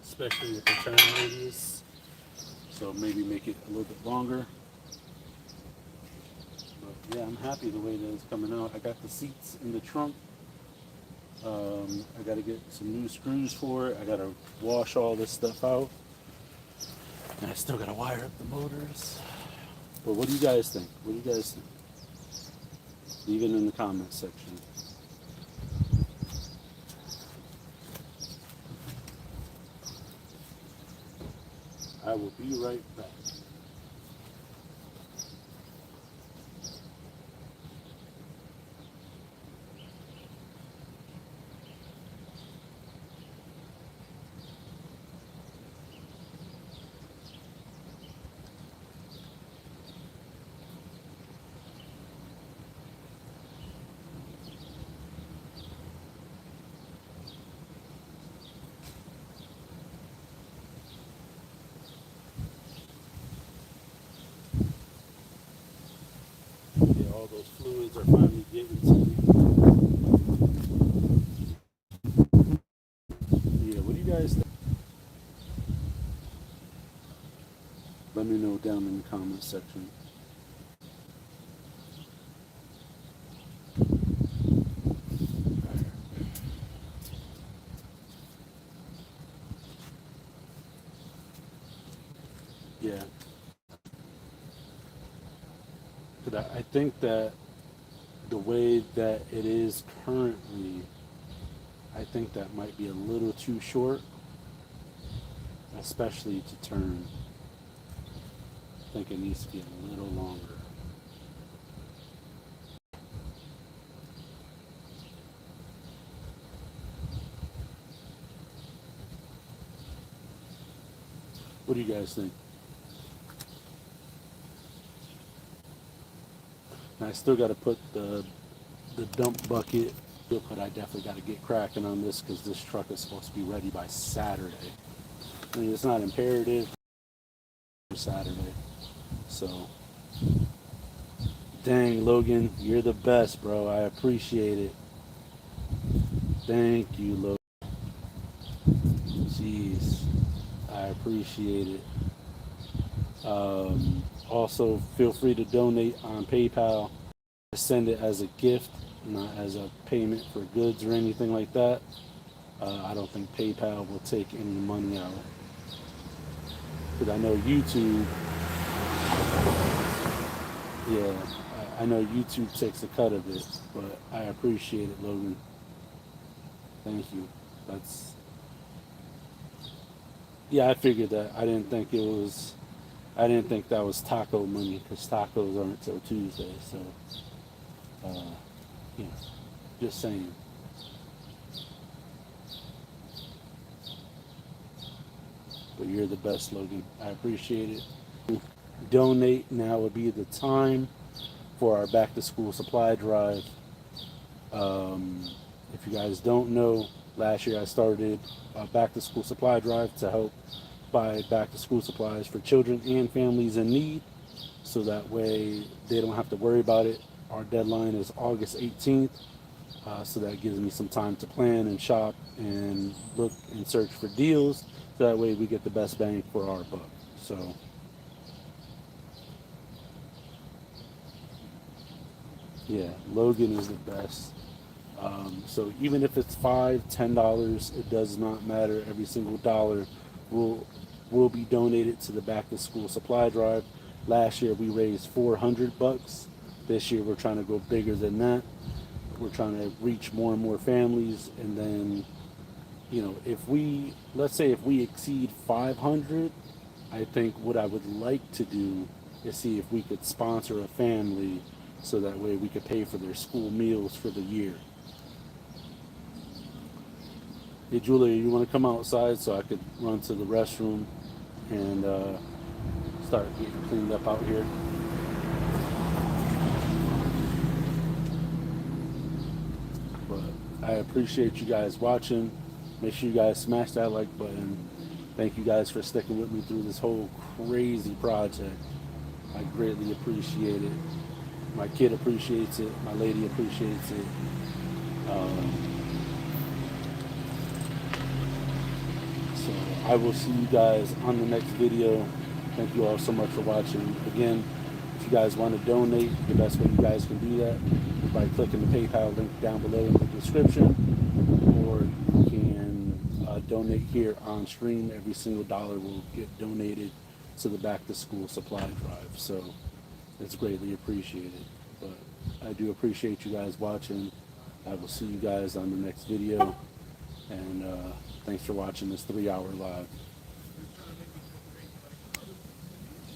Especially with the turn radius. So maybe make it a little bit longer. But yeah, I'm happy the way that it's coming out. I got the seats in the trunk. I got to get some new screws for it. I got to wash all this stuff out. And I still got to wire up the motors. But what do you guys think? What do you guys think? Leave it in the comment section. I will be right back. Yeah, all those fluids are finally getting to me. Yeah, what do you guys think? Let me know down in the comment section. Yeah. But I think that the way that it is currently, I think that might be a little too short, especially to turn. I think it needs to be a little longer. What do you guys think? And I still got to put the dump bucket, but I definitely got to get cracking on this because this truck is supposed to be ready by Saturday. I mean, it's not imperative for Saturday. So, dang, Logan, you're the best, bro. I appreciate it. Thank you, Logan. Jeez, I appreciate it. Also, feel free to donate on PayPal. Send it as a gift, not as a payment for goods or anything like that. I don't think PayPal will take any money out. Because I know YouTube, yeah, I know YouTube takes a cut of it, but I appreciate it, Logan. Thank you. Yeah, I figured that. I didn't think that was taco money because tacos aren't till Tuesday. So, yeah, just saying. But you're the best, Logan. I appreciate it. Donate. Now would be the time for our back to school supply drive. If you guys don't know, last year I started a back to school supply drive to help buy back to school supplies for children and families in need, so that way they don't have to worry about it. Our deadline is August 18th. So that gives me some time to plan and shop and look and search for deals. So that way we get the best bang for our buck. So yeah, Logan is the best. So even if it's $5, $10, it does not matter. Every single dollar will will be donated to the back to school supply drive. Last year we raised $400. This year we're trying to go bigger than that. We're trying to reach more and more families, and then if we, let's say if we exceed 500, I think what I would like to do is see if we could sponsor a family so that way we could pay for their school meals for the year. Hey Julia, you want to come outside so I could run to the restroom and start getting cleaned up out here? But I appreciate you guys watching. Make sure you guys smash that like button. Thank you guys for sticking with me through this whole crazy project. I greatly appreciate it. My kid appreciates it. My lady appreciates it. So I will see you guys on the next video. Thank you all so much for watching. Again, if you guys want to donate, the best way you guys can do that is by clicking the PayPal link down below in the description, or you can donate here on stream. Every single dollar will get donated to the back to school supply drive. So it's greatly appreciated. But I do appreciate you guys watching. I will see you guys on the next video. And thanks for watching this 3-hour live.